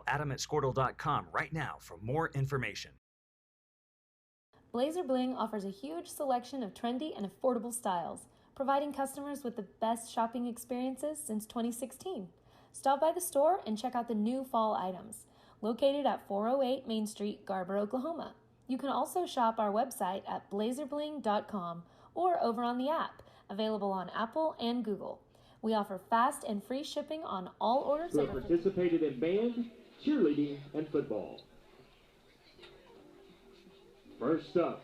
Adam@Squirtle.com right now for more information. Blazer Bling offers a huge selection of trendy and affordable styles, providing customers with the best shopping experiences since 2016. Stop by the store and check out the new fall items, located at 408 Main Street, Garber, Oklahoma. You can also shop our website at blazerbling.com or over on the app, available on Apple and Google. We offer fast and free shipping on all orders. Who have participated in band, cheerleading, and football. First up,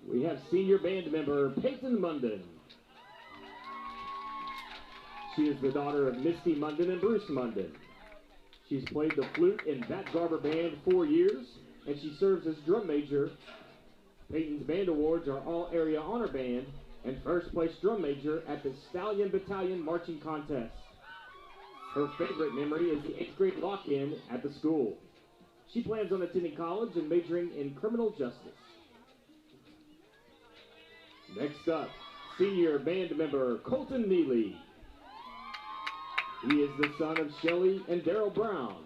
we have senior band member Peyton Munden. She is the daughter of Misty Munden and Bruce Munden. She's played the flute in that Garber band 4 years, and she serves as drum major. Peyton's band awards are all area honor band and first place drum major at the Stallion Battalion Marching Contest. Her favorite memory is the 8th grade lock-in at the school. She plans on attending college and majoring in criminal justice. Next up, senior band member Colton Neely. He is the son of Shelley and Daryl Brown.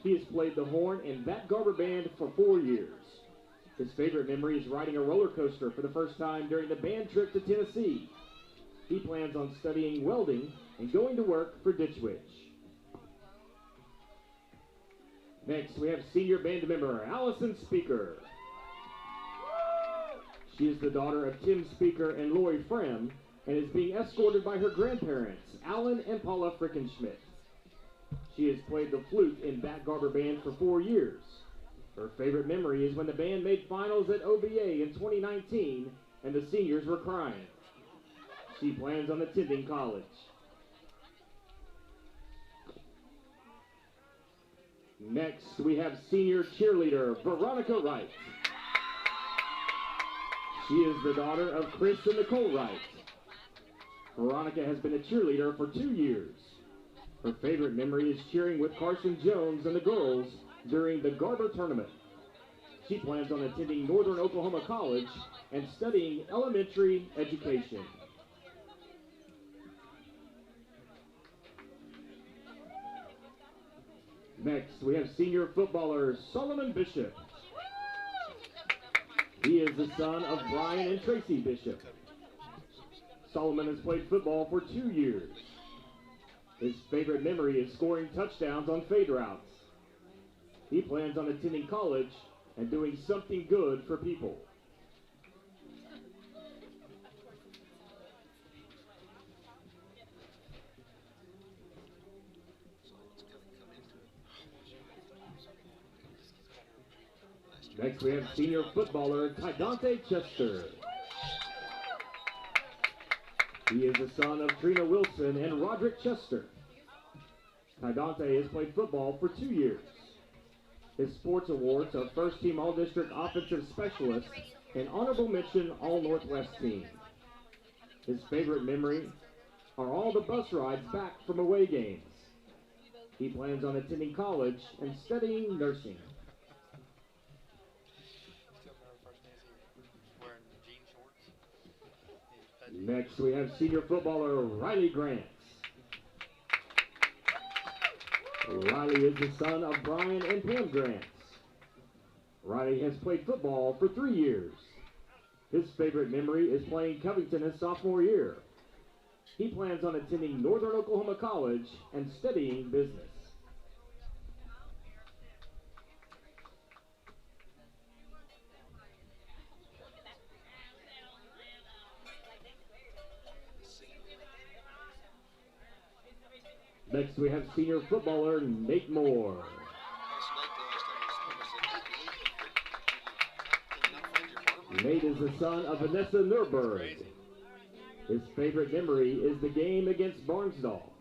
He has played the horn in that Garber band for 4 years. His favorite memory is riding a roller coaster for the first time during the band trip to Tennessee. He plans on studying welding and going to work for Ditch Witch. Next, we have senior band member Allison Speaker. She is the daughter of Tim Speaker and Lori Frem and is being escorted by her grandparents, Alan and Paula Frickenschmidt. She has played the flute in that Garber band for 4 years. Her favorite memory is when the band made finals at OBA in 2019 and the seniors were crying. She plans on attending college. Next, we have senior cheerleader Veronica Wright. She is the daughter of Chris and Nicole Wright. Veronica has been a cheerleader for 2 years. Her favorite memory is cheering with Carson Jones and the girls during the Garber tournament. She plans on attending Northern Oklahoma College and studying elementary education. Next, we have senior footballer Solomon Bishop. He is the son of Brian and Tracy Bishop. Solomon has played football for 2 years. His favorite memory is scoring touchdowns on fade routes. He plans on attending college and doing something good for people. Next, we have senior footballer Tidante Chester. He is the son of Trina Wilson and Roderick Chester. Tidante has played football for 2 years. His sports awards are First Team All-District Offensive Specialist and Honorable Mention All-Northwest Team. His favorite memory are all the bus rides back from away games. He plans on attending college and studying nursing. Next, we have senior footballer Riley Grants. Riley is the son of Brian and Pam Grants. Riley has played football for 3 years. His favorite memory is playing Covington his sophomore year. He plans on attending Northern Oklahoma College and studying business. Next, we have senior footballer Nate Moore. Nate is the son of Vanessa Nurburg. His favorite memory is the game against Barnsdall.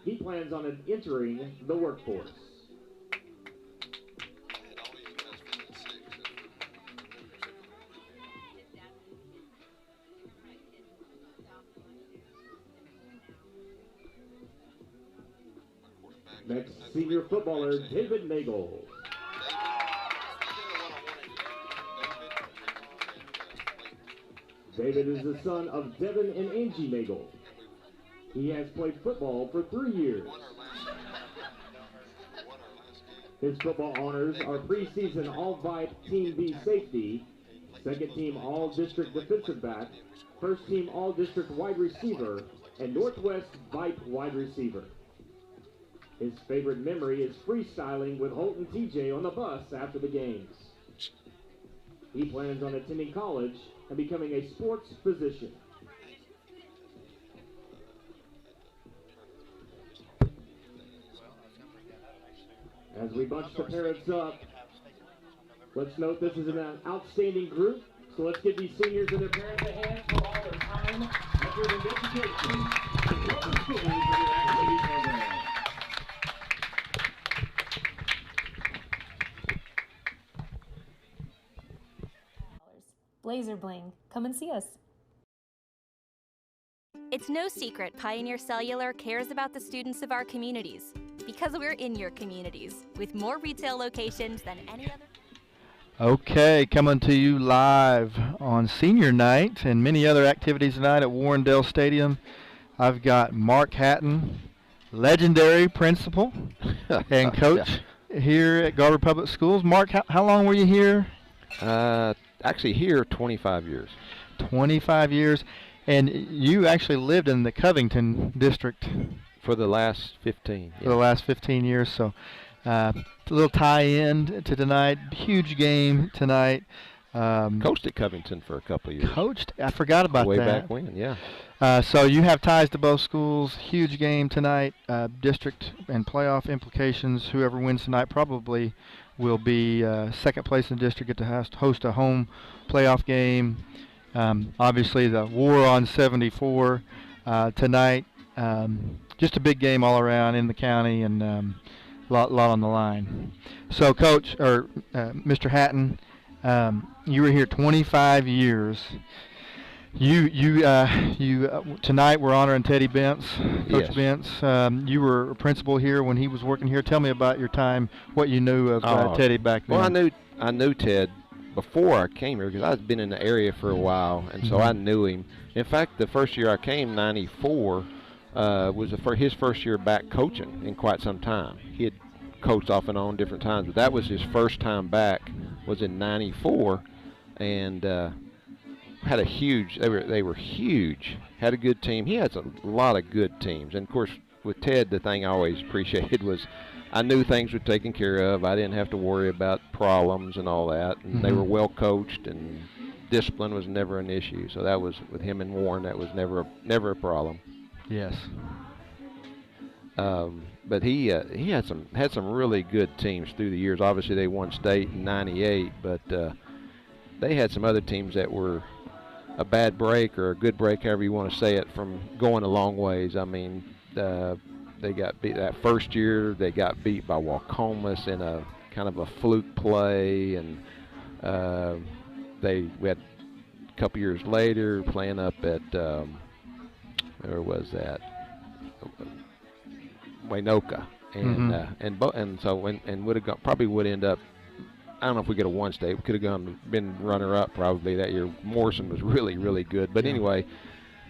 He plans on entering the workforce. Next, senior footballer David Nagel. David is the son of Devin and Angie Nagel. He has played football for 3 years. His football honors are preseason All-Vibe Team B safety, second team All-District defensive back, first team All-District wide receiver, and Northwest Vipe wide receiver. His favorite memory is freestyling with Holt and TJ on the bus after the games. He plans on attending college and becoming a sports physician. As we bunch the parents up, let's note this is an outstanding group, so let's give these seniors and their parents a hand for all their time, effort, and education in local schools and their activity program. Blazer Bling. Come and see us. It's no secret Pioneer Cellular cares about the students of our communities because we're in your communities with more retail locations than any other. Okay, coming to you live on senior night and many other activities tonight at Warrendale Stadium. I've got Mark Hatton, legendary principal and coach here at Garber Public Schools. Mark, how long were you here? Actually here 25 years. 25 years. And you actually lived in the Covington district for the last 15. For the last 15 years. So a little tie-in to tonight. Huge game tonight. Coached at Covington for a couple of years. Coached? I forgot about Way that. Way back when, yeah. So you have ties to both schools. Huge game tonight. District and playoff implications. Whoever wins tonight probably will be second place in the district, get to host a home playoff game. Obviously the war on 74 tonight. Just a big game all around in the county, and lot on the line. So Coach, or Mr. Hatton, you were here 25 years. You tonight we're honoring Teddy Bentz, Coach Yes. Bentz. You were a principal here when he was working here. Tell me about your time, what you knew of Teddy back then. Well, I knew Ted before I came here because I'd been in the area for a while, and so I knew him. In fact, the first year I came, '94, was his first year back coaching in quite some time. He had coached off and on different times, but that was his first time back. Was in '94, and had a huge. They were huge. Had a good team. He has a lot of good teams, and of course with Ted, the thing I always appreciated was I knew things were taken care of. I didn't have to worry about problems and all that, and they were well coached, and discipline was never an issue. So that was with him and Warren. That was never a problem. Yes. But he had some really good teams through the years. Obviously, they won state in '98, but they had some other teams that were a bad break or a good break, however you want to say it, from going a long ways. I mean, they got beat that first year. They got beat by Wacomas in a kind of a fluke play, and we had a couple years later playing up at where was that? Waynoka, and so probably would end up. I don't know if we get a one state. We could have been runner up probably that year. Morrison was really, really good. But anyway,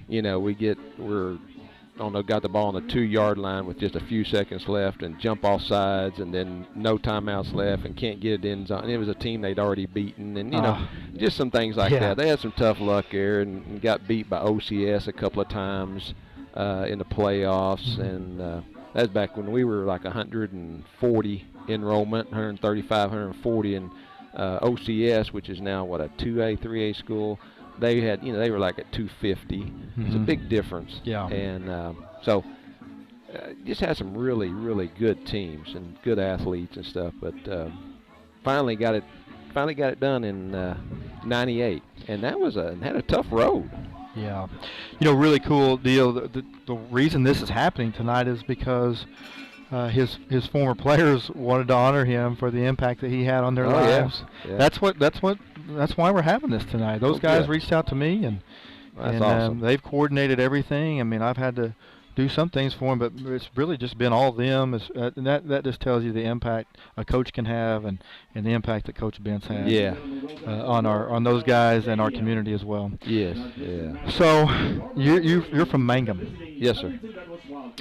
you know, got the ball on the 2-yard line with just a few seconds left and jump off sides, and then no timeouts left and can't get it in zone. And it was a team they'd already beaten, and you know, just some things like that. They had some tough luck there and got beat by OCS a couple of times in the playoffs, and that was back when we were like 140 enrollment, 135, 140, and OCS, which is now a 2A, 3A school. They had, they were like at 250. It's a big difference. Yeah. And so just had some really, really good teams and good athletes and stuff. But finally got it done in '98, and that had a tough road. Yeah, really cool deal. The reason this is happening tonight is because his former players wanted to honor him for the impact that he had on their lives. Yeah. That's why we're having this tonight. Those guys reached out to me, and awesome. They've coordinated everything. I mean, I've had to do some things for them, but it's really just been all of them. And that just tells you the impact a coach can have, and the impact that Coach Bent's had. Yeah. On those guys and our community as well. Yes. Yeah. So you're from Mangum. Yes, sir.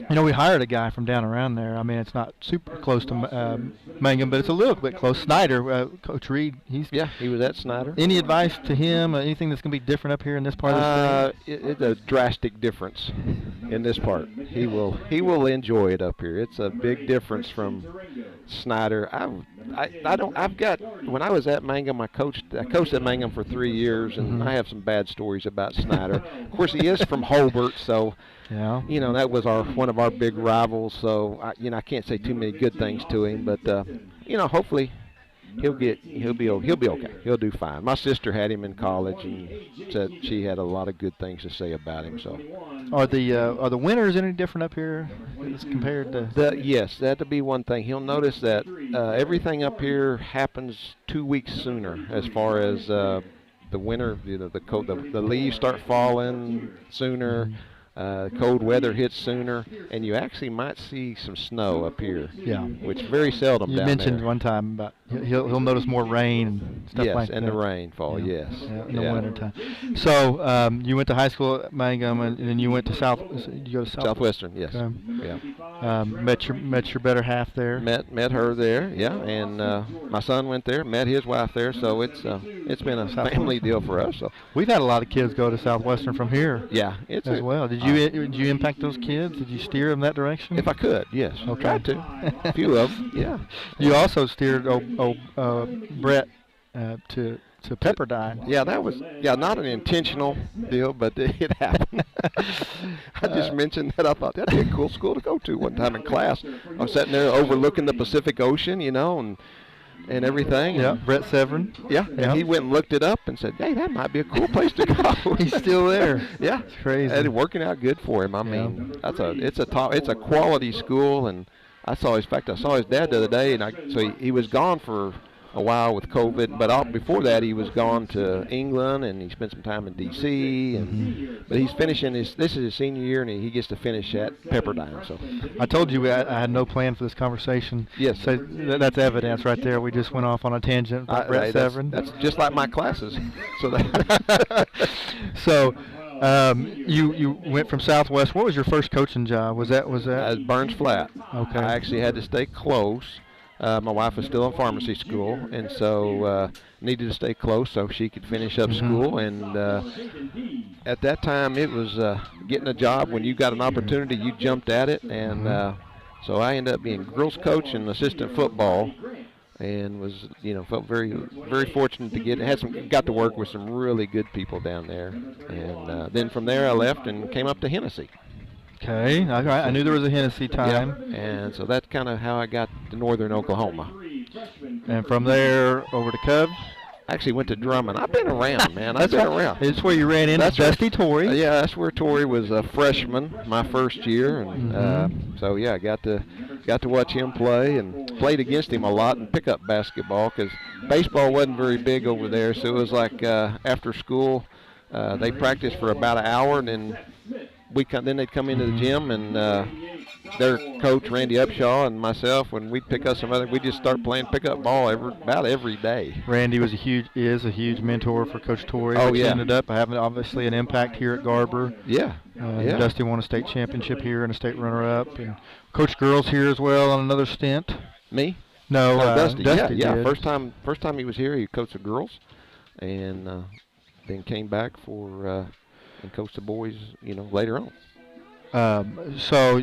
You know, we hired a guy from down around there. I mean, it's not super close to Mangum, but it's a little bit close. Snyder, Coach Reed. He was at Snyder. Any advice to him? Anything that's going to be different up here in this part of the state? It's a drastic difference in this part. He will enjoy it up here. It's a big difference from Snyder. When I was at Mangum, I coached at Mangum for 3 years, and I have some bad stories about Snyder. Of course, he is from Holbert, so yeah. You know, that was one of our big rivals. So I can't say too many good things to him, but you know, hopefully he'll be okay. He'll do fine. My sister had him in college and said she had a lot of good things to say about him. So, are the winters any different up here as compared to? Yes, that'd be one thing. He'll notice that everything up here happens 2 weeks sooner, as far as the winter. You know, the leaves start falling sooner. Cold weather hits sooner, and you actually might see some snow up here. Yeah, which very seldom. You mentioned one time about he'll notice more rain and stuff like that. Yes, and the rainfall. Yeah. Yes, in the wintertime. So you went to high school at Mangum, and then you went to You go to Southwestern. Yes. Yeah. Met your better half there. Met her there. Yeah, and my son went there. Met his wife there. So it's been a family deal for us. So we've had a lot of kids go to Southwestern from here. Yeah, as well. Did you impact those kids? Did you steer them that direction? If I could, yes. Okay. Tried to. A few of them. Yeah. You also steered Brett to Pepperdine. Yeah, that was not an intentional deal, but it happened. I just mentioned that. I thought that'd be a cool school to go to one time in class. I was sitting there overlooking the Pacific Ocean, you know, and everything. Yeah, Brett Severin. Yeah, and he went and looked it up and said, "Hey, that might be a cool place to go." He's still there. Yeah, it's crazy. And it's working out good for him. I mean, it's a quality school, and I saw his dad the other day, and so he was gone for a while with COVID, but before that he was gone to England, and he spent some time in D.C. But he's finishing this is his senior year, and he gets to finish at Pepperdine. So I told you I had no plan for this conversation. Yes. So that's evidence right there. We just went off on a tangent about Brett Severin. That's just like my classes. So you went from Southwest. What was your first coaching job? Was that Burns Flat. Okay. I actually had to stay close. My wife was still in pharmacy school, and so needed to stay close so she could finish up school. And at that time, it was getting a job. When you got an opportunity, you jumped at it. And so I ended up being girls coach and assistant football, and was felt very very fortunate to got to work with some really good people down there. And then from there, I left and came up to Hennessy. Okay, all right. I knew there was a Hennessy time. Yeah, and so that's kind of how I got to northern Oklahoma. And from there over to Cubs? I actually went to Drummond. I've been around, man. I've been around. It's where you ran into Dusty Torrey. Yeah, that's where Torrey was a freshman my first year, and so yeah, I got to watch him play and played against him a lot in pickup basketball because baseball wasn't very big over there. So it was like after school, they practiced for about an hour, and then then they'd come into the gym, and their coach Randy Upshaw and myself, when we'd pick up we'd just start playing pickup ball about every day. Randy is a huge mentor for Coach Torrey. Oh, which yeah. ended up having obviously an impact here at Garber. Yeah. Dusty won a state championship here and a state runner-up, and coached girls here as well on another stint. Me? No, Dusty. Dusty Yeah. did. First time he was here, he coached the girls, and then came back for. And coach the boys, later on. So,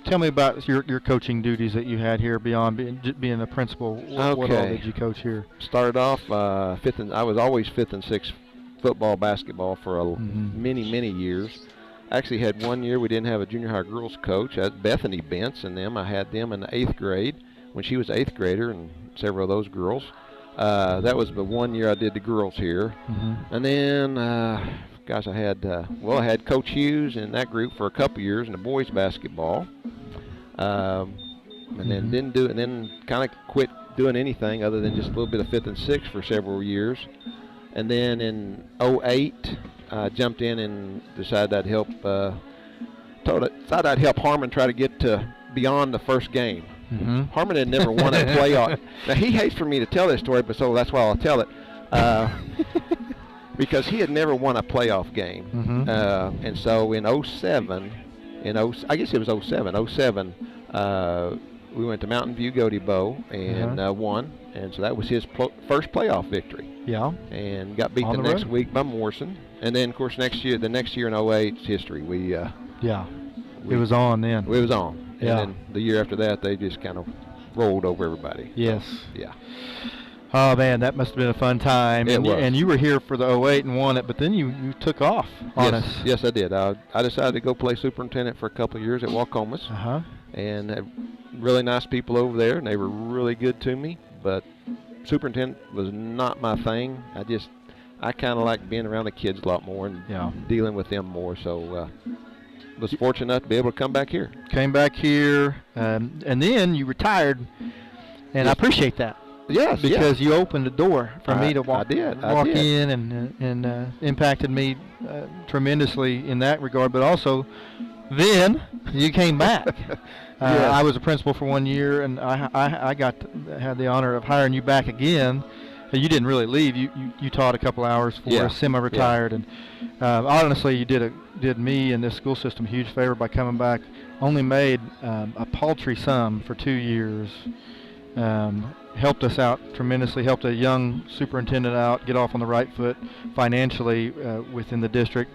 tell me about your coaching duties that you had here beyond being a principal. What all did you coach here? Started off I was always fifth and sixth football, basketball for many years. Actually, had 1 year we didn't have a junior high girls coach. I had Bethany Bentz and them. I had them in the 8th grade when she was 8th grader, and several of those girls. That was the 1 year I did the girls here, and then. Gosh, I had Coach Hughes in that group for a couple years in the boys basketball, and then didn't do it, and then kind of quit doing anything other than just a little bit of fifth and sixth for several years. And then in 2008, I jumped in and decided I'd help thought I'd help Harmon try to get to beyond the first game. Mm-hmm. Harmon had never won a playoff. Now, he hates for me to tell this story, but so that's why I'll tell it. Because he had never won a playoff game. Mm-hmm. And so in 07, I guess it was 07, we went to Mountain View Goatee Bow and won. And so that was his first playoff victory. Yeah. And got beat On the the next road. week by Morrison. And then, of course, the next year in 08, it's history. It was on then. It was on. Yeah. And then the year after that, they just kind of rolled over everybody. Yes. So, yeah. Oh, man, that must have been a fun time. It was. And you were here for the 08 and won it, but then you took off on us. Yes, I did. I decided to go play superintendent for a couple of years at Wacomas. Uh-huh. And had really nice people over there, and they were really good to me. But superintendent was not my thing. I kind of like being around the kids a lot more and dealing with them more. So was fortunate enough to be able to come back here. Came back here, and then you retired, and I appreciate that. Yes, because you opened the door for me to walk in and impacted me tremendously in that regard. But also, then you came back. I was a principal for 1 year, and I had the honor of hiring you back again. You didn't really leave. You taught a couple hours for us, semi-retired, and honestly, you did me and this school system a huge favor by coming back. Only made a paltry sum for 2 years. Helped us out tremendously. Helped a young superintendent out get off on the right foot financially within the district.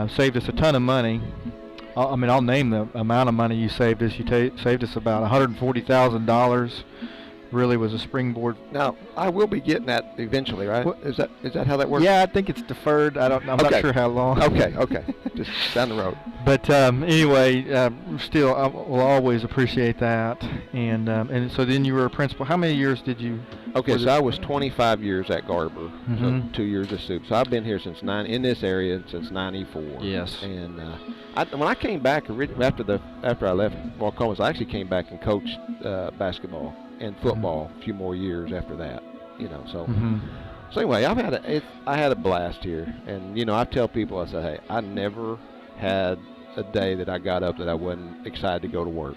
Saved us a ton of money. I'll name the amount of money you saved us. You saved us about $140,000. Really was a springboard. Now, I will be getting that eventually, right? Is that how that works? Yeah, I think it's deferred. I'm not sure how long. Okay. Just down the road. But anyway, still, I will always appreciate that. And so then you were a principal. How many years did you? Okay, so I was 25 years at Garber, so 2 years of soup. So I've been here in this area since '94. Yes. And when I came back after I left Wacomas, I actually came back and coached basketball and football a few more years after that. So anyway, I had a blast here, and I tell people, I say, hey, I never had a day that I got up that I wasn't excited to go to work.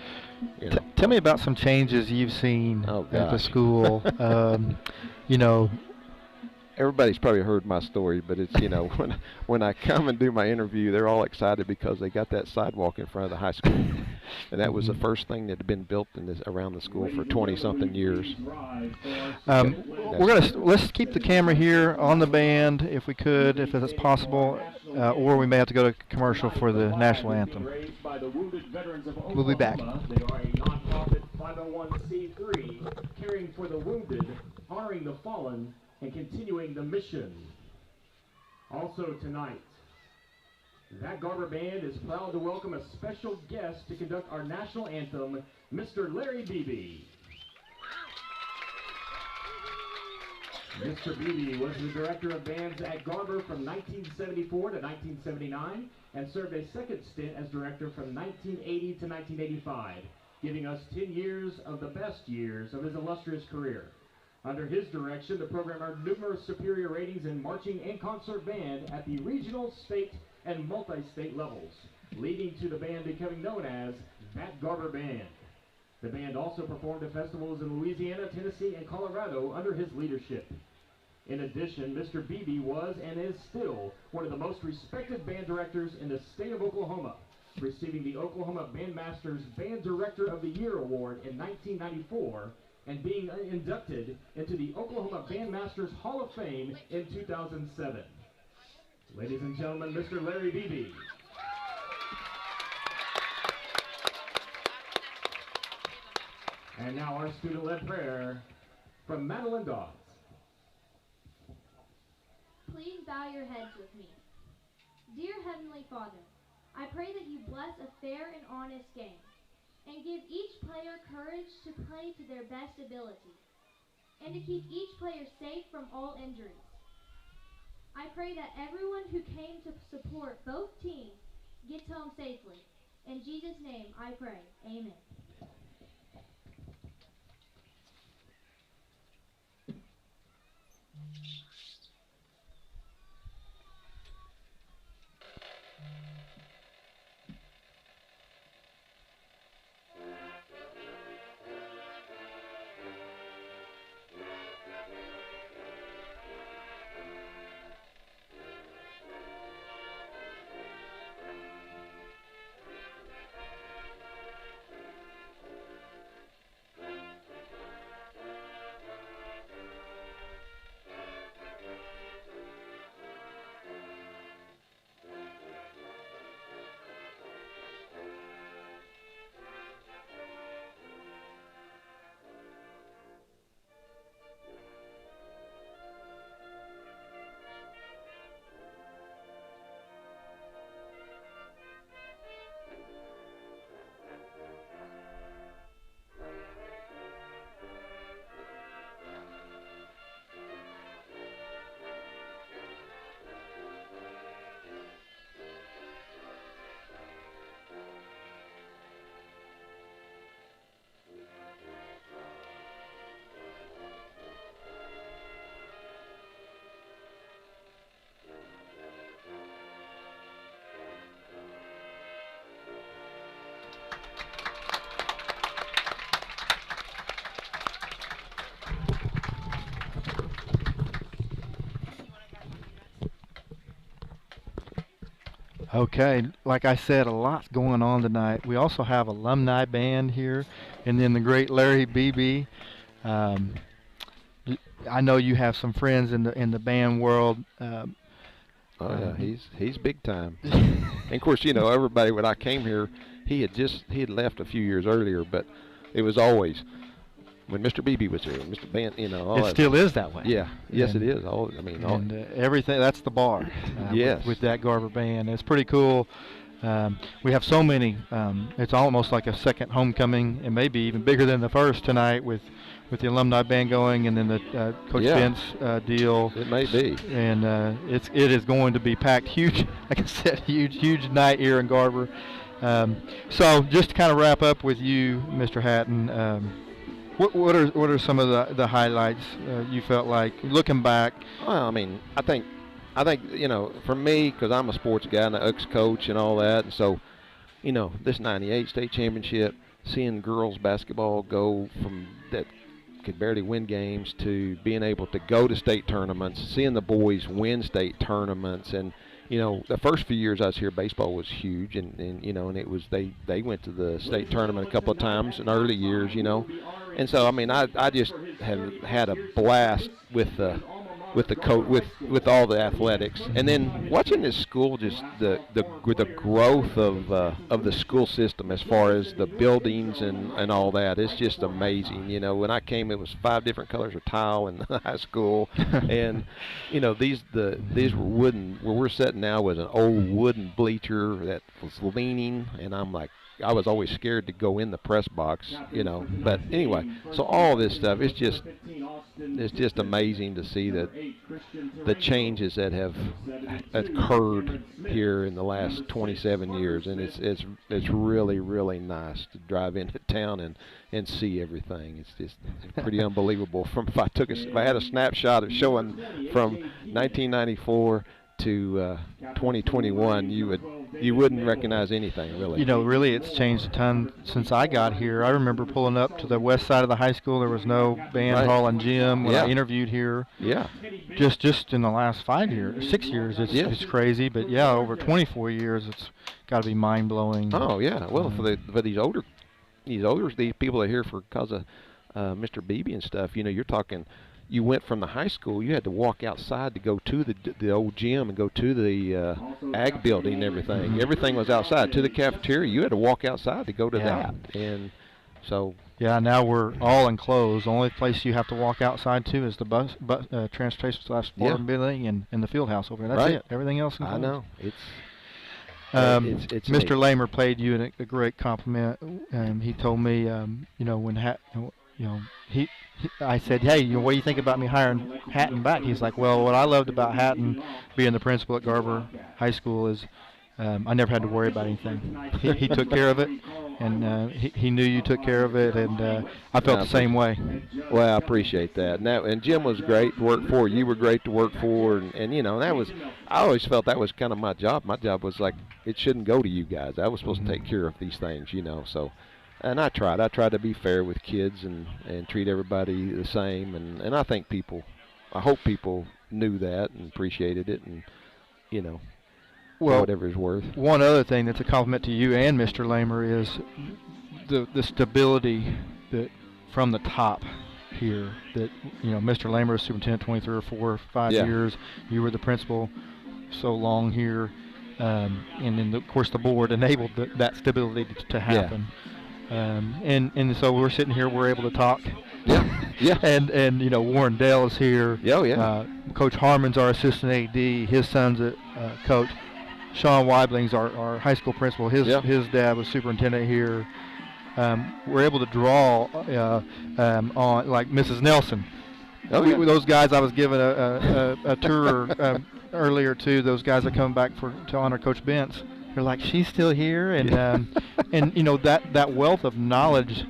Tell me about some changes you've seen at the school. Everybody's probably heard my story, but it's when I come and do my interview, they're all excited because they got that sidewalk in front of the high school, and that was the first thing that had been built around the school for 20-something years. Let's keep the camera here on the band if we could, if that's possible, or we may have to go to commercial for the national anthem. We'll be back. They are a nonprofit 501c3 caring for the wounded, honoring the fallen, and continuing the mission. Also tonight, that Garber Band is proud to welcome a special guest to conduct our national anthem, Mr. Larry Beebe. Mr. Beebe was the director of bands at Garber from 1974 to 1979 and served a second stint as director from 1980 to 1985, giving us 10 years of the best years of his illustrious career. Under his direction, the program earned numerous superior ratings in marching and concert band at the regional, state, and multi-state levels, leading to the band becoming known as That Garber Band. The band also performed at festivals in Louisiana, Tennessee, and Colorado under his leadership. In addition, Mr. Beebe was and is still one of the most respected band directors in the state of Oklahoma, receiving the Oklahoma Bandmasters Band Director of the Year Award in 1994 and being inducted into the Oklahoma Bandmasters Hall of Fame in 2007. Ladies and gentlemen, Mr. Larry Beebe. And now our student-led prayer from Madeline Dawes. Please bow your heads with me. Dear Heavenly Father, I pray that you bless a fair and honest game, and give each player courage to play to their best ability, and to keep each player safe from all injuries. I pray that everyone who came to support both teams gets home safely. In Jesus' name I pray. Amen. Okay, like I said, a lot's going on tonight. We also have alumni band here, and then the great Larry Beebe. Um, I know you have some friends in the band world. Oh yeah, he's big time. And of course, everybody when I came here, he had left a few years earlier, but it was always when Mr. Beebe was here, Mr. Band, all it that. still is that way. Yeah, yes, and, it is. Everything. That's the bar. Yes. With that Garber band, it's pretty cool. We have so many. It's almost like a second homecoming, and maybe even bigger than the first tonight with the alumni band going, and then the Coach Vince deal. It may be. And it is going to be packed, huge. Like I said, huge night here in Garber. So just to kind of wrap up with you, Mr. Hatton. What are some of the highlights you felt like looking back? Well, I think for me, because I'm a sports guy and an ex-coach and all that, and so this '98 state championship, seeing girls basketball go from that could barely win games to being able to go to state tournaments, seeing the boys win state tournaments, and the first few years I was here, baseball was huge, and and it was they went to the state tournament a couple of times in early years, and so I just have had a blast with the coach, with all the athletics, and then watching this school, just the growth of the school system as far as the buildings and all that. It's just amazing. When I came, it was 5 different colors of tile in the high school, and these were wooden. Where we're sitting now was an old wooden bleacher that was leaning, and I'm like, I was always scared to go in the press box, But anyway, so all this stuff, it's just amazing to see that the changes that have occurred here in the last 27 years, and it's really, really nice to drive into town and see everything. It's just pretty unbelievable. If I had a snapshot of showing from 1994 to 2021, you wouldn't recognize anything, really. Really it's changed a ton since I got here. I remember pulling up to the west side of the high school. There was no band hall and gym when I interviewed here. Yeah. Just in the last 6 years, it's crazy. But yeah, over 24 years, it's got to be mind blowing. Oh yeah. Well, for these people that are here because of Mr. Beebe and stuff. You're talking. You went from the high school, you had to walk outside to go to the old gym and go to the ag building and everything. Everything was outside. To the cafeteria, you had to walk outside to go to that. And so... Yeah, now we're all enclosed. The only place you have to walk outside to is the bus transportation / building and the field house over there. That's it. Everything else enclosed. I know. It's Mr. neat. Lamer paid you a great compliment. He told me, I said, hey, what do you think about me hiring Hatton back? He's like, well, what I loved about Hatton being the principal at Garber High School is I never had to worry about anything. He took care of it, and he knew you took care of it, and I felt the same way. Well, I appreciate that. And Jim was great to work for. You were great to work for, and that was, I always felt that was kind of my job. My job was like, it shouldn't go to you guys. I was supposed to take care of these things, so. And I tried to be fair with kids and treat everybody the same, and I think I hope people knew that and appreciated it, and whatever it's worth. One other thing that's a compliment to you and Mr. Lamer is the stability that from the top here. That Mr. Lamer was superintendent 23 or 4 or 5 years. You were the principal so long here, and then of course the board enabled that stability to happen. Yeah. And so we're sitting here, we're able to talk. Yeah. And Warren Dale is here. Oh, yeah. Coach Harmon's our assistant AD. His son's a coach. Sean Weibling's our high school principal. His dad was superintendent here. We're able to draw on like Mrs. Nelson. Those guys I was giving a tour earlier to. Those guys that come back to honor Coach Bentz. They're like, she's still here, and that wealth of knowledge.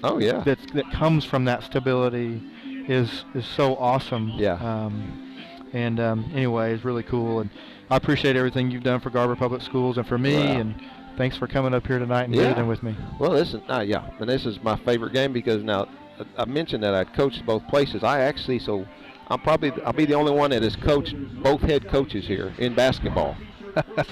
Oh yeah. That comes from that stability is so awesome. Yeah. Anyway, it's really cool, and I appreciate everything you've done for Garber Public Schools and for me, and thanks for coming up here tonight and visiting with me. Well, listen, and this is my favorite game because now I mentioned that I coached both places. I'll be the only one that has coached both head coaches here in basketball.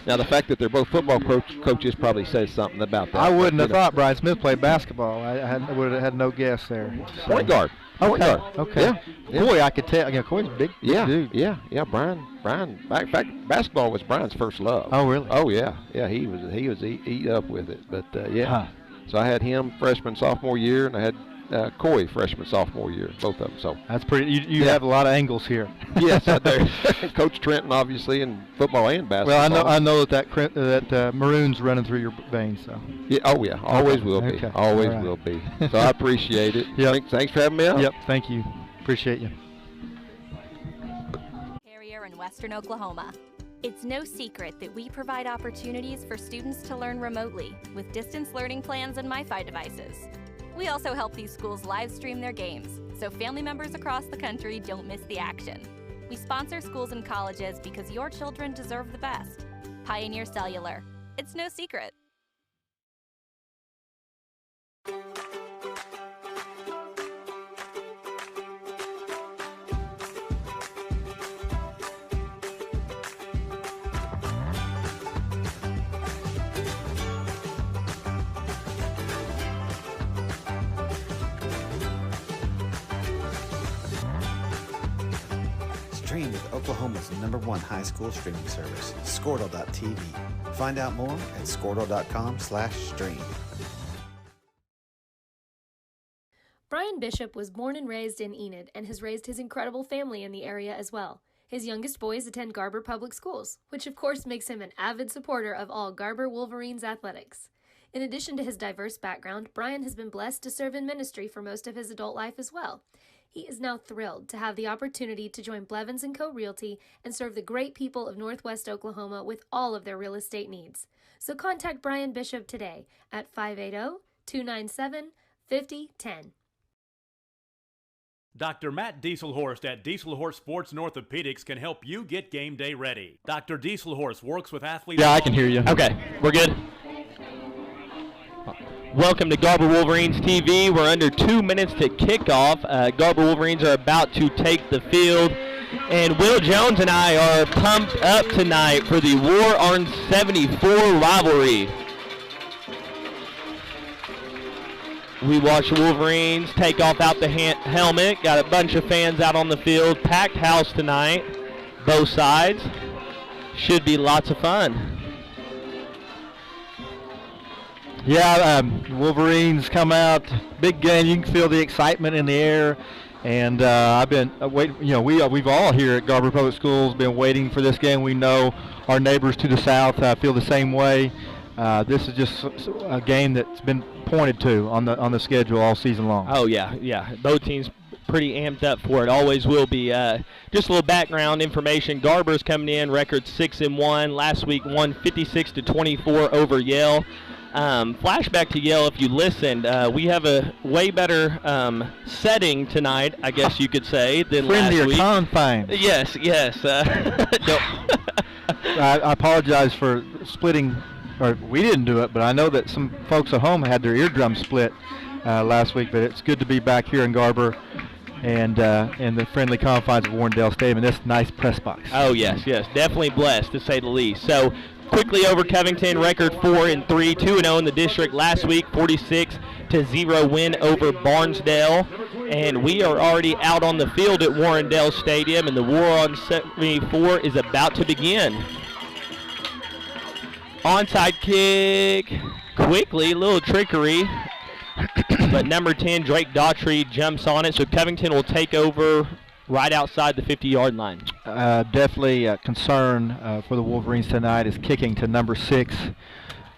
Now, the fact that they're both football coaches probably says something about that. I wouldn't have thought Brian Smith played basketball. I would have had no guess there. So. Point guard. Point guard. Okay. Yeah. Boy, I could tell. Coy's a big dude. Yeah. Brian. In fact, basketball was Brian's first love. Oh, really? Oh, yeah. Yeah, he was eat up with it. But yeah. Huh. So I had him freshman, sophomore year, and I had Coy freshman, sophomore year, both of them. So that's pretty. You have a lot of angles here. Yes, I do. Coach Trenton, obviously, in football and basketball. Well, I know that maroon's running through your veins. So. Yeah. Oh, yeah. Always will be. Okay. Always right. will be. So I appreciate it. Yep. Thanks for having me on. Yep. Thank you. Appreciate you. Carrier in Western Oklahoma. It's no secret that we provide opportunities for students to learn remotely with distance learning plans and MiFi devices. We also help these schools live stream their games, so family members across the country don't miss the action. We sponsor schools and colleges because your children deserve the best. Pioneer Cellular. It's no secret. Stream with Oklahoma's #1 high school streaming service, Squirtle.tv. Find out more at squirtle.com/stream. Brian Bishop was born and raised in Enid and has raised his incredible family in the area as well. His youngest boys attend Garber Public Schools, which of course makes him an avid supporter of all Garber Wolverines athletics. In addition to his diverse background, Brian has been blessed to serve in ministry for most of his adult life as well. He is now thrilled to have the opportunity to join Blevins & Co. Realty and serve the great people of Northwest Oklahoma with all of their real estate needs. So contact Brian Bishop today at 580-297-5010. Dr. Matt Dieselhorst at Dieselhorst Sports and Orthopedics can help you get game day ready. Dr. Dieselhorst works with athletes. Yeah, I can hear you. Okay, we're good. Welcome to Garber Wolverines TV. We're under 2 minutes to kickoff. Garber Wolverines are about to take the field. And Will Jones and I are pumped up tonight for the War on 74 rivalry. We watch the Wolverines take off out the helmet. Got a bunch of fans out on the field. Packed house tonight, both sides. Should be lots of fun. Yeah, Wolverines come out, big game. You can feel the excitement in the air, and I've been waiting. We've all here at Garber Public Schools been waiting for this game. We know our neighbors to the south feel the same way. This is just a game that's been pointed to on the schedule all season long. Oh yeah. Both teams pretty amped up for it. Always will be. Just a little background information. Garber's coming in record 6-1. Last week won 56-24 over Yale. Flashback to Yale, if you listened, we have a way better setting tonight, I guess you could say, than last week. Friendlier confines. Yes. I apologize for splitting, or we didn't do it, but I know that some folks at home had their eardrum split last week, but it's good to be back here in Garber and in the friendly confines of Warrendale Stadium in this nice press box. Oh, yes. Definitely blessed, to say the least. So, quickly over Covington, record 4-3, 2-0 in the district last week, 46-0 win over Barnesdale. And we are already out on the field at Warrendale Stadium, and the War on 74 is about to begin. Onside kick, quickly, a little trickery, but number 10, Drake Daughtry, jumps on it, so Covington will take over right outside the 50-yard line. Definitely a concern for the Wolverines tonight is kicking to number 6,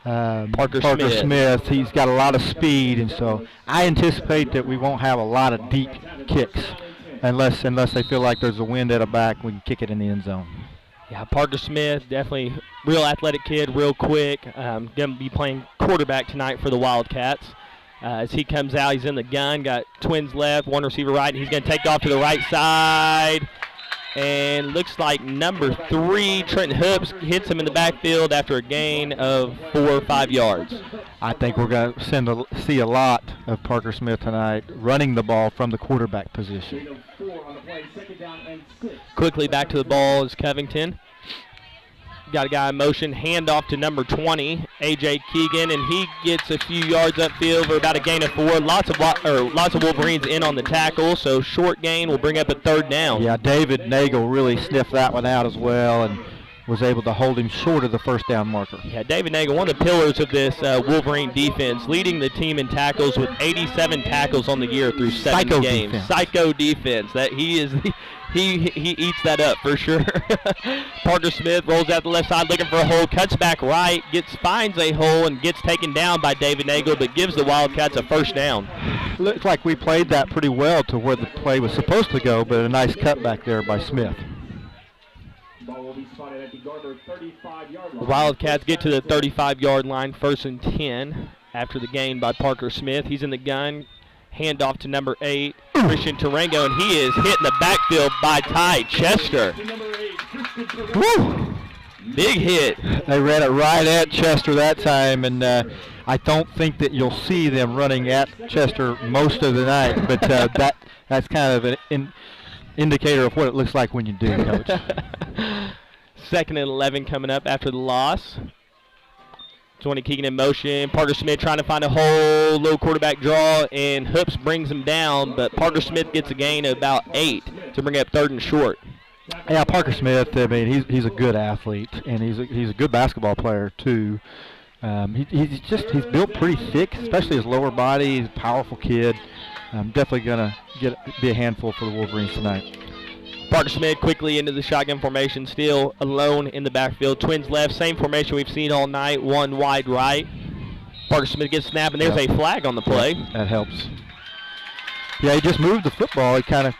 Parker Smith. He's got a lot of speed, and so I anticipate that we won't have a lot of deep kicks unless they feel like there's a wind at a back. We can kick it in the end zone. Yeah, Parker Smith, definitely real athletic kid, real quick. Going to be playing quarterback tonight for the Wildcats. As he comes out, he's in the gun, got twins left, one receiver right, and he's going to take off to the right side. And looks like number 3, Trenton Hoops, hits him in the backfield after a gain of 4 or 5 yards. I think we're going to see a lot of Parker Smith tonight running the ball from the quarterback position. Quickly back to the ball is Covington. got a guy in motion, handoff to number 20, A.J. Keegan, and he gets a few yards upfield for about a gain of 4. Lots of Wolverines in on the tackle, so short gain will bring up a 3rd down. Yeah, David Nagel really sniffed that one out as well and was able to hold him short of the 1st down marker. Yeah, David Nagel, one of the pillars of this Wolverine defense, leading the team in tackles with 87 tackles on the year through 7 games. Defense. Psycho defense. That he is. He eats that up for sure. Parker Smith rolls out the left side looking for a hole, cuts back right, finds a hole, and gets taken down by David Nagel, but gives the Wildcats a 1st down. Looks like we played that pretty well to where the play was supposed to go, but a nice cutback there by Smith. Ball will be spotted at the Garber 35-yard line. The Wildcats get to the 35-yard line, 1st and 10 after the gain by Parker Smith. He's in the gun. Handoff to number 8, Christian Tarango, and he is hit in the backfield by Ty Chester. Woo! Big hit. They ran it right at Chester that time, and I don't think that you'll see them running at Chester most of the night, but that's kind of an indicator of what it looks like when you do, Coach. 2nd and 11 coming up after the loss. 20 Keegan in motion. Parker Smith trying to find a hole. Low quarterback draw, and Hoops brings him down, but Parker Smith gets a gain of about 8 to bring up 3rd and short. Yeah, Parker Smith, I mean, he's a good athlete, and he's a good basketball player, too. He's built pretty thick, especially his lower body. He's a powerful kid. Definitely going to be a handful for the Wolverines tonight. Parker Smith quickly into the shotgun formation, still alone in the backfield. Twins left, same formation we've seen all night, 1 wide right. Parker Smith gets snapped, and there's a flag on the play. That helps. Yeah, he just moved the football. He kind of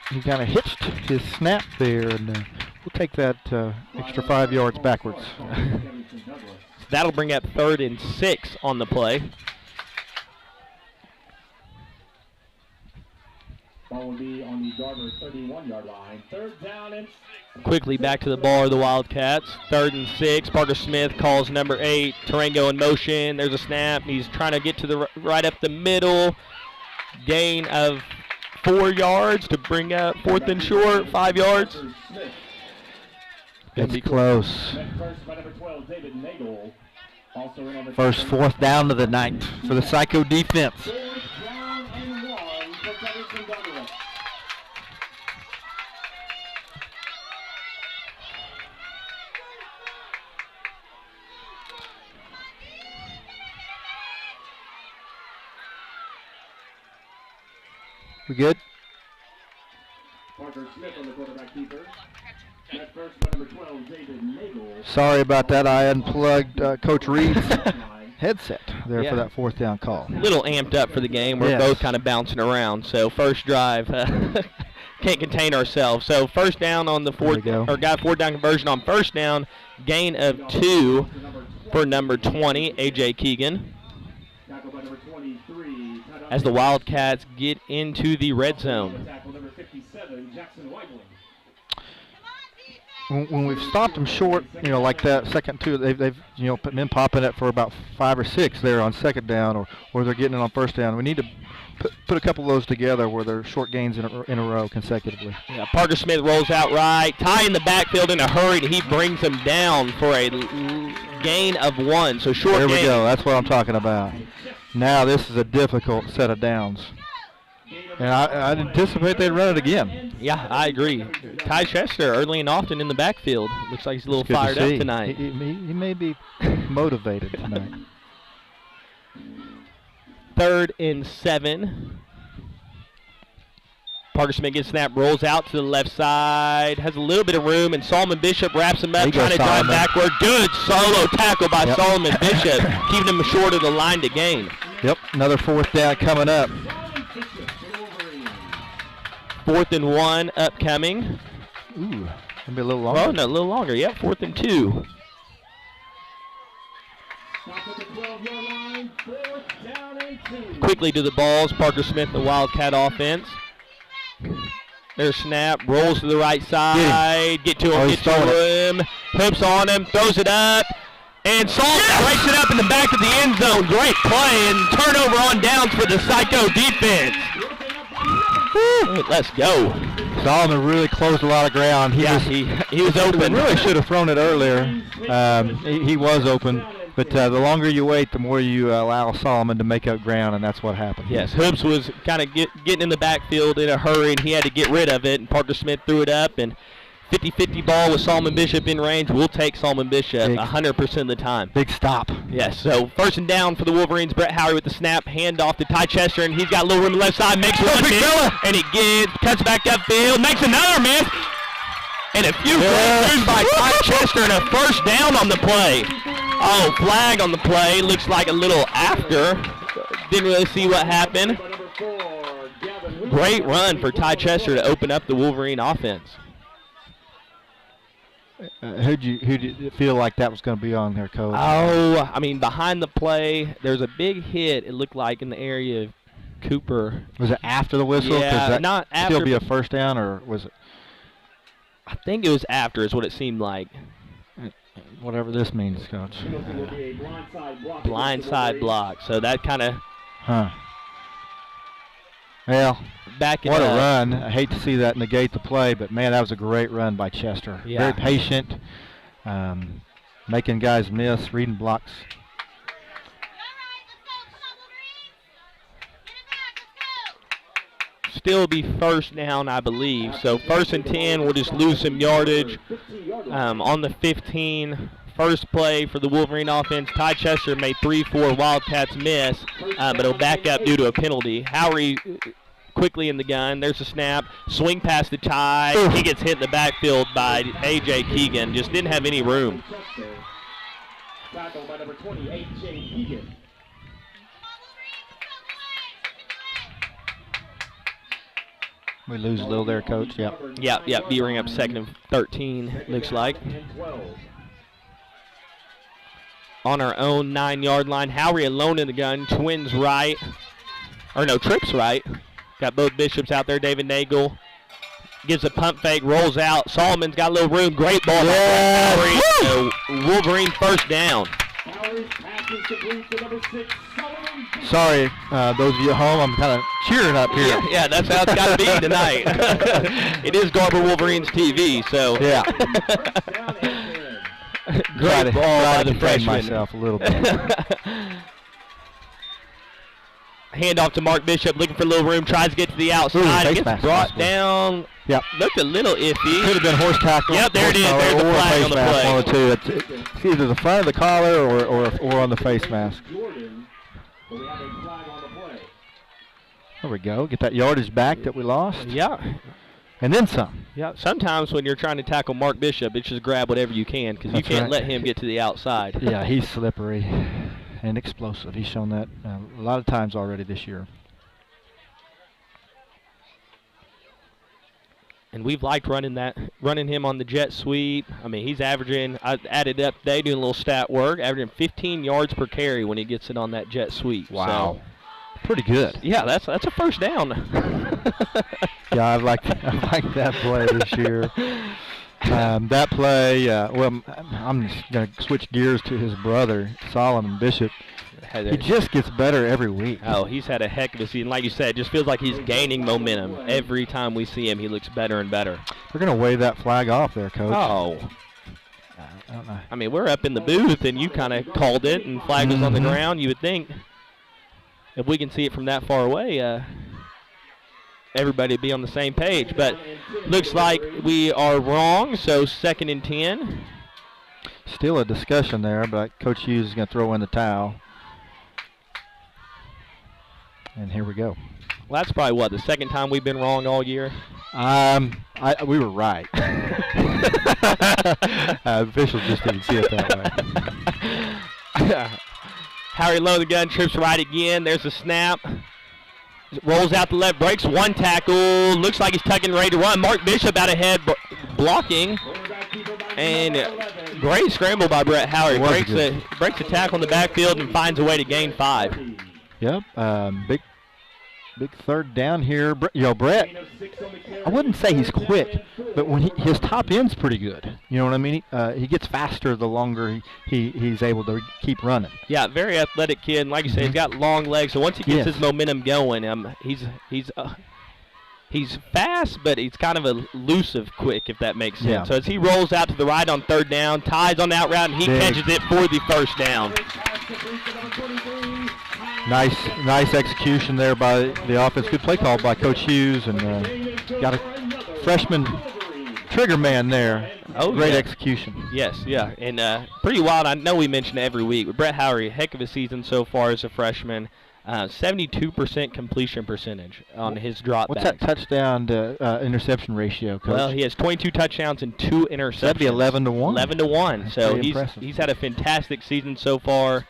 hitched his snap there, and we'll take that extra 5 yards backwards. That'll bring up 3rd and 6 on the play. Ball will be on the Garber 31-yard line. 3rd down and 6. Quickly back to the ball of the Wildcats. 3rd and 6. Parker Smith calls number 8. Tarango in motion. There's a snap. He's trying to get to the right up the middle. Gain of 4 yards to bring up 4th and short. 5 yards. It's close. First by number 12, David Nagel. Also in on the First 4th down of the night for the Psycho defense. 4th down and 1 for Covington Garber. We good? Parker Smith on the quarterback keeper. That first by number 12, David Nagel. Sorry about that. I unplugged Coach Reed's headset there for that 4th down call. A little amped up for the game. We're both kind of bouncing around. So first drive, can't contain ourselves. So 1st down on the 4th down conversion on 1st down. Gain of 2 for number 20, A.J. Keegan. As the Wildcats get into the red zone. When we've stopped them short, like that second 2, they've been popping it for about 5 or 6 there on 2nd down, or they're getting it on 1st down. We need to put a couple of those together where they're short gains in a row consecutively. Yeah, Parker Smith rolls out right, Ty in the backfield in a hurry, and he brings him down for a gain of 1. So short gain. There we go. That's what I'm talking about. Now this is a difficult set of downs. And I'd anticipate they'd run it again. Yeah, I agree. Ty Chester early and often in the backfield. Looks like he's a little fired up tonight. He may be motivated tonight. 3rd and 7. Parker Smith gets snap, rolls out to the left side, has a little bit of room, and Solomon Bishop wraps him up, trying to drive backward. Good solo tackle by Solomon Bishop, keeping him short of the line to gain. Yep, another 4th down coming up. 4th and 1 upcoming. Ooh, maybe a little longer. Oh, no, a little longer. Yep, 4th and 2. Quickly to the balls. Parker Smith, the Wildcat offense. There's snap, rolls to the right side. Get to him, Hoops on him, throws it up. And Solomon breaks it up in the back of the end zone. Great play and turnover on downs for the Psycho defense. Woo. Let's go. Solomon really closed a lot of ground. He was open. Really should have thrown it earlier. He was open. But the longer you wait, the more you allow Solomon to make up ground, and that's what happened. Yes, Hoops was kind of getting in the backfield in a hurry, and he had to get rid of it, and Parker Smith threw it up, and 50-50 ball with Solomon Bishop in range. We'll take Solomon Bishop 100% of the time. Big stop. Yes, so first and down for the Wolverines. Brett Howery with the snap, hand off to Ty Chester, and he's got a little room on the left side, makes one miss, and he cuts back upfield, makes another miss, and a few throws by Ty Chester, and a first down on the play. Oh, flag on the play. Looks like a little after. Didn't really see what happened. Great run for Ty Chester to open up the Wolverine offense. Who did you feel like that was going to be on there, Coach? Oh, I mean, behind the play, there's a big hit, it looked like, in the area of Cooper. Was it after the whistle? Yeah, that not after. Still be a first down, or was it? I think it was after is what it seemed like. Whatever this means, Coach. Blindside block. So that kind of. Well, back what a run. I hate to see that negate the play, but, man, that was a great run by Chester. Yeah. Very patient, making guys miss, reading blocks. Still be first down, I believe. So first and 10, we'll just lose some yardage on the 15. First play for the Wolverine offense. Ty Chester made 3-4 Wildcats miss, but it'll back up due to a penalty. Howery quickly in the gun. There's a snap. Swing past the Ty. He gets hit in the backfield by A.J. Keegan. Just didn't have any room. Tackle by number 20, A.J. Keegan. We lose a little there, Coach. Yep. Yep. B-ring up second and 13, looks like. On our own 9-yard line. Howery alone in the gun. Twins right. Or no, trips right. Got both Bishops out there. David Nagel gives a pump fake, rolls out. Solomon's got a little room. Great ball. Yeah. So Wolverine first down. Sorry, those of you at home, I'm kind of cheering up here. Yeah, that's how it's got to be tonight. It is Garber Wolverines TV, so. Yeah. Great ball by the freshman. Myself a little bit. Hand off to Mark Bishop, looking for a little room, tries to get to the outside. It gets brought down. Yep. Looked a little iffy. Could have been horse tackle. Yep, there it is. There's the flag on the play. One or two. It's either the front of the collar or on the face mask. There we go. Get that yardage back that we lost. Yeah. And then some. Yeah. Sometimes when you're trying to tackle Mark Bishop, it's just grab whatever you can because you can't let him get to the outside. Yeah, he's slippery and explosive. He's shown that a lot of times already this year. And we've liked running him on the jet sweep. I mean, he's averaging, I added up today doing a little stat work, averaging 15 yards per carry when he gets it on that jet sweep. Wow. So, pretty good. Yeah, that's a first down. Yeah, I like that play this year. That play, well, I'm just going to switch gears to his brother, Solomon Bishop. He just gets better every week. Oh, he's had a heck of a season. Like you said, it just feels like he's gaining momentum. Every time we see him, he looks better and better. We're going to wave that flag off there, Coach. Oh. I don't know. I mean, we're up in the booth, and you kind of called it, and flag was on the ground. You would think if we can see it from that far away, everybody would be on the same page. But looks like we are wrong, so 2nd and 10. Still a discussion there, but Coach Hughes is going to throw in the towel. And here we go. Well, that's probably, the second time we've been wrong all year? We were right. Officials just didn't see it that way. Howery low the gun, trips right again. There's a snap. Rolls out the left, breaks one tackle. Looks like he's tucking ready to run. Mark Bishop out ahead, blocking. And great scramble by Brett Howery. Breaks a tackle in the backfield and finds a way to gain 5. Yep, big third down here. Brett, I wouldn't say he's quick, but when his top end's pretty good. You know what I mean? He gets faster the longer he's able to keep running. Yeah, very athletic kid. And like you said, he's got long legs. So once he gets his momentum going, He's fast, but he's kind of elusive quick, if that makes sense. Yeah. So as he rolls out to the right on third down, ties on that route, and he catches it for the first down. Nice execution there by the offense. Good play call by Coach Hughes, and got a freshman trigger man there. Oh, great yeah. execution. Yes, yeah, and pretty wild. I know we mention it every week, but Brett Howery, a heck of a season so far as a freshman. 72% completion percentage on his dropbacks. What's that touchdown to interception ratio, Coach? Well, he has 22 touchdowns and 2 interceptions. That'd be 11 to 1. 11 to 1. That's So impressive. he's had a fantastic season so far.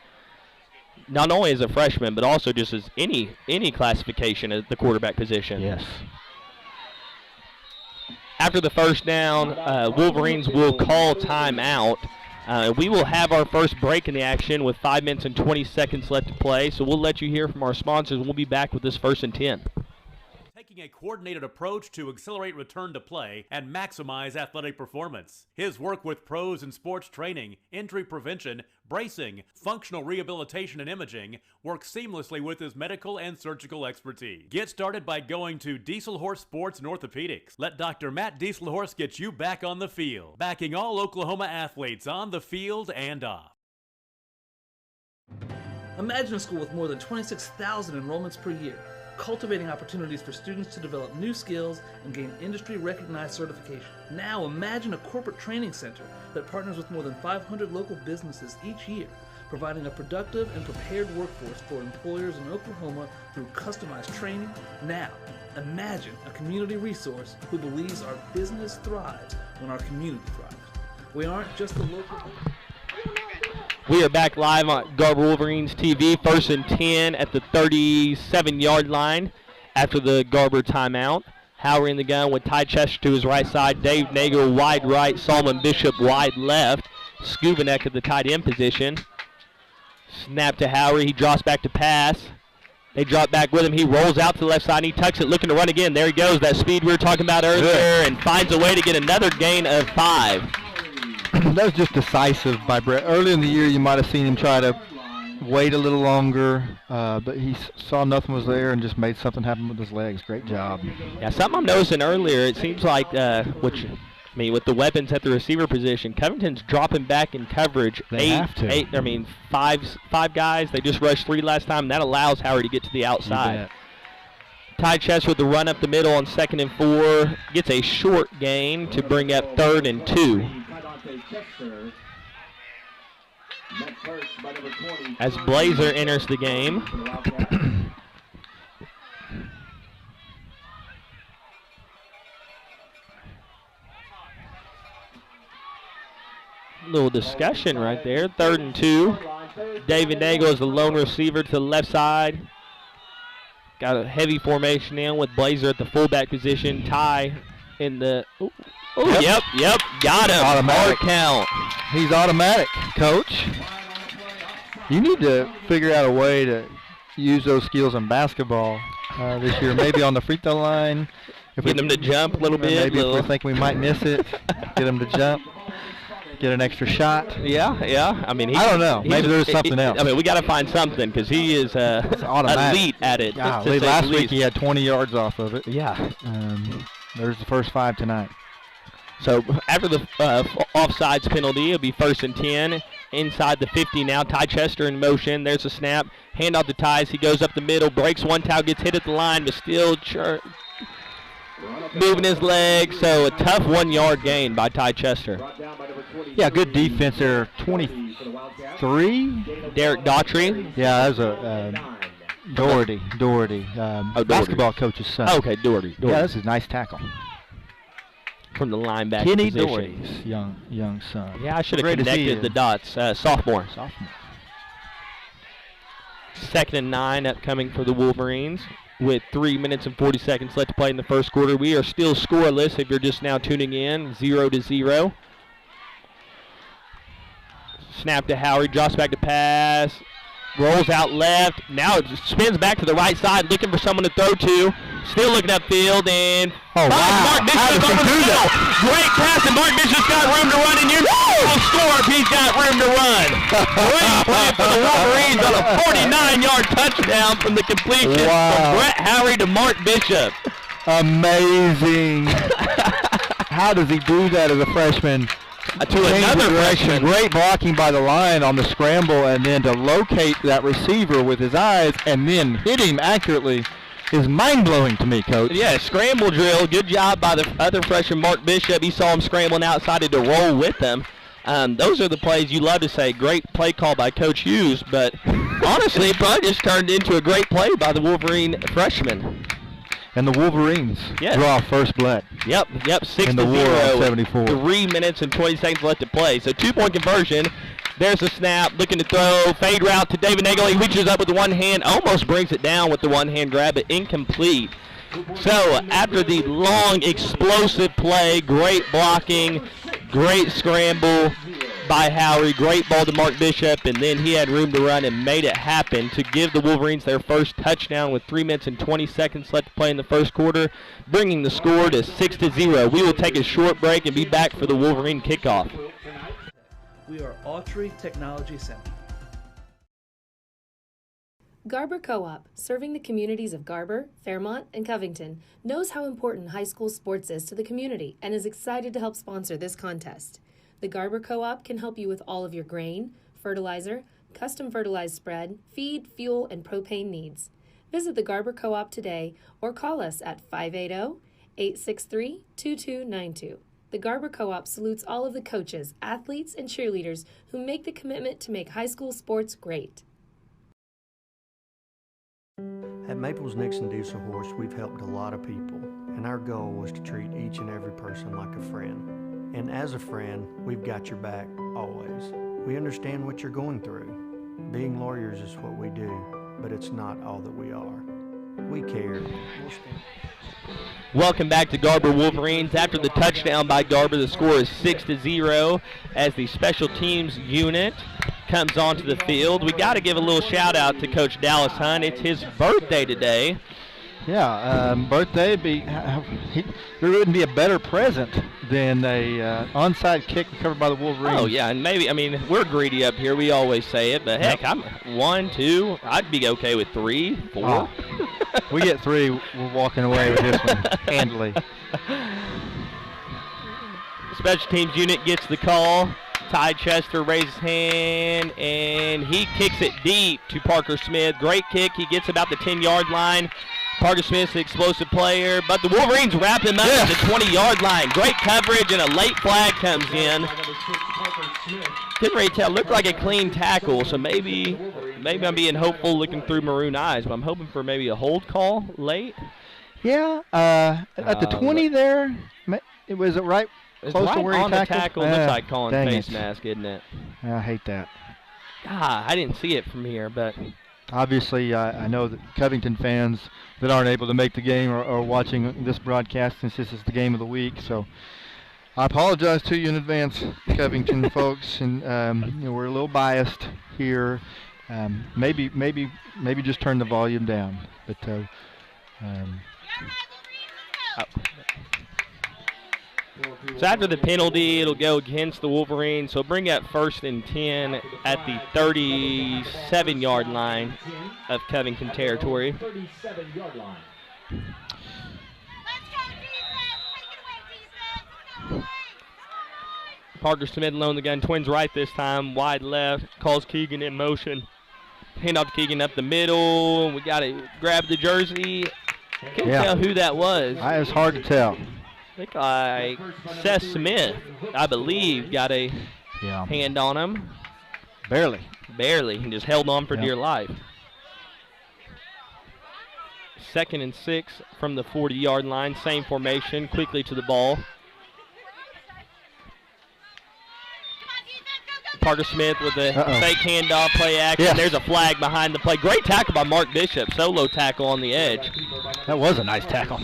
Not only as a freshman, but also just as any classification at the quarterback position. Yes. After the first down, Wolverines will call timeout. We will have our first break in the action with 5 minutes and 20 seconds left to play. So we'll let you hear from our sponsors. We'll be back with this 1st and 10. Taking a coordinated approach to accelerate return to play and maximize athletic performance. His work with pros in sports training, injury prevention, bracing, functional rehabilitation, and imaging works seamlessly with his medical and surgical expertise. Get started by going to Dieselhorse Sports and Orthopedics. Let Dr. Matt Dieselhorse get you back on the field, backing all Oklahoma athletes on the field and off. Imagine a school with more than 26,000 enrollments per year, cultivating opportunities for students to develop new skills and gain industry-recognized certification. Now imagine a corporate training center that partners with more than 500 local businesses each year, providing a productive and prepared workforce for employers in Oklahoma through customized training. Now, imagine a community resource who believes our business thrives when our community thrives. We aren't just the local... We are back live on Garber Wolverines TV, 1st and 10 at the 37-yard line after the Garber timeout. Howery in the gun with Ty Chester to his right side, Dave Nagel wide right, Solomon Bishop wide left, Skubanek at the tight end position. Snap to Howery, he drops back to pass. They drop back with him, he rolls out to the left side, and he tucks it, looking to run again. There he goes, that speed we were talking about earlier, and finds a way to get another gain of 5. That was just decisive by Brett. Early in the year, you might have seen him try to wait a little longer, but he saw nothing was there and just made something happen with his legs. Great job. Yeah, something I'm noticing earlier, it seems like, with the weapons at the receiver position, Covington's dropping back in coverage. Five guys. They just rushed 3 last time, and that allows Howery to get to the outside. Ty Chester with the run up the middle on 2nd and 4. Gets a short gain to bring up 3rd and 2. As Blazer enters the game. Little discussion right there. 3rd and 2. David Nagel is the lone receiver to the left side. Got a heavy formation in with Blazer at the fullback position. Ty in the... Yep, got him. Automatic count. He's automatic, Coach. You need to figure out a way to use those skills in basketball this year. Maybe on the free throw line. Get them to jump a little bit. Maybe if we think we might miss it, get them to jump. Get an extra shot. Yeah. I don't know. Maybe there's something else. We got to find something because he is elite at it. Last week he had 20 yards off of it. Yeah. There's the first 5 tonight. So after the offsides penalty, it'll be 1st and 10. Inside the 50 now. Ty Chester in motion. There's a snap. Hand off to Ty. He goes up the middle. Breaks one towel. Gets hit at the line, but still moving his leg. So a tough 1-yard gain by Ty Chester. Yeah, good defense there. 23. Derek Daughtry. Yeah, that was a Doherty. Basketball coach's son. Okay, Doherty. Yeah, this is a nice tackle. From the linebacker Kenny position. Doherty's young son. Yeah, I should have connected the dots. Sophomore. 2nd and 9 upcoming for the Wolverines with 3 minutes and 40 seconds left to play in the first quarter. We are still scoreless if you're just now tuning in, 0-0. Snap to Howery, drops back to pass, rolls out left. Now it spins back to the right side, looking for someone to throw to. Still looking upfield, and Mark Bishop over the middle. Great pass, and Mark Bishop's got room to run, and you will score if he's got room to run. Great play for the Wolverines on a 49-yard touchdown from the completion from Brett Howery to Mark Bishop. Amazing. How does he do that as a freshman? To another freshman. Great blocking by the line on the scramble, and then to locate that receiver with his eyes and then hit him accurately is mind-blowing to me, Coach. Yeah, scramble drill. Good job by the other freshman, Mark Bishop. He saw him scrambling outside to roll with him. Those are the plays you love to say. Great play call by Coach Hughes, but honestly, it probably just turned into a great play by the Wolverine freshman. And the Wolverines draw first blood. Yep, 6-0. In the war on 74. 3 minutes and 20 seconds left to play. So 2-point conversion. There's a snap, looking to throw. Fade route to David Nagel. He reaches up with the one hand, almost brings it down with the one-hand grab, but incomplete. So after the long, explosive play, great blocking, great scramble by Howery, great ball to Mark Bishop, and then he had room to run and made it happen to give the Wolverines their first touchdown with 3 minutes and 20 seconds left to play in the first quarter, bringing the score to 6-0. We will take a short break and be back for the Wolverine kickoff. We are Autry Technology Center. Garber Co-op, serving the communities of Garber, Fairmont, and Covington, knows how important high school sports is to the community and is excited to help sponsor this contest. The Garber Co-op can help you with all of your grain, fertilizer, custom fertilized spread, feed, fuel, and propane needs. Visit the Garber Co-op today or call us at 580-863-2292. The Garber Co-op salutes all of the coaches, athletes, and cheerleaders who make the commitment to make high school sports great. At Maples Nixon Diesel Horse, we've helped a lot of people, and our goal was to treat each and every person like a friend. And as a friend, we've got your back always. We understand what you're going through. Being lawyers is what we do, but it's not all that we are. We care. Welcome back to Garber Wolverines. After the touchdown by Garber, the score is 6-0 as the special teams unit comes onto the field. We got to give a little shout out to Coach Dallas Hunt. It's his birthday today. Yeah, birthday there wouldn't be a better present than a onside kick recovered by the Wolverines. Oh yeah, and maybe we're greedy up here. We always say it, but heck, I'm 1, 2. I'd be okay with 3, 4. Oh. We get 3. We're walking away with this one handily. Special teams unit gets the call. Ty Chester raises his hand, and he kicks it deep to Parker Smith. Great kick. He gets about the 10-yard line. Parker Smith's an explosive player, but the Wolverines wrap him up at the 20-yard line. Great coverage, and a late flag comes in. Couldn't really tell. Looked like a clean tackle, so maybe I'm being hopeful looking through maroon eyes, but I'm hoping for maybe a hold call late. Yeah, at the 20 there, it was right close right to where he on tackled. The tackle. Looks like calling face mask, isn't it? I hate that. I didn't see it from here, but obviously I know that Covington fans that aren't able to make the game are watching this broadcast since this is the game of the week. So I apologize to you in advance, Covington folks, and we're a little biased here. Maybe just turn the volume down. But so after the penalty, it'll go against the Wolverines. So bring up 1st and 10 at the 37-yard line of Covington territory. 37-yard line. Parker Smith alone the gun. Twins right this time. Wide left. Calls Keegan in motion. Hand off to Keegan up the middle. We got to grab the jersey. Couldn't tell who that was. It was hard to tell. I think Seth Smith, I believe, got a hand on him. Barely. He just held on for dear life. 2nd and 6 from the 40-yard line. Same formation. Quickly to the ball. Parker Smith with a fake handoff, play action. Yes. There's a flag behind the play. Great tackle by Mark Bishop. Solo tackle on the edge. That was a nice tackle.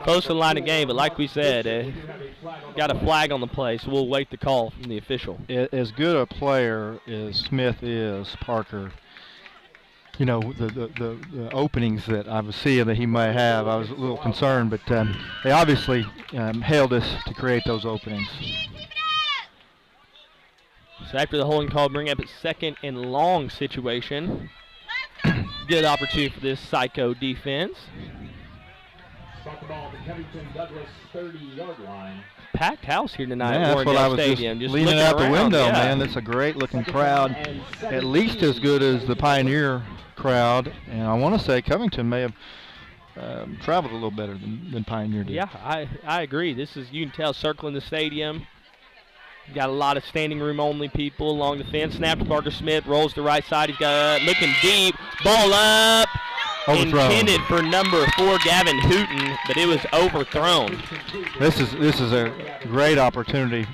Close to the line of game, but like we said, got a flag on the play, so we'll wait the call from the official. As good a player as Smith is, Parker, the openings that I was seeing that he might have, I was a little concerned, but they obviously held us to create those openings. So after the holding call, bring up a 2nd and long situation. Good opportunity for this Psycho defense. Brought the ball at the Covington Douglas 30-yard line. Packed house here tonight Yeah, at that's what I was Stadium. just leaning out the window, man. That's a great-looking crowd, and at least as good as the Pioneer crowd. And I want to say Covington may have traveled a little better than Pioneer did. Yeah, I agree. This is, you can tell, circling the stadium. Got a lot of standing room only people along the fence. Snap to Parker Smith, rolls to the right side. He's got looking deep, ball up, Overthrown. intended for number 4 Gavin Hooten, but it was overthrown. This is a great opportunity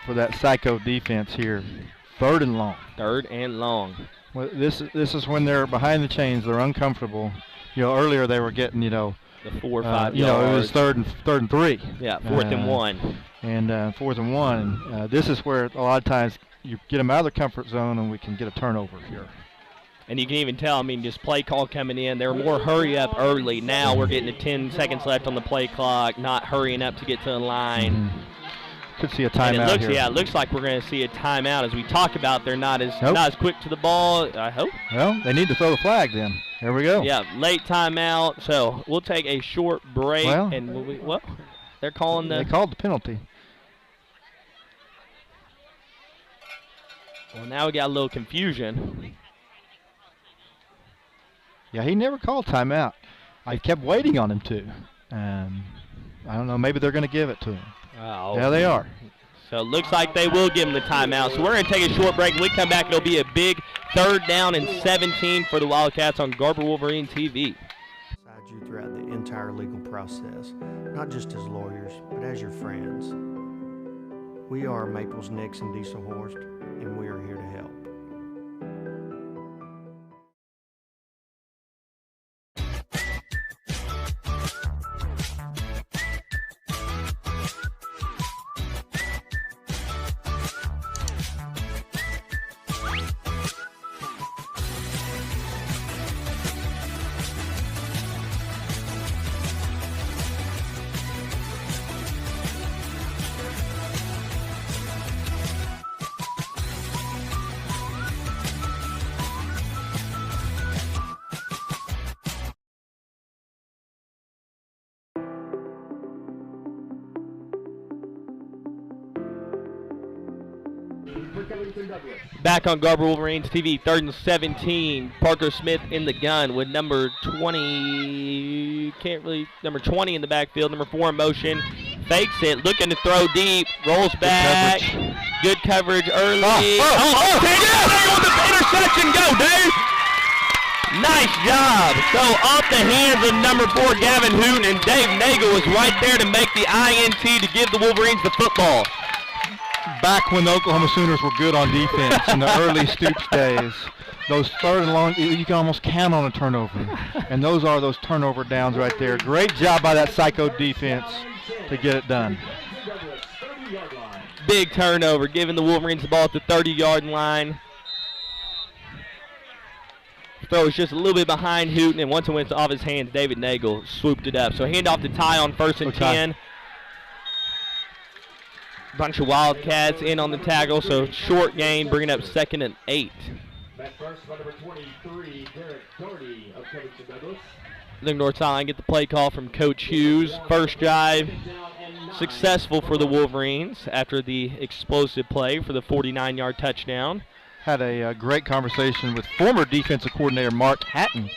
for that psycho defense here. 3rd and long. 3rd and long. Well, this is when they're behind the chains. They're uncomfortable. You know, earlier they were getting, you know, the 4 or 5 yards. You know, it was third and 3. Yeah, 4th and 1. And 4th and 1. This is where a lot of times you get them out of their comfort zone and we can get a turnover here. And you can even tell, I mean, just play call coming in. They were more hurry up early. Now we're getting to 10 seconds left on the play clock, not hurrying up to get to the line. Mm-hmm. Could see a timeout here. Yeah, it looks like we're going to see a timeout. As we talk about, they're not as quick to the ball, I hope. Well, they need to throw the flag then. There we go. Yeah, late timeout. So we'll take a short break. Well, and they're calling They called the penalty. Well, now we got a little confusion. Yeah, he never called timeout. I kept waiting on him to. I don't know. Maybe they're going to give it to him. Oh. Yeah, they are. So it looks like they will give him the timeout. So we're going to take a short break. When we come back, it'll be a big 3rd down and 17 for the Wildcats on Garber Wolverine TV. Beside you throughout the entire legal process, not just as lawyers, but as your friends. We are Maples, Nix, and Diesel Horst, and we are here to help. Back on Garber Wolverines TV, 3rd and 17. Parker Smith in the gun with number 20. Number 20 in the backfield. Number 4 in motion. Fakes it, looking to throw deep. Rolls back. Good coverage early. Interception, go, dude. Nice job. So off the hands of number 4, Gavin Hooten, and Dave Nagel was right there to make the INT to give the Wolverines the football. Back when the Oklahoma Sooners were good on defense in the early Stoops days, those 3rd and long, you can almost count on a turnover. And those are those turnover downs right there. Great job by that psycho defense to get it done. Big turnover, giving the Wolverines the ball at the 30-yard line. Throw is just a little bit behind Hooten, and once it went off his hands, David Nagel swooped it up. So hand off to Ty on 1st and 10. Bunch of Wildcats in on the tackle, so short game, bringing up 2nd and 8. Back first by number 23, Derek Doherty of Covington Douglas. The North Sideline get the play call from Coach Hughes. First drive successful for the Wolverines after the explosive play for the 49-yard touchdown. Had a great conversation with former defensive coordinator Mark Hatton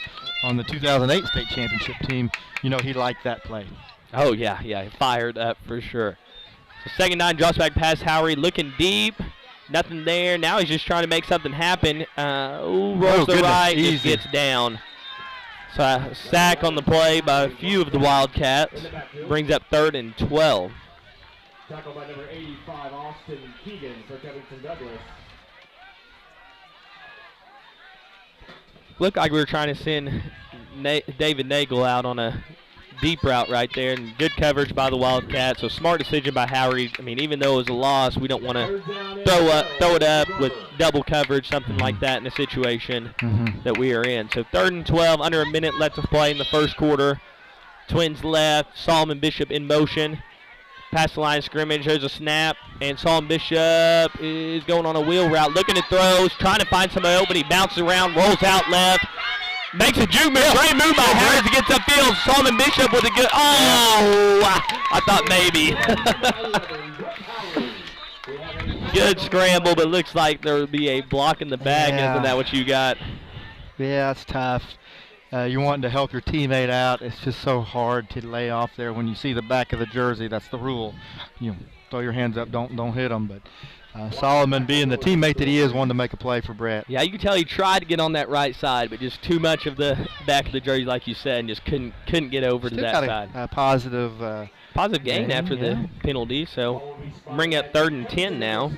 on the 2008 state championship team. You know, he liked that play. Oh, yeah, fired up for sure. So 2nd down, drops back past Howery, looking deep. Nothing there. Now he's just trying to make something happen. Rolls the right, just gets down. So a sack on the play by a few of the Wildcats. Brings up 3rd and 12. Tackle by number 85, Austin Keegan for Covington Douglas. Looked like we were trying to send David Nagel out on a deep route right there, and good coverage by the Wildcats. So smart decision by Howery. I mean, even though it was a loss, we don't want to throw it up with double coverage, something like that in a situation that we are in. So 3rd and 12, under a minute left to play in the first quarter. Twins left, Solomon Bishop in motion. Past the line of scrimmage, there's a snap, and Solomon Bishop is going on a wheel route, looking at throws, trying to find somebody open. He bounces around, rolls out left. Makes a juke move. Great move by Harris against upfield. Solomon Bishop with a good. Oh, I thought maybe. Good scramble, but looks like there would be a block in the bag. Yeah. Isn't that what you got? Yeah, it's tough. You're wanting to help your teammate out. It's just so hard to lay off there when you see the back of the jersey. That's the rule. You throw your hands up, don't hit them. But Solomon, being the teammate that he is, wanted to make a play for Brett. Yeah, you can tell he tried to get on that right side, but just too much of the back of the jersey, like you said, and just couldn't get over to that side. A positive gain after the penalty, so bring up 3rd and 10 now.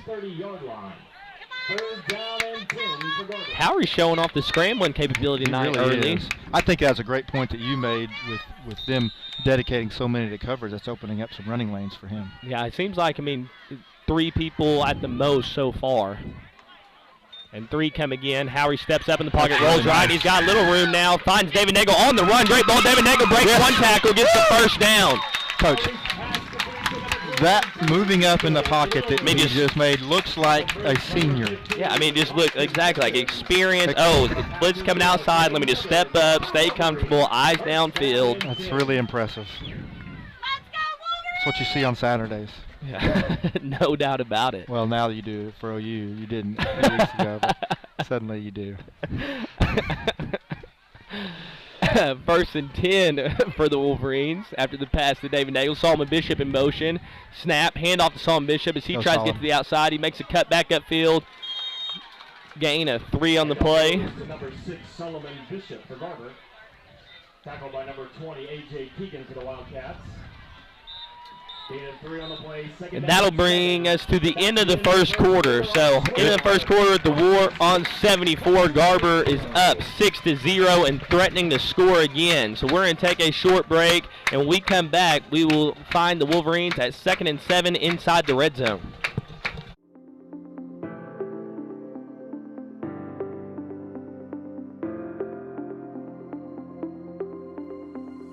Howry's showing off the scrambling capability tonight early. Is. I think that's a great point that you made with them dedicating so many to coverage. That's opening up some running lanes for him. Yeah, it seems like, 3 people at the most so far. And 3 come again. Howry steps up in the pocket, rolls right. He's got a little room now. Finds David Nagel on the run. Great ball. David Nagel breaks one tackle, gets the first down. Coach, that moving up in the pocket that he just made looks like a senior. Yeah, just look exactly like experience. Oh, blitz coming outside. Let me just step up, stay comfortable, eyes downfield. That's really impressive. That's what you see on Saturdays. Yeah, no doubt about it. Well, now you do for OU. You didn't a few weeks ago, but suddenly you do. 1st and 10 for the Wolverines after the pass to David Nagel. Solomon Bishop in motion. Snap, hand off to Solomon Bishop as he tries to get to the outside. He makes a cut back upfield. Gain of 3 on the play. Number 6, Solomon Bishop for Garber. Tackled by number 20, A.J. Keegan for the Wildcats. And that'll bring us to the end of the first quarter. So, end of the first quarter, the War on 74. Garber is up 6-0 and threatening to score again. So we're going to take a short break, and when we come back, we will find the Wolverines at 2nd and 7 inside the red zone.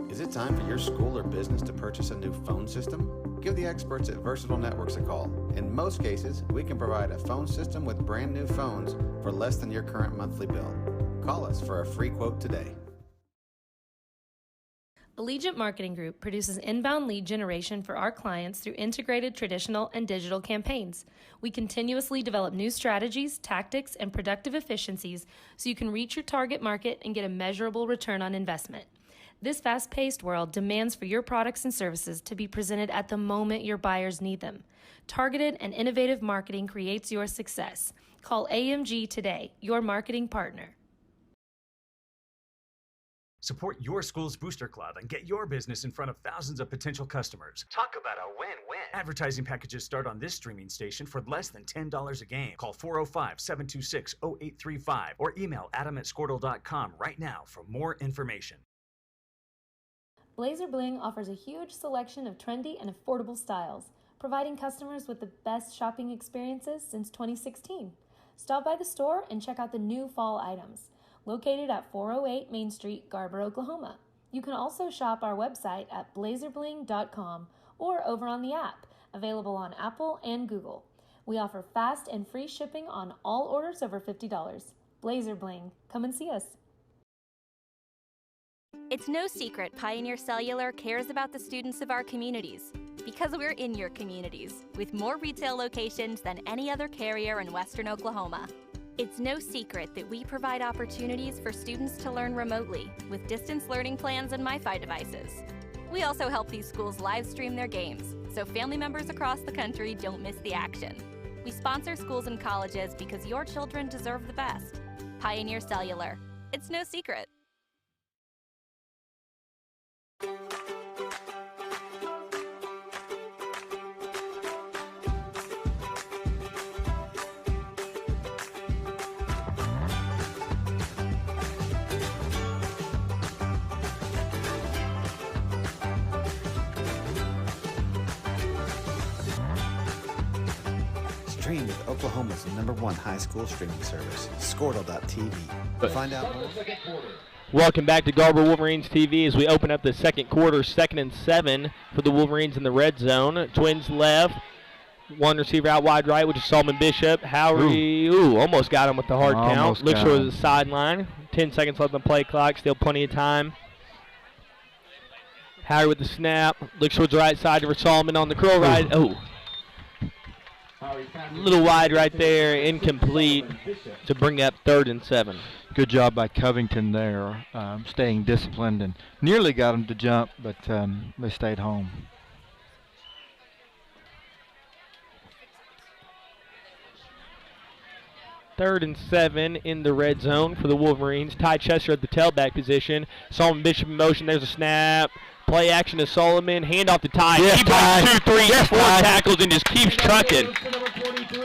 Is it time for your school or business to purchase a new phone system? Give the experts at Versatile Networks a call. In most cases, we can provide a phone system with brand new phones for less than your current monthly bill. Call us for a free quote today. Allegiant Marketing Group produces inbound lead generation for our clients through integrated traditional and digital campaigns. We continuously develop new strategies, tactics, and productive efficiencies so you can reach your target market and get a measurable return on investment. This fast-paced world demands for your products and services to be presented at the moment your buyers need them. Targeted and innovative marketing creates your success. Call AMG today, your marketing partner. Support your school's booster club and get your business in front of thousands of potential customers. Talk about a win-win. Advertising packages start on this streaming station for less than $10 a game. Call 405-726-0835 or email adam@squirtle.com right now for more information. Blazer Bling offers a huge selection of trendy and affordable styles, providing customers with the best shopping experiences since 2016. Stop by the store and check out the new fall items. Located at 408 Main Street, Garber, Oklahoma. You can also shop our website at blazerbling.com or over on the app, available on Apple and Google. We offer fast and free shipping on all orders over $50. Blazer Bling, come and see us. It's no secret Pioneer Cellular cares about the students of our communities because we're in your communities with more retail locations than any other carrier in Western Oklahoma. It's no secret that we provide opportunities for students to learn remotely with distance learning plans and MiFi devices. We also help these schools live stream their games so family members across the country don't miss the action. We sponsor schools and colleges because your children deserve the best. Pioneer Cellular. It's no secret. Stream with Oklahoma's #1 high school streaming service, Squirtle.tv. Find out more. Welcome back to Garber Wolverines TV as we open up the second quarter, 2nd and 7 for the Wolverines in the red zone. Twins left, one receiver out wide right, which is Solomon Bishop. Howry, almost got him with the hard count. Looks for the sideline. 10 seconds left on the play clock. Still plenty of time. Howard with the snap. Looks towards the right side for Solomon on the curl right. Oh. A little wide right there. Incomplete to bring up 3rd and 7. Good job by Covington there, staying disciplined and nearly got him to jump, but they stayed home. Third and 7 in the red zone for the Wolverines. Ty Chester at the tailback position. Solomon Bishop in motion. There's a snap. Play action to Solomon. Hand off to Ty. Yes, he Ty. 2, 3, Yes, 4 Ty. tackles and just keeps trucking.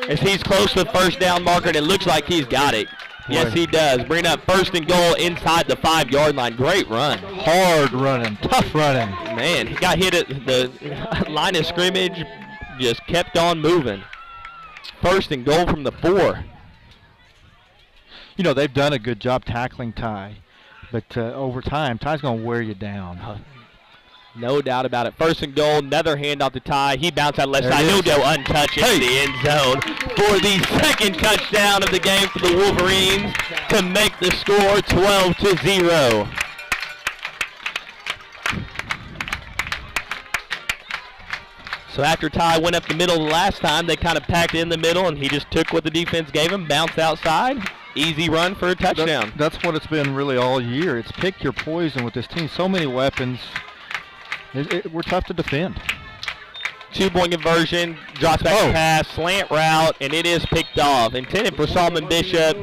As he's close to the first down marker, and it looks like he's got it. Yes, he does. Bring up 1st and goal inside the 5-yard line. Great run. Hard running. Tough running. Man, he got hit at the line of scrimmage. Just kept on moving. 1st and goal from the 4. You know, they've done a good job tackling Ty, but over time, Ty's going to wear you down. No doubt about it. 1st and goal, another handoff to Ty. He bounced out left side. He'll go untouched in the end zone for the 2nd touchdown of the game for the Wolverines to make the score 12-0. So after Ty went up the middle the last time, they kind of packed it in the middle, and he just took what the defense gave him, bounced outside. Easy run for a touchdown. That's what it's been really all year. It's pick your poison with this team. So many weapons. We're tough to defend. 2-point conversion, drops back to pass, slant route, and it is picked off. Intended for Solomon Bishop.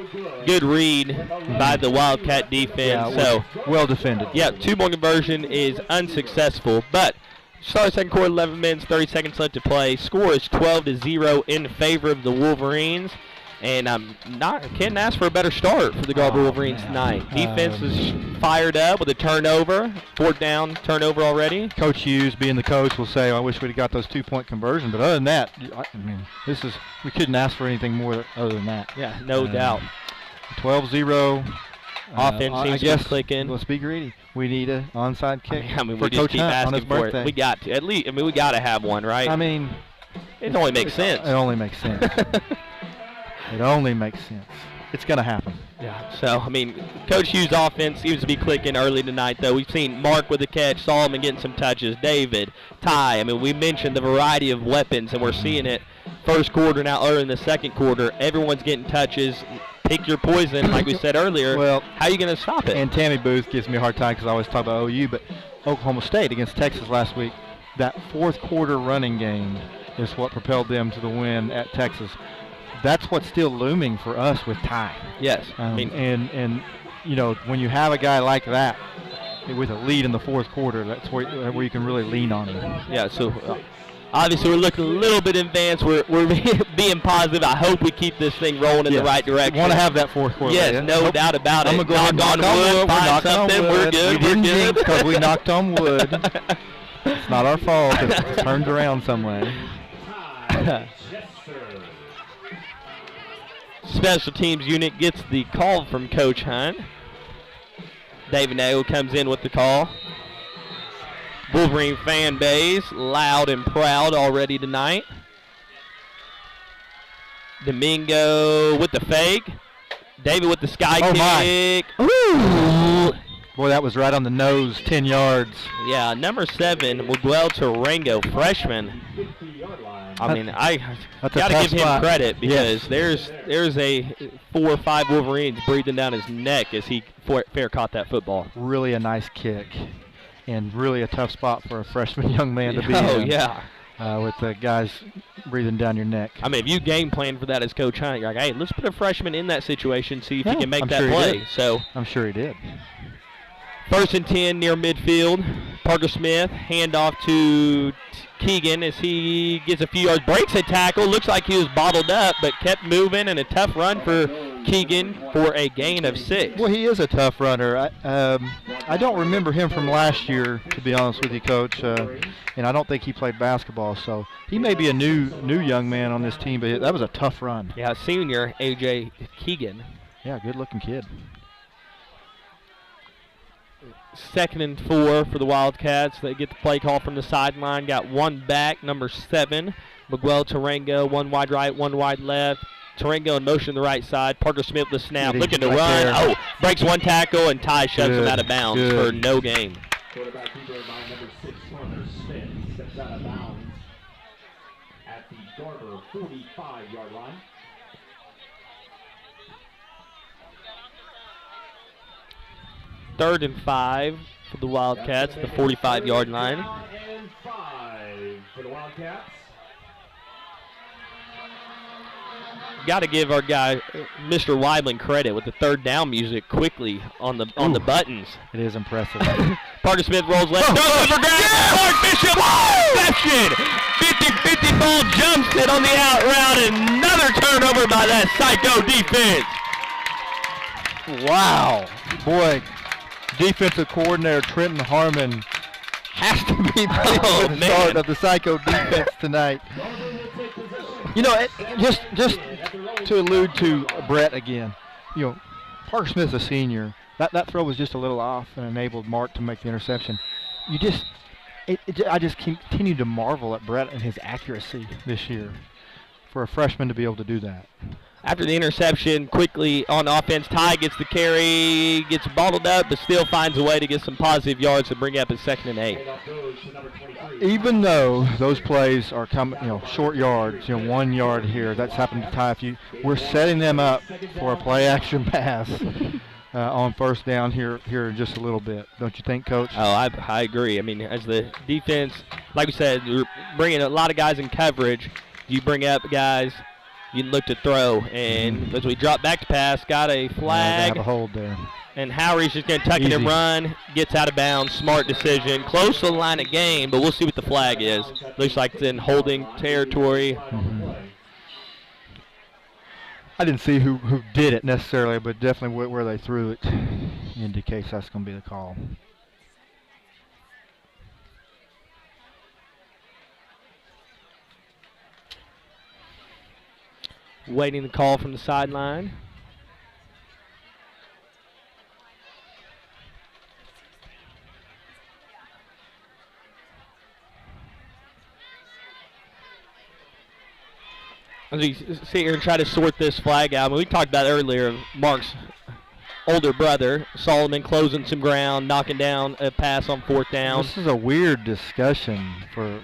Good read by the Wildcat defense. Yeah, well defended. Yeah, 2-point conversion is unsuccessful, but start second quarter, 11 minutes, 30 seconds left to play. Score is 12-0 in favor of the Wolverines. And can't ask for a better start for the Garber Wolverines tonight. Defense is fired up with a turnover. 4th down turnover already. Coach Hughes, being the coach, will say, I wish we'd have got those 2-point conversions. But other than that, I mean, we couldn't ask for anything more other than that. Yeah, no doubt. 12-0. Offense seems to be clicking. Let's be greedy. We need an onside kick we for just Coach keep Hunt on his asking for birthday. it. We got to. At least, we got to have one, right? I mean, it only makes sense. It only makes sense. It only makes sense. It's going to happen. Yeah, so, I mean, Coach Hughes' offense seems to be clicking early tonight, though. We've seen Mark with a catch, Solomon getting some touches, David, Ty. I mean, we mentioned the variety of weapons, and we're seeing it first quarter now, or in the second quarter. Everyone's getting touches. Pick your poison, like we said earlier. Well, how are you going to stop it? And Tammy Booth gives me a hard time because I always talk about OU, but Oklahoma State against Texas last week, that 4th quarter running game is what propelled them to the win at Texas. That's what's still looming for us with Ty. Yes. I mean, and you know, when you have a guy like that with a lead in the 4th quarter, that's where you can really lean on him. Yeah, so obviously we're looking a little bit advanced. We're being positive. I hope we keep this thing rolling in the right direction. We want to have that 4th quarter. Yes, no doubt about it. I'm going to go ahead and knock on wood. We're knocking on wood. We're good. We didn't jinx because we knocked on wood. It's not our fault. It turns around some way. Special teams unit gets the call from Coach Hunt. David Nagle comes in with the call. Wolverine fan base, loud and proud already tonight. Domingo with the fake. David with the sky kick. Ooh. Boy, that was right on the nose, 10 yards. Yeah, number 7, Miguel Tarango, freshman. I mean, I got to give him credit because there's a 4 or 5 Wolverines breathing down his neck as he fair caught that football. Really a nice kick and really a tough spot for a freshman young man to be in. Oh, yeah. With the guys breathing down your neck. I mean, if you game plan for that as Coach Hunt, you're like, hey, let's put a freshman in that situation, see if he can make that play. So I'm sure he did. 1st and 10 near midfield. Parker Smith, handoff to Keegan as he gets a few yards, breaks a tackle. Looks like he was bottled up, but kept moving, and a tough run for Keegan for a gain of 6. Well, he is a tough runner. I don't remember him from last year, to be honest with you, Coach, and I don't think he played basketball, so he may be a new young man on this team, but that was a tough run. Yeah, senior A.J. Keegan. Yeah, good-looking kid. 2nd and 4 for the Wildcats. They get the play call from the sideline. Got one back, number 7, Miguel Tarango. One wide right, one wide left. Tarango in motion to the right side. Parker Smith with the snap, Good, looking to right run. there. Oh, breaks one tackle, and Ty shoves him out of bounds Good. for no gain. Quarterback keeper by number 6, Parker Smith, steps out of bounds at the Garber 45-yard line. Third and 5 for the Wildcats, the 45-yard line. Down and 5 for the Wildcats. Got to give our guy, Mr. Weibling, credit with the third down music quickly on the buttons. It is impressive. Parker Smith rolls left, throws for grabs. Clark Bishop, reception. 50-50 ball, jumps it on the out route, and another turnover by that Psycho defense. Wow. Boy, defensive coordinator Trenton Harmon has to be pleased with the start of the Psycho defense tonight. You know, just to allude to Brett again, you know, Parker Smith's a senior. That throw was just a little off and enabled Mark to make the interception. I just continue to marvel at Brett and his accuracy this year for a freshman to be able to do that. After the interception, quickly on offense, Ty gets the carry, gets bottled up, but still finds a way to get some positive yards to bring up his 2nd and 8. Even though those plays are coming, you know, short yards, you know, 1 yard here, that's happened to Ty. We're setting them up for a play-action pass on first down here in just a little bit. Don't you think, Coach? Oh, I agree. I mean, as the defense, like we said, we're bringing a lot of guys in coverage. You bring up guys, you can look to throw, and as we drop back to pass, got a flag. They have a hold there. And Howery's just going to tuck it and run, gets out of bounds, smart decision. Close to the line of game, but we'll see what the flag is. Looks like it's in holding territory. Mm-hmm. I didn't see who did it necessarily, but definitely where they threw it indicates that's going to be the call. Waiting the call from the sideline. As we sit here and try to sort this flag out, I mean, we talked about earlier Mark's older brother, Solomon, closing some ground, knocking down a pass on 4th down. This is a weird discussion for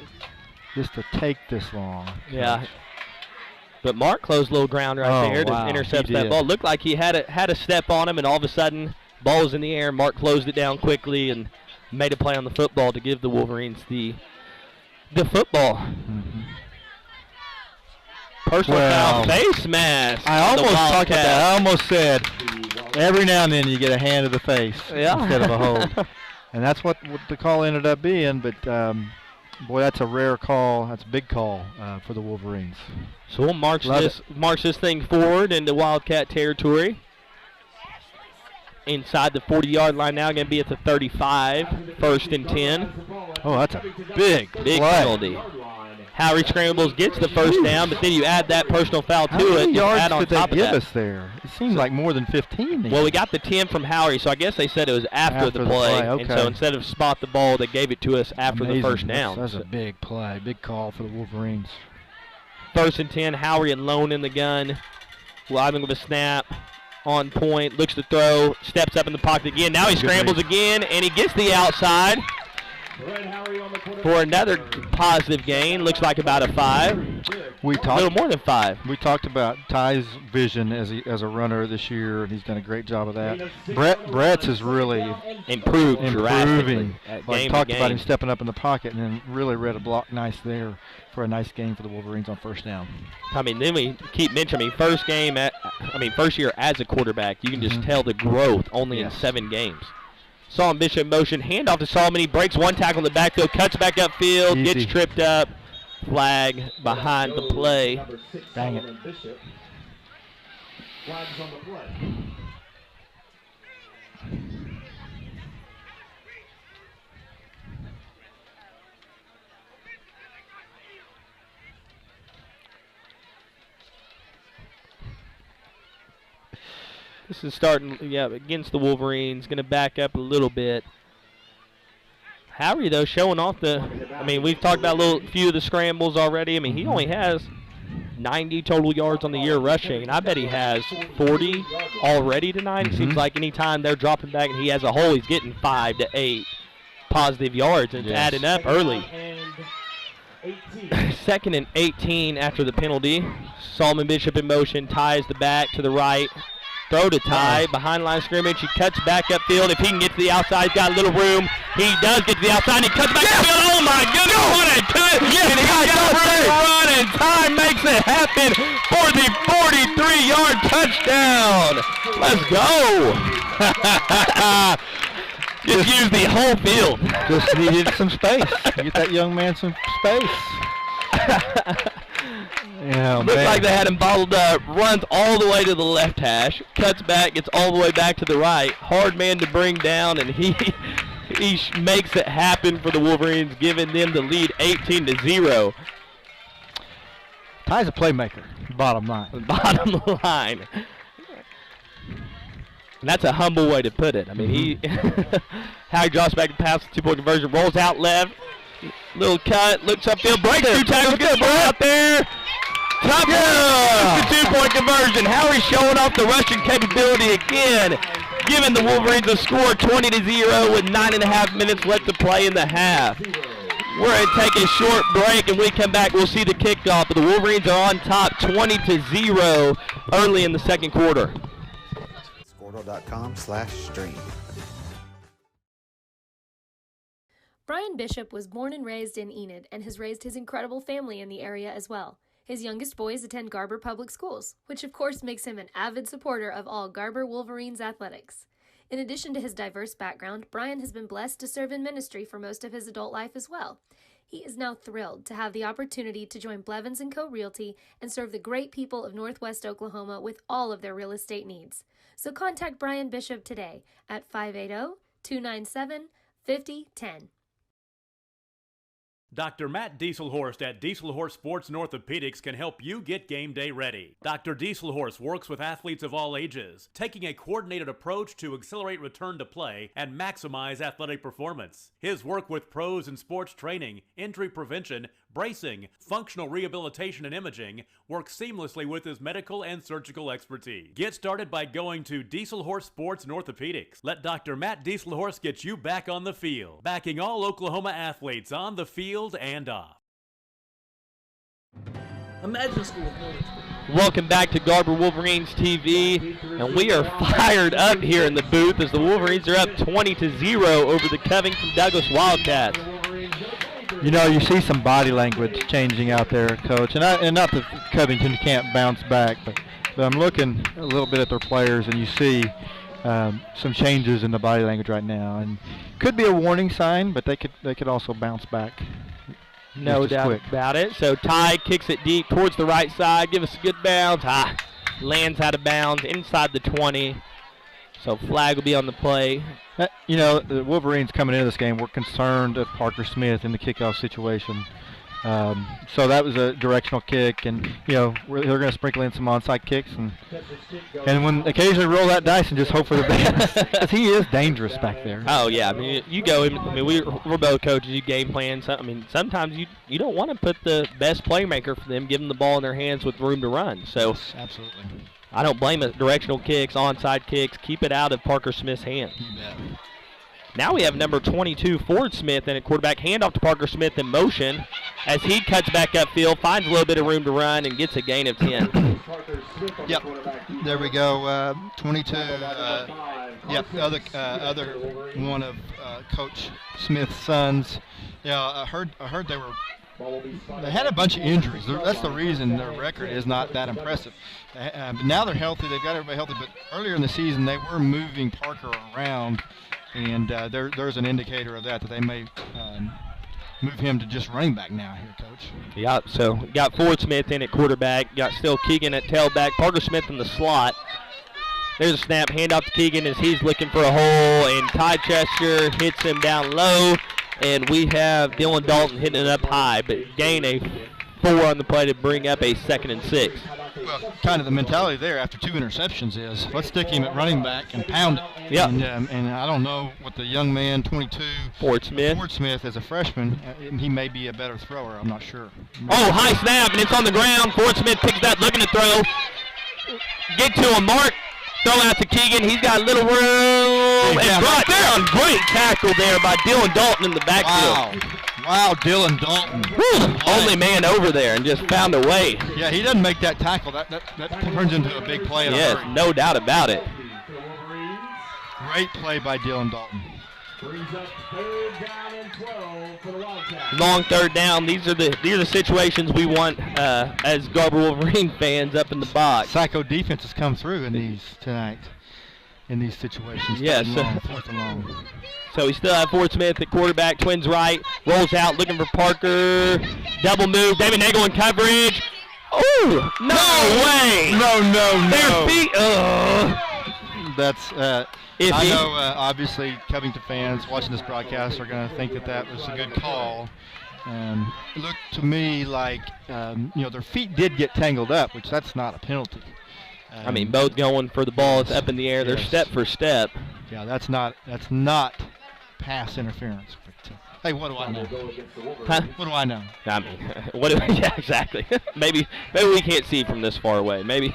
this to take this long. Yeah. But Mark closed a little ground right there to intercept that ball. Looked like he had a step on him, and all of a sudden, ball was in the air. Mark closed it down quickly and made a play on the football to give the Wolverines the football. Mm-hmm. Personal foul, face mask. I almost talked about that. I almost said every now and then you get a hand to the face instead of a hold. And that's what the call ended up being, but boy, that's a rare call. That's a big call for the Wolverines. So we'll march this thing forward into Wildcat territory. Inside the 40-yard line now, going to be at the 35, 1st and 10. Oh, that's a big penalty. Howery scrambles, gets the first down, but then you add that personal foul to it. How many yards add on did top they of give that. us there? It seems like more than 15. Well, we got the 10 from Howery, so I guess they said it was after the play. Okay. And so instead of spot the ball, they gave it to us after the first down. That's a big play, big call for the Wolverines. 1st and 10, Howery alone in the gun. Weibling with a snap. On point, looks to throw, steps up in the pocket again. Now he scrambles again, and he gets the outside for another positive gain. Looks like about a 5. A little more than 5. We talked about Ty's vision as a runner this year, and he's done a great job of that. Brett's is really improving. We talked about him stepping up in the pocket, and then really read a block nice there for a nice game for the Wolverines on first down. I mean, then we keep mentioning, first year as a quarterback, you can just tell the growth only in 7 games. Solomon Bishop motion, handoff to Solomon. He breaks one tackle in the backfield, cuts back upfield, gets tripped up. Flag behind the play. Dang it. Flags on the play. This is starting, against the Wolverines. Going to back up a little bit. Howery, though, showing off we've talked about a few of the scrambles already. I mean, he only has 90 total yards on the year rushing, and I bet he has 40 already tonight. It seems like anytime they're dropping back and he has a hole, he's getting 5 to 8 positive yards, and it's adding up early. 2nd and 18 after the penalty. Solomon Bishop in motion, ties the back to the right. Throw to Ty, behind line of scrimmage. He cuts back upfield. If he can get to the outside, he's got a little room. He does get to the outside. He cuts back upfield. Oh, my goodness, what a cut. And he's got room to run, and Ty makes it happen for the 43-yard touchdown. Let's go. Just use the whole field. Just needed some space. Get that young man some space. Yeah, Looks like they had him bottled up. Runs all the way to the left hash. Cuts back, gets all the way back to the right. Hard man to bring down, and he makes it happen for the Wolverines, giving them the lead 18-0. Ty's a playmaker, bottom line. Bottom line. And that's a humble way to put it. I mean, Harry drops back to pass, 2-point conversion, rolls out left. Little cut, looks upfield, breaks 2 tackles, gets the ball out there. Top the 2-point conversion. Howie showing off the rushing capability again, giving the Wolverines a score 20-0 with 9.5 minutes left to play in the half. We're going to take a short break, and when we come back, we'll see the kickoff. But the Wolverines are on top 20-0 early in the second quarter. Squirtle.com/stream. Brian Bishop was born and raised in Enid and has raised his incredible family in the area as well. His youngest boys attend Garber Public Schools, which of course makes him an avid supporter of all Garber Wolverines athletics. In addition to his diverse background, Brian has been blessed to serve in ministry for most of his adult life as well. He is now thrilled to have the opportunity to join Blevins & Co. Realty and serve the great people of Northwest Oklahoma with all of their real estate needs. So contact Brian Bishop today at 580-297-5010. Dr. Matt Dieselhorst at Dieselhorst Sports and Orthopedics can help you get game day ready. Dr. Dieselhorst works with athletes of all ages, taking a coordinated approach to accelerate return to play and maximize athletic performance. His work with pros in sports training, injury prevention, bracing, functional rehabilitation, and imaging works seamlessly with his medical and surgical expertise. Get started by going to Dieselhorst Sports and Orthopedics. Let Dr. Matt Dieselhorst get you back on the field, backing all Oklahoma athletes on the field and off. Imagine school with no. Welcome back to Garber Wolverines TV, and we are fired up here in the booth as the Wolverines are up 20-0 over the Covington Douglas Wildcats. You know, you see some body language changing out there, Coach, and not that Covington can't bounce back, but I'm looking a little bit at their players, and you see some changes in the body language right now, and could be a warning sign, but they could also bounce back. No doubt about it. So Ty kicks it deep towards the right side. Give us a good bounce. Lands out of bounds inside the 20. So flag will be on the play. You know, the Wolverines coming into this game were concerned of Parker Smith in the kickoff situation. So that was a directional kick, and you know they're going to sprinkle in some onside kicks, and when occasionally roll that dice and just hope for the best, because he is dangerous back there. Oh yeah, I mean you go. I mean we're both coaches. You game plan. I mean sometimes you don't want to put the best playmaker for them, give them the ball in their hands with room to run. So absolutely, I don't blame it. Directional kicks, onside kicks, keep it out of Parker Smith's hands. You bet. Now we have number 22, Ford Smith, and a quarterback handoff to Parker Smith in motion as he cuts back upfield, finds a little bit of room to run, and gets a gain of 10. Yep, there we go, 22. Yep, other one of Coach Smith's sons. Yeah, I heard they had a bunch of injuries. That's the reason their record is not that impressive. But now they're healthy. They've got everybody healthy. But earlier in the season, they were moving Parker around. And there's an indicator of that they may move him to just running back now here, Coach. Yeah, so got Ford Smith in at quarterback. Got still Keegan at tailback. Parker Smith in the slot. There's a snap. Handoff to Keegan as he's looking for a hole. And Ty Chester hits him down low. And we have Dylan Dalton hitting it up high. But gain a 4 on the play to bring up a 2nd and 6. Well, kind of the mentality there after 2 interceptions is let's stick him at running back and pound it. Yeah. And I don't know what the young man, 22, Ford Smith, as a freshman, he may be a better thrower. I'm not sure. Oh, high snap, and it's on the ground. Ford Smith picks that, looking to throw. Get to him, Mark. Throw out to Keegan. He's got a little room. And brought down. Great tackle there by Dylan Dalton in the backfield. Wow, Dylan Dalton. Only man over there and just found a way. Yeah, he doesn't make that tackle. That turns into a big play in a Yes, hurry. no doubt about it. Great play by Dylan Dalton. Brings up 3rd down and 12 for the Wildcats. Long 3rd down. These are the situations we want as Garber Wolverine fans up in the box. Psycho defense has come through in these tonight. In these situations. Yes. 4th and long. So we still have Ford Smith at quarterback, twins right, rolls out, looking for Parker, double move, David Nagel in coverage. Oh, no way! No. Their feet, That's, I know, obviously, Covington fans watching this broadcast are going to think that was a good call. It looked to me like, their feet did get tangled up, which that's not a penalty. I mean, both going for the ball. It's up in the air. They're step for step. Yeah, that's not pass interference. But, hey, what do I know? Huh? What do I know? I mean, yeah, exactly. maybe we can't see from this far away. Maybe.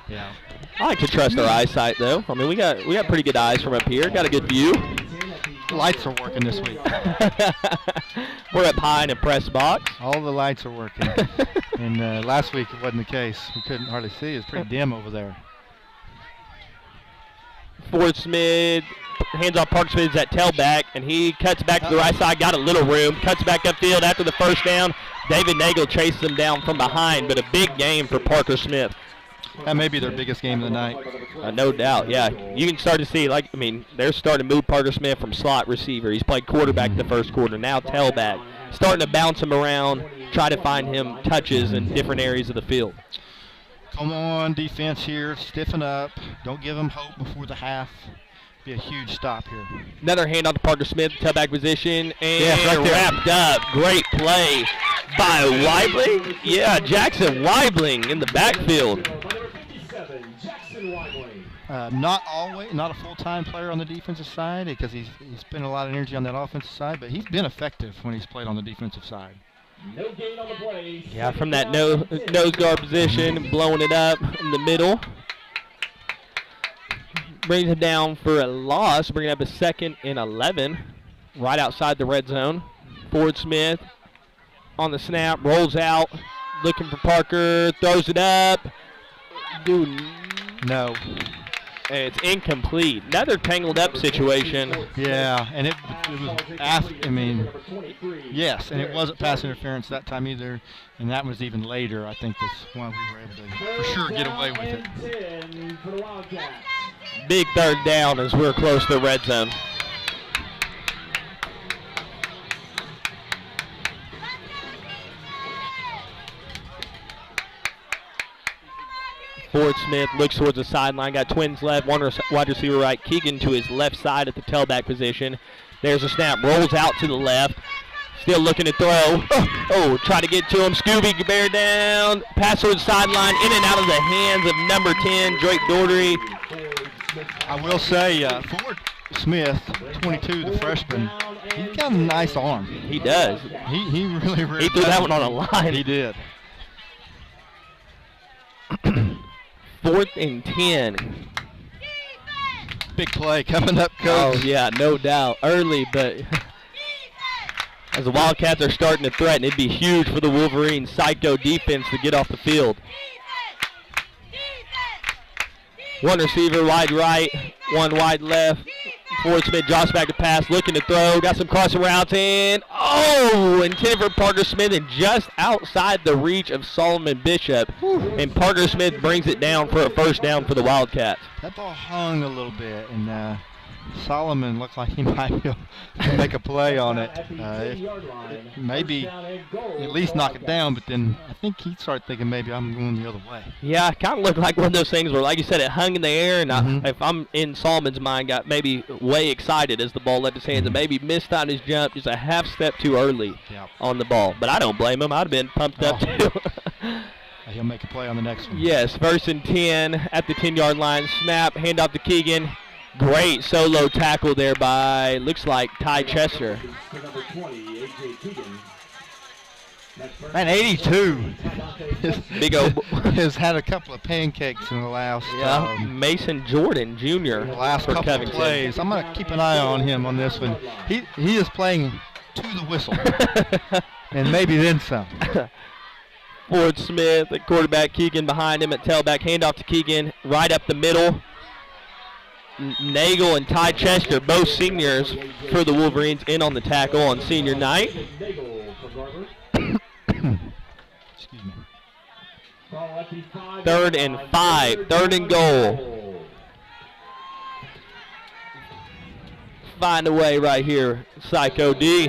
Yeah. I like to trust our eyesight, though. I mean, we got pretty good eyes from up here. Got a good view. Lights are working this week. We're up high in a press box. All the lights are working. And last week it wasn't the case. We couldn't hardly see. It was pretty dim over there. Ford Smith hands off Parker Smith's at tailback, and he cuts back to the right side, got a little room, cuts back upfield after the 1st down. David Nagel chases him down from behind, but a big game for Parker Smith. That may be their biggest game of the night. No doubt, yeah. You can start to see, they're starting to move Parker Smith from slot receiver. He's played quarterback the 1st quarter, now tailback. Starting to bounce him around, try to find him touches in different areas of the field. Come on, defense here. Stiffen up. Don't give them hope before the half. Be a huge stop here. Another handoff to Parker Smith, tailback position, and right there. wrapped up. Great play by Weibling. Yeah, Jackson Weibling in the backfield. Not a full-time player on the defensive side because he's spent a lot of energy on that offensive side, but he's been effective when he's played on the defensive side. No gain on the play. Yeah, from that nose guard position, blowing it up in the middle. Brings him down for a loss, bringing up a 2nd and 11, right outside the red zone. Ford Smith on the snap, rolls out, looking for Parker, throws it up. No. And it's incomplete. Another tangled up situation. Yeah, and it was yes, and it wasn't pass interference that time either, and that was even later. I think that's why we were able to for sure get away with it. Big 3rd down as we're close to the red zone. Ford Smith looks towards the sideline, got twins left, one wide receiver right, Keegan to his left side at the tailback position. There's a snap, rolls out to the left, still looking to throw. Oh, try to get to him, Scooby bear down, pass towards the sideline, in and out of the hands of number 10, Drake Daugherty. I will say, Ford Smith, 22, the freshman, he's got a nice arm. He does. He really He threw that one on a line. He did. 4th and 10. Big play coming up, Coach. Oh, yeah, no doubt. Early, but as the Wildcats are starting to threaten, it'd be huge for the Wolverines' psycho defense to get off the field. One receiver wide right, one wide left. Ford Smith drops back to pass, looking to throw. Got some crossing routes in. Oh, intended for Parker Smith and just outside the reach of Solomon Bishop. And Parker Smith brings it down for a 1st down for the Wildcats. That ball hung a little bit, and Solomon looked like he might be able to make a play on it. Maybe at least knock it down, but then I think he started thinking maybe I'm going the other way. Yeah, it kind of looked like one of those things where, like you said, it hung in the air, and if I'm in Solomon's mind, got maybe way excited as the ball left his hands and maybe missed on his jump just a half step too early on the ball. But I don't blame him. I'd have been pumped up too. He'll make a play on the next one. Yes, 1st and 10 at the 10-yard line. Snap, hand off to Keegan. Great solo tackle there by, looks like, Ty Chester. Man, 82 Big old has had a couple of pancakes in the last Mason Jordan Jr. last for couple of Covington. plays. I'm going to keep an eye on him on this one. He is playing to the whistle, and maybe then some. Ford Smith at quarterback, Keegan behind him at tailback. Handoff to Keegan, right up the middle. Nagel and Ty Chester, both seniors for the Wolverines, in on the tackle on senior night. Excuse me. 3rd and 5, 3rd and goal. Find a way right here, Psycho D.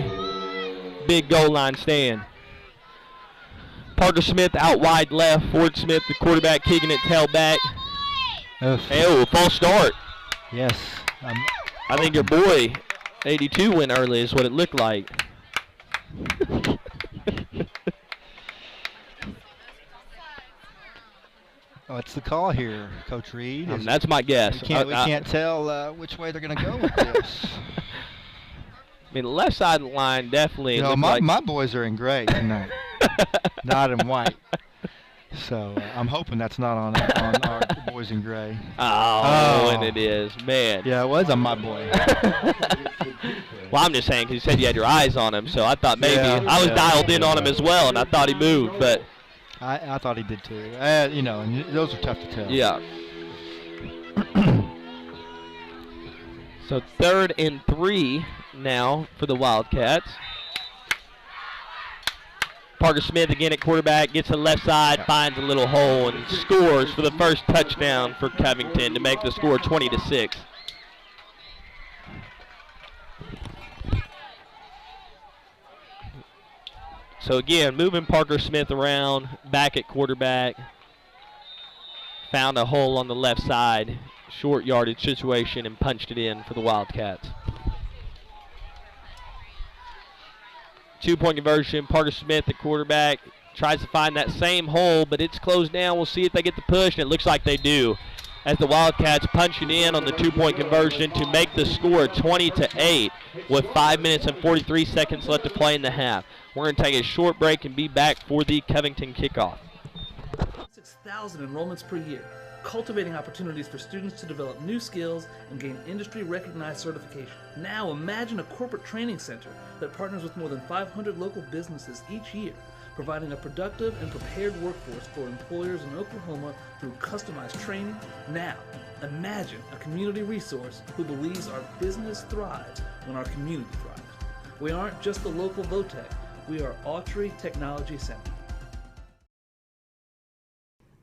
Big goal line stand. Parker Smith out wide left. Ford Smith, the quarterback, Keegan at tailback. Oh, false start. Yes. I think your boy, 82, went early is what it looked like. What's the call here, Coach Reed? That's my guess. We can't tell which way they're going to go with this. I mean, the left side of the line definitely. No, my boys are in gray tonight, not in white. So I'm hoping that's not on our boys in gray. Oh, and it is, man. Yeah, it was on my boy. Well, I'm just saying because you said you had your eyes on him, so I thought maybe I was dialed in on him as well, and I thought he moved, but I thought he did too. You know, and those are tough to tell. Yeah. So 3rd and 3 now for the Wildcats. Parker Smith again at quarterback, gets to the left side, finds a little hole, and scores for the first touchdown for Covington to make the score 20-6. So again, moving Parker Smith around, back at quarterback. Found a hole on the left side, short yardage situation, and punched it in for the Wildcats. 2-point conversion, Parker Smith at quarterback. Tries to find that same hole, but it's closed down. We'll see if they get the push, and it looks like they do. As the Wildcats punch it in on the 2-point conversion to make the score 20-8 with 5 minutes and 43 seconds left to play in the half. We're going to take a short break and be back for the Covington kickoff. 6,000 enrollments per year, cultivating opportunities for students to develop new skills and gain industry-recognized certification. Now imagine a corporate training center that partners with more than 500 local businesses each year, providing a productive and prepared workforce for employers in Oklahoma through customized training. Now, imagine a community resource who believes our business thrives when our community thrives. We aren't just the local VOTEC, we are Autry Technology Center.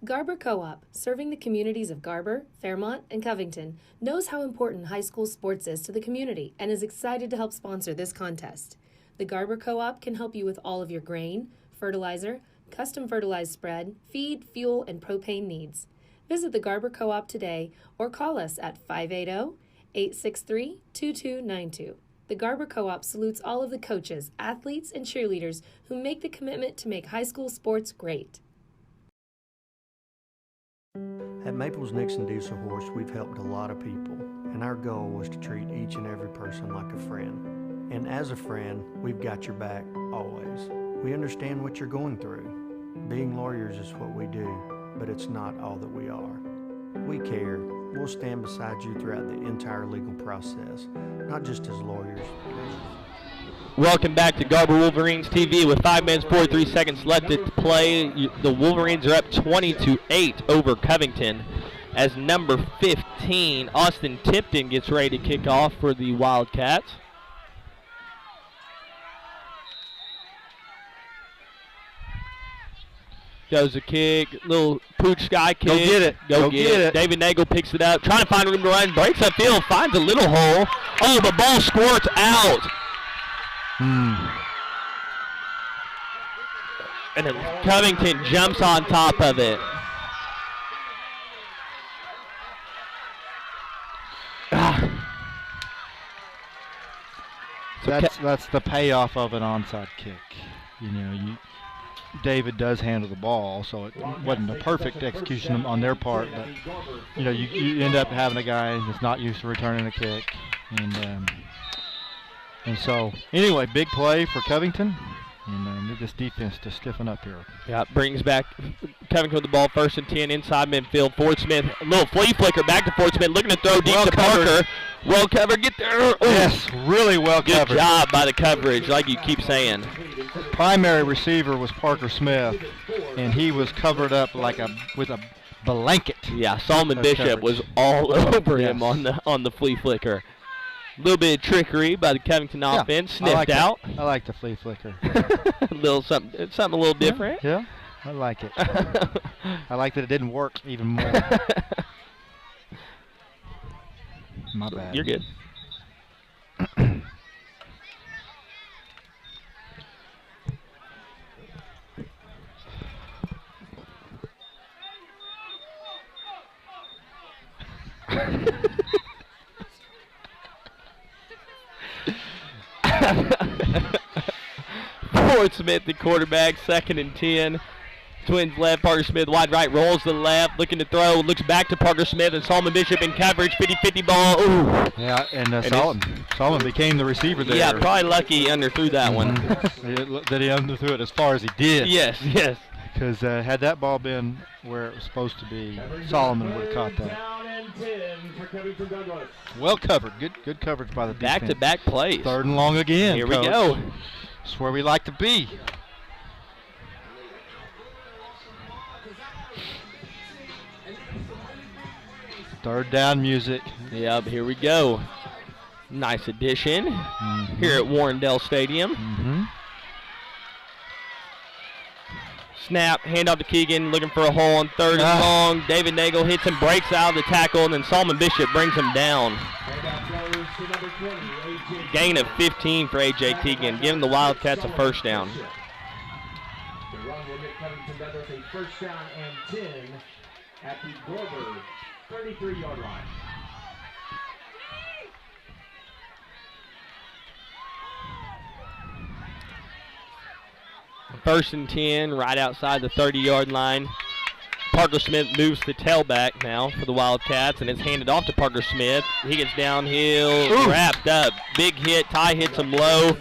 Garber Co-op, serving the communities of Garber, Fairmont, and Covington, knows how important high school sports is to the community and is excited to help sponsor this contest. The Garber Co-op can help you with all of your grain, fertilizer, custom fertilized spread, feed, fuel, and propane needs. Visit the Garber Co-op today or call us at 580-863-2292. The Garber Co-op salutes all of the coaches, athletes, and cheerleaders who make the commitment to make high school sports great. At Maples Nixon Diesel Horse, we've helped a lot of people, and our goal was to treat each and every person like a friend. And as a friend, we've got your back always. We understand what you're going through. Being lawyers is what we do, but it's not all that we are. We care. We'll stand beside you throughout the entire legal process, not just as lawyers. Welcome back to Garber Wolverines TV with 5 minutes 43 seconds left to play. The Wolverines are up 20-8 over Covington as number 15, Austin Tipton, gets ready to kick off for the Wildcats. Goes a kick, little pooch sky kick. Go get it. Go get it. David Nagel picks it up, trying to find room to run, breaks upfield, finds a little hole. Oh, the ball squirts out. And then Covington jumps on top of it. So that's the payoff of an onside kick. You know, David does handle the ball, so it wasn't a perfect execution on their part. But you end up having a guy that's not used to returning a kick, and so anyway, big play for Covington. And need this defense to stiffen up here. Yeah, brings back Covington with the ball, 1st and 10 inside midfield. Ford Smith, a little flea flicker back to Ford Smith, looking to throw deep to Parker. Well covered, get there. Ooh. Yes, really well covered. Good job by the coverage, like you keep saying. Primary receiver was Parker Smith, and he was covered up with a blanket. Yeah, Solomon Bishop was all over him on the flea flicker. A little bit of trickery by the Covington offense, sniffed out. I like the flea flicker. A little something a little different. Yeah, I like it. I like that it didn't work even more. My bad. You're good. Ford Smith, the quarterback, 2nd and 10. Twins left, Parker Smith wide right, rolls to the left, looking to throw, looks back to Parker Smith, and Solomon Bishop in coverage, 50-50 ball. Ooh. Yeah, and Solomon became the receiver there. Yeah, probably lucky he underthrew that one. That he underthrew it as far as he did. Yes. Because had that ball been where it was supposed to be, Solomon would have caught that. Well covered. Good coverage by the defense. Back-to-back plays. 3rd and long again. Here Coach. we go. That's where we like to be. Third down music. Yep, here we go. Nice addition here at Warrendale Stadium. Snap, handoff to Keegan, looking for a hole on 3rd and long. David Nagel hits him, breaks out of the tackle, and then Solomon Bishop brings him down. Gain of 15 for A.J. Keegan, giving the Wildcats a 1st down. The run will get Covington better with a 1st down and 10 at the Garber 33-yard line. First and 10, right outside the 30-yard line. Parker Smith moves to tailback now for the Wildcats, and it's handed off to Parker Smith. He gets downhill, wrapped up. Big hit. Ty hits him low,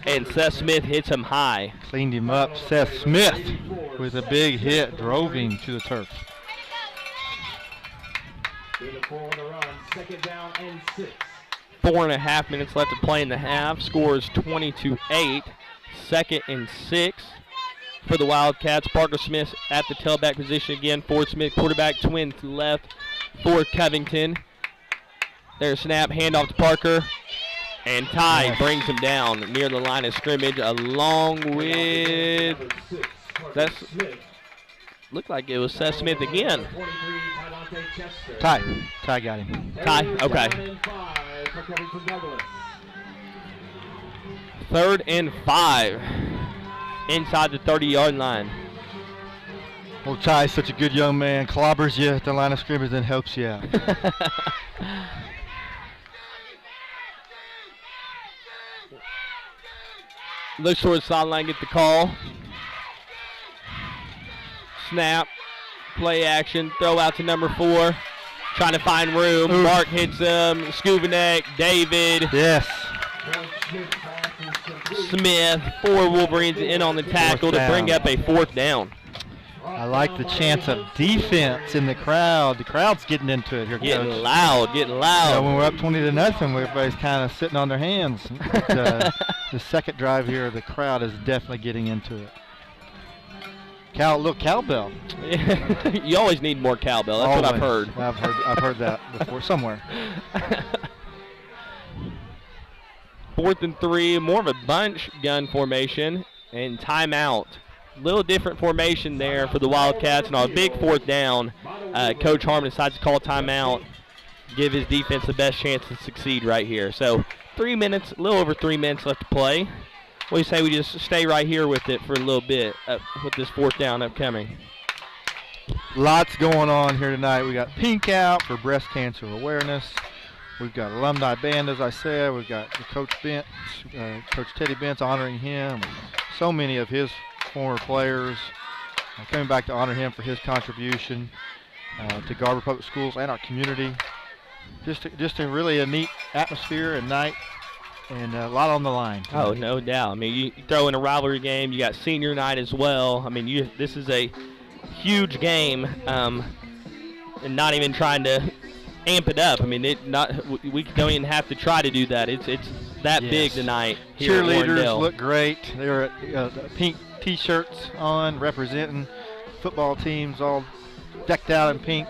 and Seth Smith hits him high. Cleaned him up. Seth Smith with a big hit, drove him to the turf. 4.5 minutes left to play in the half. Score is 20-8. 2nd and 6 for the Wildcats. Parker Smith at the tailback position again. Ford Smith, quarterback, Twins left for Covington. There's a snap, handoff to Parker. And Ty brings him down near the line of scrimmage along with, looked like it was Seth Smith again. Ty got him. Ty, okay. 3rd and 5 inside the 30-yard line. Well, Ty's such a good young man. Clobbers you at the line of scrimmage and helps you out. Looks towards the sideline, get the call. Snap, play action, throw out to number 4. Trying to find room. Ooh. Mark hits him. Skubanek, David. Yes. Smith, 4 Wolverines in on the tackle to bring up a 4th down. I like the chance of defense in the crowd. The crowd's getting into it here, Getting Coach. loud, getting loud. When we're up 20-0, everybody's kind of sitting on their hands. But, the second drive here, the crowd is definitely getting into it. Cowbell. You always need more cowbell. That's what I've heard. I've heard that before somewhere. 4th and 3, more of a bunch gun formation and timeout. Little different formation there for the Wildcats, and on a big 4th down, Coach Harmon decides to call timeout, give his defense the best chance to succeed right here. So 3 minutes, a little over 3 minutes left to play. What do you say we just stay right here with it for a little bit with this 4th down upcoming? Lots going on here tonight. We got Pink Out for breast cancer awareness. We've got alumni band, as I said. We've got the Coach Bentz, Coach Teddy Bentz honoring him. So many of his former players coming back to honor him for his contribution to Garber Public Schools and our community. Just a really neat atmosphere and night, and a lot on the line tonight. Oh, no doubt. I mean, you throw in a rivalry game. You got senior night as well. I mean, this is a huge game, and not even trying to amp it up. I mean, we don't even have to try to do that. It's that big tonight. Here Cheerleaders look great. They were pink T-shirts on, representing football teams, all decked out in pink,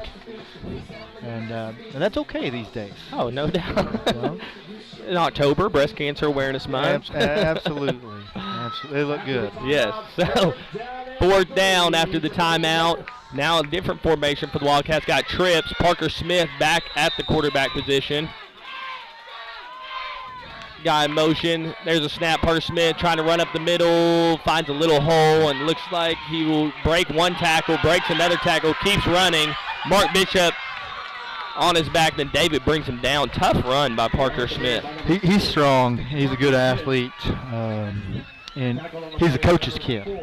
and that's okay these days. Oh, no doubt. In October, Breast Cancer Awareness Month. Absolutely. They look good. Yes. So, 4th down after the timeout. Now a different formation for the Wildcats. Got trips. Parker Smith back at the quarterback position. Guy in motion. There's a snap. Parker Smith trying to run up the middle. Finds a little hole and looks like he will break one tackle. Breaks another tackle. Keeps running. Mark Bishop on his back. Then David brings him down. Tough run by Parker Smith. He's strong. He's a good athlete. And he's a coach's kid.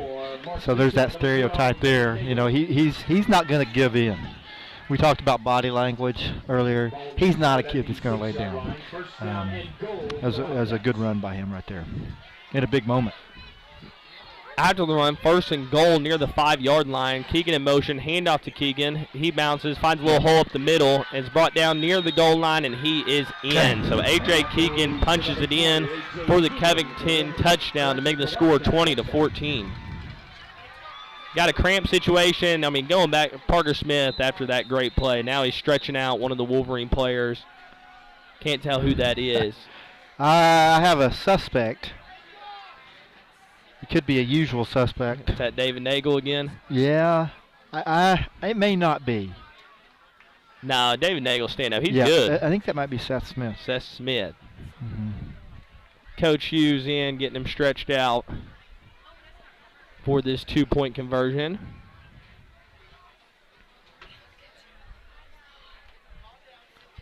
So there's that stereotype there. You know, he's not going to give in. We talked about body language earlier. He's not a kid that's going to lay down. As a good run by him right there. In a big moment. After the run, 1st and goal near the 5-yard line. Keegan in motion, handoff to Keegan. He bounces, finds a little hole up the middle, and is brought down near the goal line, and he is in. So A.J. Keegan punches it in for the Covington touchdown to make the score 20-14. Got a cramp situation. I mean, going back, Parker Smith after that great play. Now he's stretching out one of the Wolverine players. Can't tell who that is. I have a suspect. It could be a usual suspect. Is that David Nagel again? Yeah. It may not be. No, David Nagel stand up. He's good. I think that might be Seth Smith. Seth Smith. Mm-hmm. Coach Hughes in, getting him stretched out for this 2-point conversion.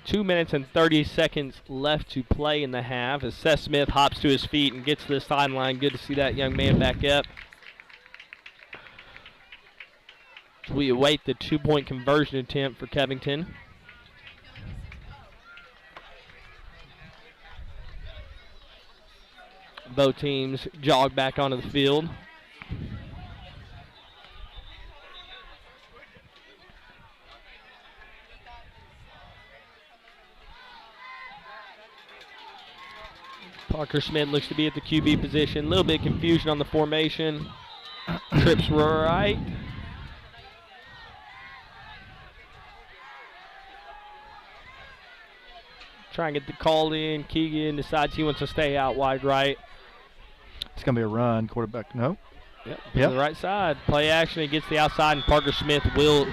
Two minutes and 30 seconds left to play in the half as Seth Smith hops to his feet and gets to the sideline. Good to see that young man back up. We await the 2-point conversion attempt for Covington. Both teams jog back onto the field. Parker Smith looks to be at the QB position. A little bit of confusion on the formation. Trips right. Try and get the call in. Keegan decides he wants to stay out wide right. It's going to be a run. Quarterback, no. Yep. To the right side. Play action. He gets the outside, and Parker Smith will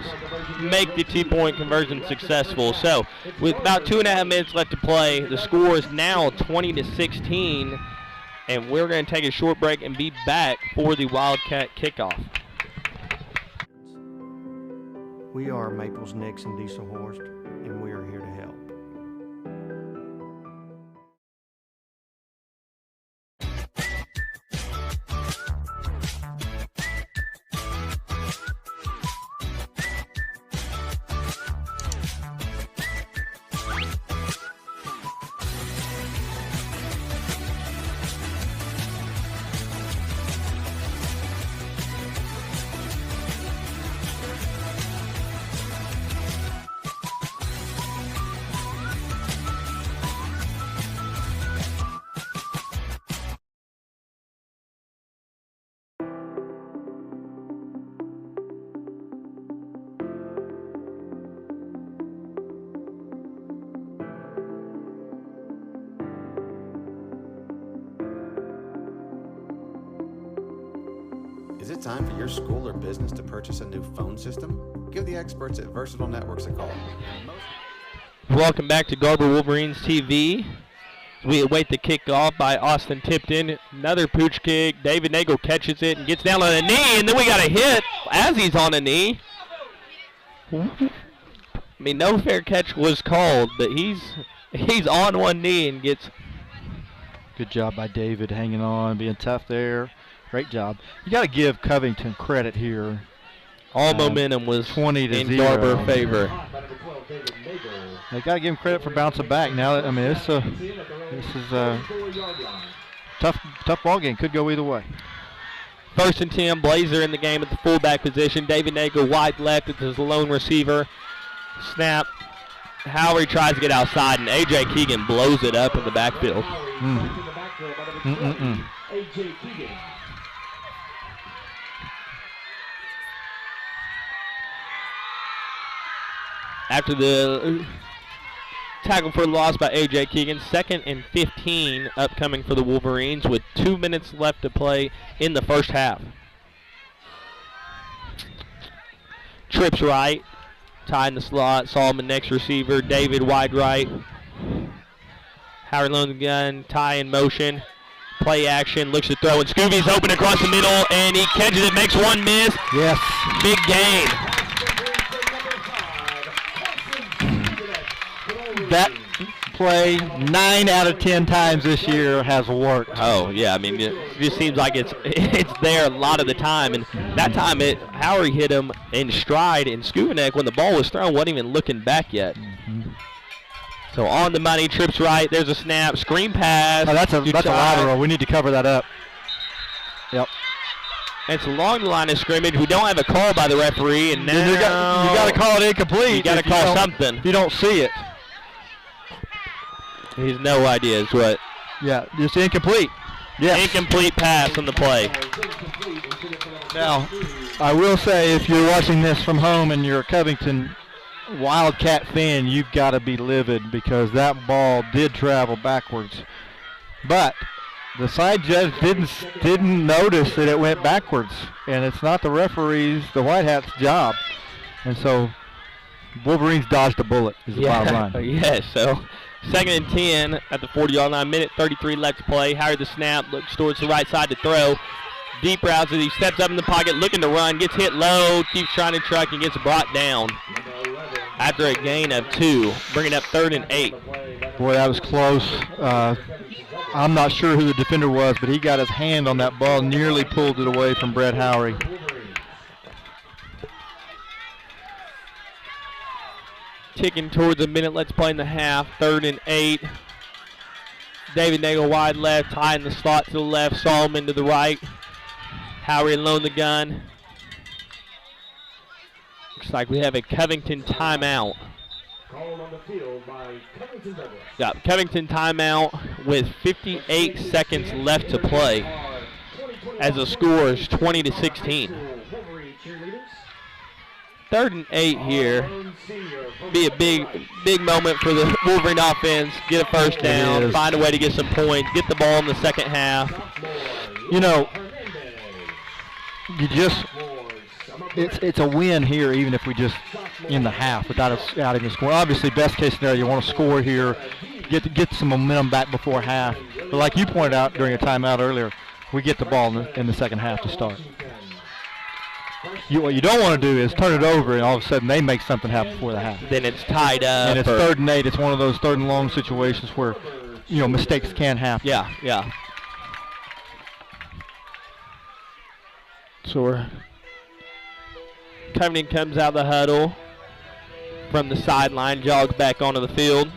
make the 2-point conversion successful. So, with about 2.5 minutes left to play, the score is now 20-16, and we're going to take a short break and be back for the Wildcat kickoff. We are Maples, Nix, and Diesel Horst, and we are here to help. Is it time for your school or business to purchase a new phone system? Give the experts at Versatile Networks a call. Welcome back to Garber Wolverines TV. We await the kickoff by Austin Tipton. Another pooch kick. David Nagel catches it and gets down on a knee, and then we got a hit as he's on a knee. I mean, no fair catch was called, but he's on one knee and gets. Good job by David hanging on, being tough there. Great job. You got to give Covington credit here. All momentum was 20 to in 0. Garber favor. They got to give him credit for bouncing back. Now, I mean, this is a tough ball game. Could go either way. 1st and 10, Blazer in the game at the fullback position. David Nagel wide left as his lone receiver. Snap. Howery tries to get outside, and A.J. Keegan blows it up in the backfield. After the tackle for loss by A.J. Keegan, 2nd and 15 upcoming for the Wolverines with 2 minutes left to play in the first half. Trips right, tie in the slot, Solomon next receiver, David wide right. Howard loans the gun, tie in motion, play action, looks to throw, and Scooby's open across the middle, and he catches it, makes one miss. Yes. Big gain. That play 9 out of 10 times this year has worked. Oh yeah, I mean it just seems like it's there a lot of the time, and that time Howery hit him in stride, and Skubanek when the ball was thrown wasn't even looking back yet. So on the money, trips right. There's a snap, screen pass. Oh, that's a lateral. We need to cover that up. Yep. It's along the line of scrimmage. We don't have a call by the referee, and now you got to call it incomplete. You got to call something. You don't see it. He has no idea is what. Yeah, just incomplete. Yes. Incomplete pass on the play. Now, I will say if you're watching this from home and you're a Covington Wildcat fan, you've got to be livid because that ball did travel backwards. But the side judge didn't notice that it went backwards, and it's not the referee's, the White Hat's job. And so Wolverines dodged a bullet is the bottom line. Yes, so 2nd and 10 at the 40-yard line, minute 33 left to play. Howard the snap, looks towards the right side to throw. Deep routes as he steps up in the pocket, looking to run, gets hit low, keeps trying to truck, and gets brought down after a gain of 2, bringing up 3rd and 8. Boy, that was close. I'm not sure who the defender was, but he got his hand on that ball, nearly pulled it away from Brett Howery. Ticking towards a minute, let's play in the half, 3rd and 8. David Nagel wide left, tie in the slot to the left, Solomon to the right. Howery loan the gun. Looks like we have a Covington timeout. Got Covington timeout with 58 seconds left to play as the score is 20-16. 3rd and 8 here. Be a big moment for the Wolverine offense. Get a first down, find a way to get some points, get the ball in the second half. You know, it's a win here, even if we just in the half without even scoring. Obviously, best case scenario, you want to score here, get some momentum back before half. But like you pointed out during a timeout earlier, we get the ball in the second half to start. What you don't want to do is turn it over and all of a sudden they make something happen before the half. Then it's tied up. And it's 3rd and 8. It's one of those 3rd and long situations where, mistakes can happen. Yeah. So Covington comes out of the huddle from the sideline, jogs back onto the field.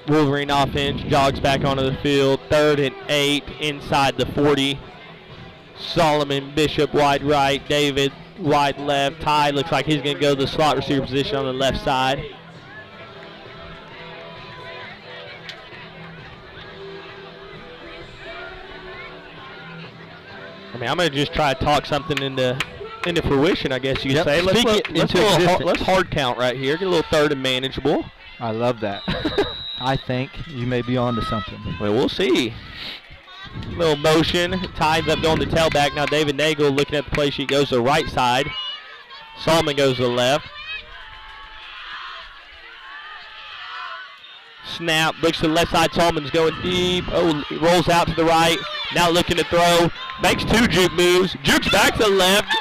Wolverine offense jogs back onto the field. 3rd and 8 inside the 40. Solomon Bishop wide right. David wide left. Ty looks like he's going to go to the slot receiver position on the left side. I mean, I'm going to just try to talk something into fruition, I guess you could say. Let's hard count right here. Get a little 3rd and manageable. I love that. I think you may be on to something. Well, we'll see. Little motion. Ties up on the tailback. Now David Nagel looking at the play sheet goes to the right side. Solomon goes to the left. Snap. Looks to the left side. Solomon's going deep. Oh, rolls out to the right. Now looking to throw. Makes 2 juke moves. Jukes back to the left.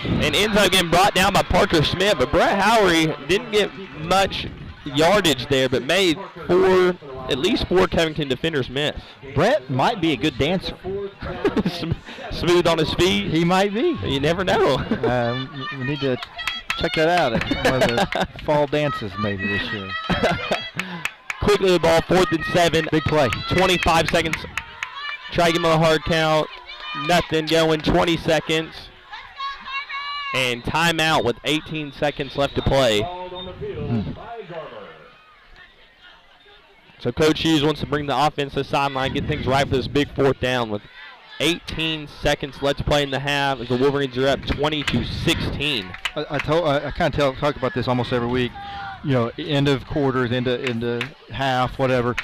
And ends up getting brought down by Parker Smith. But Brett Howery didn't get much yardage there, but made 4 at least 4 Covington defenders miss. Brett might be a good dancer. Smooth on his feet. He might be. You never know. We need to check that out at one of the fall dances maybe this year. Quickly the ball, 4th and 7. Big play. 25 seconds. Try to give him a hard count. Nothing going, 20 seconds. And timeout with 18 seconds left to play. So Coach Hughes wants to bring the offense to the sideline, get things right for this big 4th down with 18 seconds left to play in the half as the Wolverines are up 20-16. I kind of talk about this almost every week. You know, end of quarters, into half, whatever.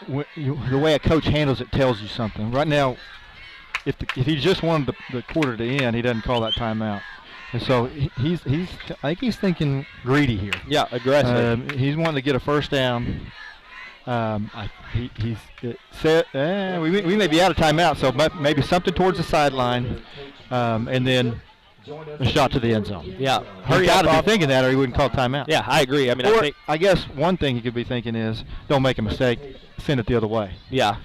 The way a coach handles it tells you something. Right now, if he just wanted the quarter to end, he doesn't call that timeout. And so I think he's thinking greedy here. Yeah, aggressive. He's wanting to get a first down. We may be out of timeout, so maybe something towards the sideline, and then a shot to the end zone. Yeah, He's got to be thinking that, or he wouldn't call timeout. Yeah, I agree. I mean, I guess one thing he could be thinking is, don't make a mistake, send it the other way. Yeah.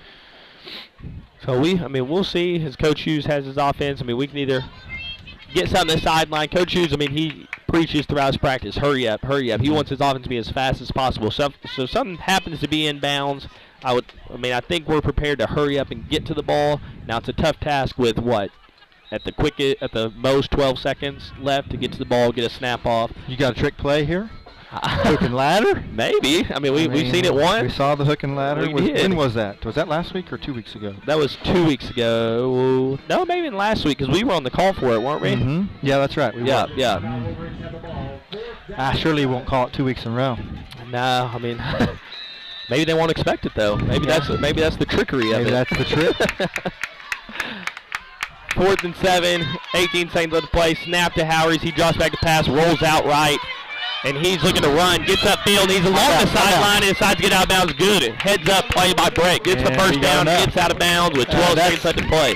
So we'll see as Coach Hughes has his offense. I mean, we can either get something to the sideline. Coach Hughes, I mean, he preaches throughout his practice, hurry up, hurry up. He wants his offense to be as fast as possible. So if something happens to be in bounds, I think we're prepared to hurry up and get to the ball. Now it's a tough task with at the most 12 seconds left to get to the ball, get a snap off. You got a trick play here? Hook and ladder? Maybe. We've seen it once. We saw the hook and ladder. We did. When was that? Was that last week or 2 weeks ago? That was 2 weeks ago. No, maybe last week because we were on the call for it, weren't we? Mm-hmm. Yeah, that's right. We were. Yeah. I surely won't call it 2 weeks in a row. No, I mean, maybe they won't expect it though. Maybe that's the trickery of it. Maybe that's the trick. 4th and 7, 18 seconds left to play. Snap to Howries. He drops back to pass, rolls out right. And he's looking to run, gets upfield, he's along the sideline and decides to get out of bounds. Good. Heads up play by Brett. Gets the first down, gets out of bounds with 12 seconds left to play.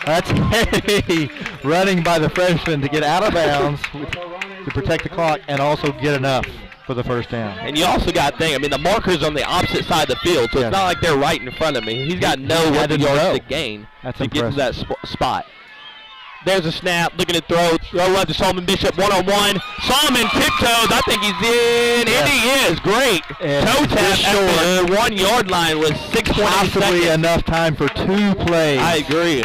That's heavy running by the freshman to get out of bounds to protect the clock and also get enough for the first down. And you also got the marker's on the opposite side of the field, so it's not like they're right in front of me. He's got no yards to gain to get to that spot. There's a snap, looking to throw left to Solomon Bishop, one-on-one. Solomon tiptoes, I think he's in, and he is, great. Toe tap at the 1 yard line with 6.8 possibly seconds. Enough time for 2 plays. I agree.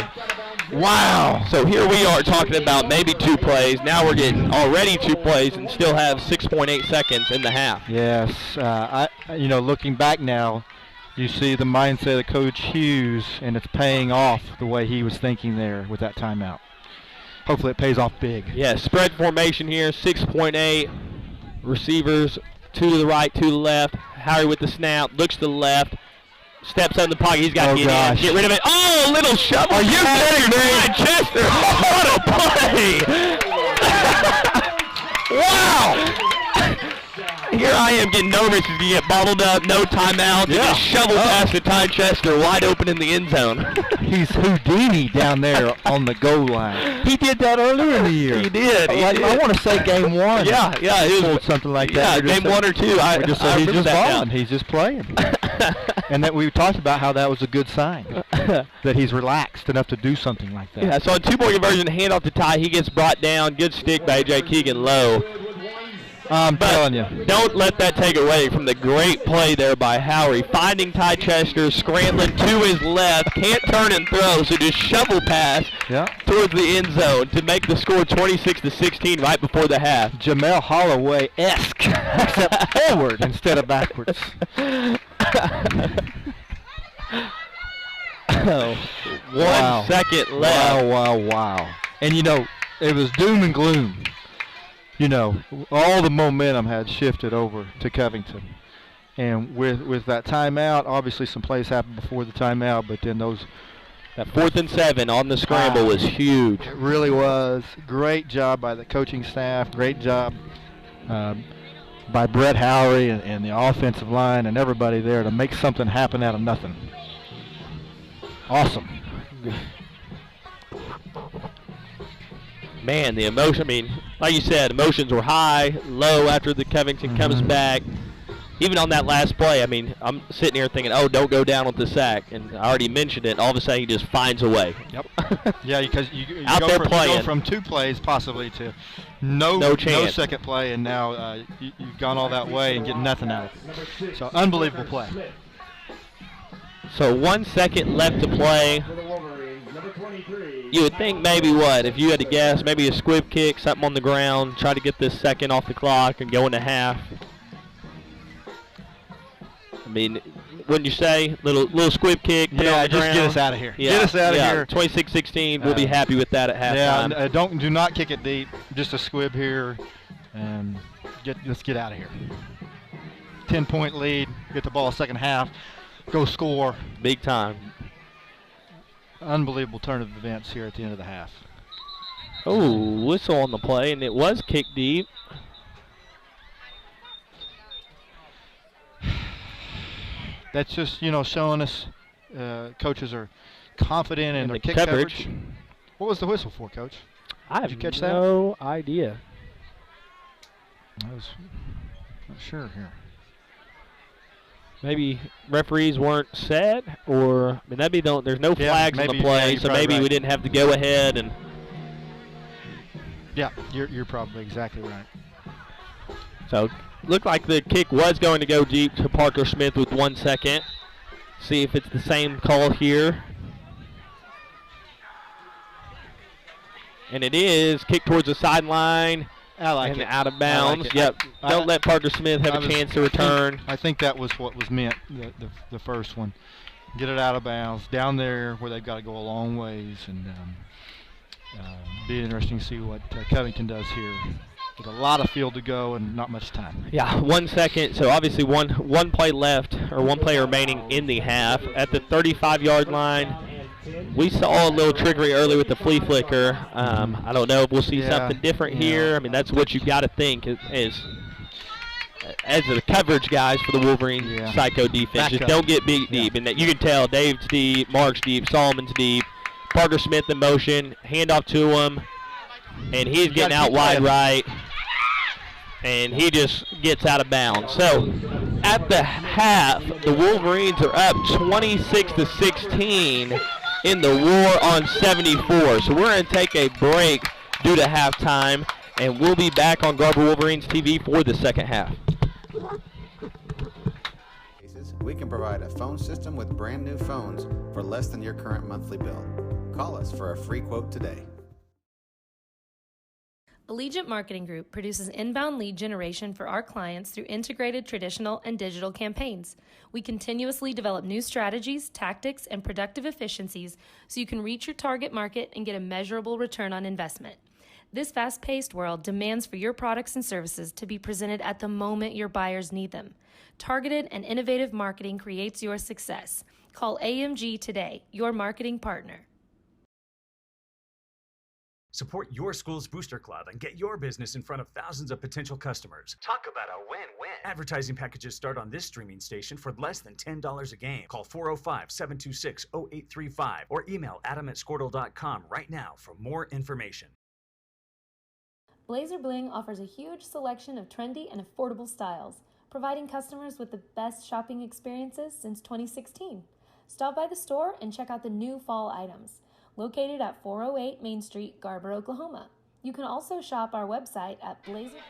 Wow. So here we are talking about maybe 2 plays. Now we're getting already 2 plays and still have 6.8 seconds in the half. Yes, looking back now, you see the mindset of Coach Hughes, and it's paying off the way he was thinking there with that timeout. Hopefully it pays off big. Yeah, spread formation here, 6.8. Receivers, 2 to the right, 2 to the left. Harry with the snap, looks to the left, steps up in the pocket. He's got to get in, get rid of it. Oh, a little shovel. Are you kidding me? Chester, what a play. Wow. Here I am getting nervous as you get bottled up, no timeout. Yeah. Just shovel past to Ty Chester, wide open in the end zone. He's Houdini down there on the goal line. He did that earlier in the year. He did. I want to say game 1. Yeah. It was something like that. Yeah, game 1 or 2. He's just balling. He's just playing. And that we talked about how that was a good sign, that he's relaxed enough to do something like that. Yeah, so a 2-point conversion, handoff to Ty. He gets brought down. Good stick by A.J. Keegan low. I'm telling you. Don't let that take away from the great play there by Howie. Finding Ty Chester, scrambling to his left. Can't turn and throw, so just shovel pass towards the end zone to make the score 26-16 right before the half. Jamel Holloway-esque, except forward instead of backwards. 1 second left. Wow. And it was doom and gloom. All the momentum had shifted over to Covington. And with that timeout, obviously some plays happened before the timeout, but then that 4th and 7 on the scramble was huge. It really was. Great job by the coaching staff. Great job by Brett Howery and the offensive line and everybody there to make something happen out of nothing. Awesome. Man, the emotion, like you said, emotions were high, low after the Covington comes back. even on that last play, I mean, I'm sitting here thinking, oh, don't go down with the sack. And I already mentioned it. All of a sudden, he just finds a way. Yep. Yeah, because you Out there playing. You go from 2 plays possibly to no second play, and now you've gone all that way and get nothing out of it. So unbelievable play. So 1 second left to play. You would think maybe what, if you had to guess, maybe a squib kick, something on the ground, try to get this second off the clock and go into half. I mean, wouldn't you say? Little squib kick, put it on the just ground. get us out of here. Yeah, Get us out of here. 26-16, we'll be happy with that at halftime. Yeah, do not kick it deep. Just a squib here, and let's get out of here. 10-point lead, get the ball second half, go score. Big time. Unbelievable turn of events here at the end of the half. Oh, whistle on the play, and it was kicked deep. That's just, showing us coaches are confident in their kick coverage. What was the whistle for, Coach? Did you catch no idea. I was not sure here. Maybe referees weren't set, or I mean, there's no flags on the play, so maybe we didn't have to go ahead and. Yeah, you're probably exactly right. So looked like the kick was going to go deep to Parker Smith with 1 second. See if it's the same call here. And it is kick towards the sideline. I like and it. Out of bounds. Like yep. Don't let Parker Smith have a chance to return. I think that was what was meant, the first one. Get it out of bounds, down there where they've got to go a long ways, and be interesting to see what Covington does here. With a lot of field to go and not much time. Yeah, 1 second. So obviously one play left, or one play remaining in the half. At the 35-yard line, we saw a little trickery early with the flea flicker. I don't know if we'll see something different here. I mean, that's what you got to think as the coverage guys for the Wolverine psycho defense. Just don't get beat deep. And you can tell Dave's deep, Mark's deep, Solomon's deep. Parker Smith in motion, handoff to him, and he's getting out wide right, and he just gets out of bounds. So at the half, the Wolverines are up 26-16 in the war on 74. So we're going to take a break due to halftime, and we'll be back on Garber Wolverines TV for the second half. We can provide a phone system with brand new phones for less than your current monthly bill. Call us for a free quote today. Allegiant Marketing Group produces inbound lead generation for our clients through integrated traditional and digital campaigns. We continuously develop new strategies, tactics, and productive efficiencies so you can reach your target market and get a measurable return on investment. This fast-paced world demands for your products and services to be presented at the moment your buyers need them. Targeted and innovative marketing creates your success. Call AMG today, your marketing partner. Support your school's booster club and get your business in front of thousands of potential customers. Talk about a win-win. Advertising packages start on this streaming station for less than $10 a game. Call 405-726-0835 or email adam@squirtle.com right now for more information. Blazer Bling offers a huge selection of trendy and affordable styles, providing customers with the best shopping experiences since 2016. Stop by the store and check out the new fall items. Located at 408 Main Street, Garber, Oklahoma. You can also shop our website at Blazer.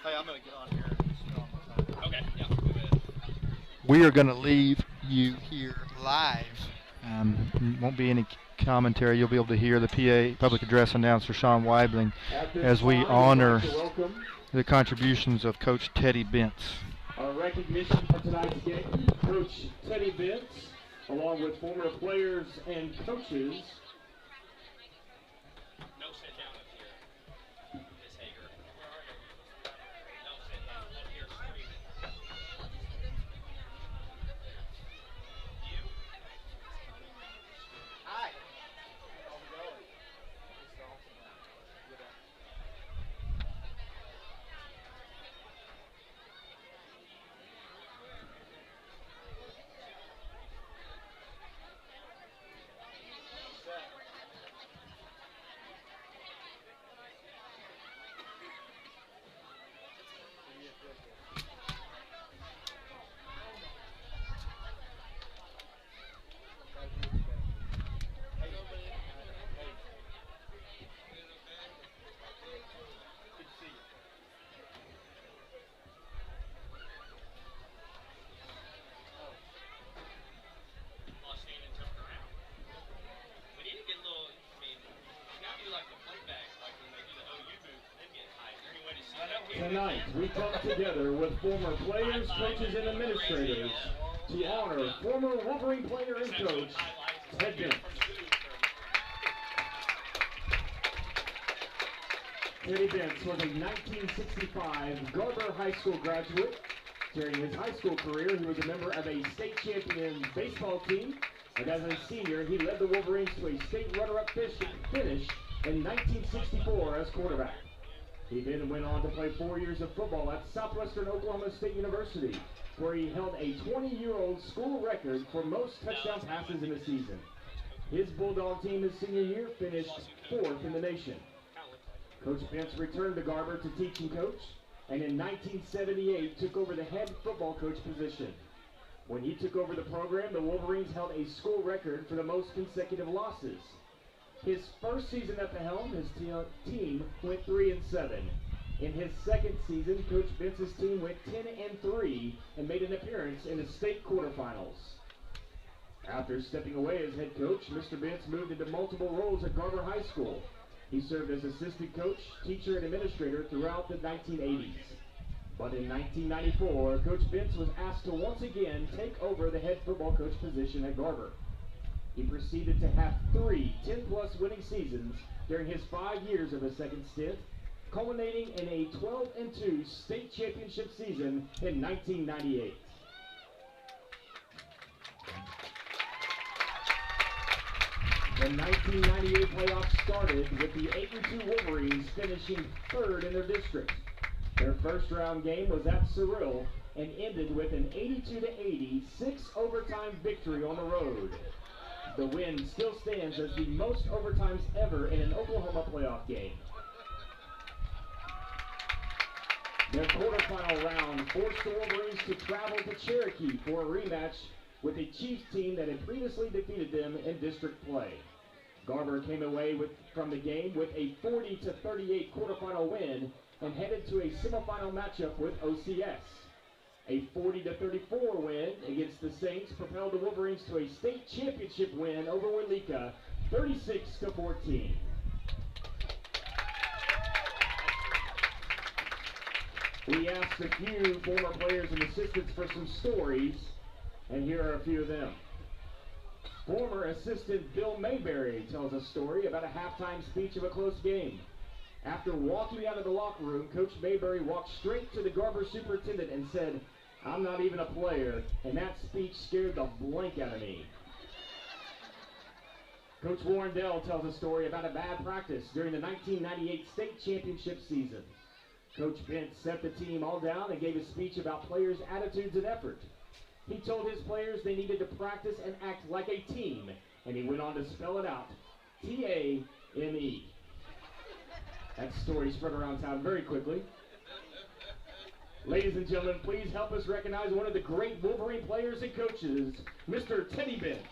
Hey, I'm going to get on here. Okay, yeah. We are going to leave you here live. Won't be any commentary. You'll be able to hear the PA public address announcer Sean Weibling as we honor the contributions of Coach Teddy Bentz. Our recognition for tonight's game, Coach Teddy Bentz, along with former players and coaches. No sit down up here, Ms. Hager. No sit down up here screaming. You? Hi. Tonight, we come together with former players, coaches, and administrators to honor former Wolverine player and coach, Ted Bentz. Teddy Bentz was a 1965 Garber High School graduate. During his high school career, he was a member of a state champion baseball team, and as a senior, he led the Wolverines to a state runner-up finish in 1964 as quarterback. He then went on to play 4 years of football at Southwestern Oklahoma State University, where he held a 20-year-old school record for most touchdown passes in a season. His Bulldog team his senior year finished 4th in the nation. Coach Bentz returned to Garber to teach and coach, and in 1978 took over the head football coach position. When he took over the program, the Wolverines held a school record for the most consecutive losses. His first season at the helm, his team went 3-7. In his second season, Coach Bentz's team went 10-3 and made an appearance in the state quarterfinals. After stepping away as head coach, Mr. Bentz moved into multiple roles at Garber High School. He served as assistant coach, teacher, and administrator throughout the 1980s. But in 1994, Coach Bentz was asked to once again take over the head football coach position at Garber. He proceeded to have 3 10-plus winning seasons during his 5 years of his second stint, culminating in a 12-2 state championship season in 1998. The 1998 playoffs started with the 8-2 Wolverines finishing 3rd in their district. Their first round game was at Cyril and ended with an 82-80 6-overtime victory on the road. The win still stands as the most overtimes ever in an Oklahoma playoff game. Their quarterfinal round forced the Wolverines to travel to Cherokee for a rematch with a Chiefs team that had previously defeated them in district play. Garber came away from the game with a 40-38 quarterfinal win and headed to a semifinal matchup with OCS. A 40-34 win against the Saints propelled the Wolverines to a state championship win over Walika, 36-14. We asked a few former players and assistants for some stories, and here are a few of them. Former assistant Bill Mayberry tells a story about a halftime speech of a close game. After walking out of the locker room, Coach Mayberry walked straight to the Garber superintendent and said, "I'm not even a player," and that speech scared the blank out of me. Coach Warren Dell tells a story about a bad practice during the 1998 state championship season. Coach Bentz set the team all down and gave a speech about players' attitudes and effort. He told his players they needed to practice and act like a team, and he went on to spell it out, T-A-M-E. That story spread around town very quickly. Ladies and gentlemen, please help us recognize one of the great Wolverine players and coaches, Mr. Teddy Bentz.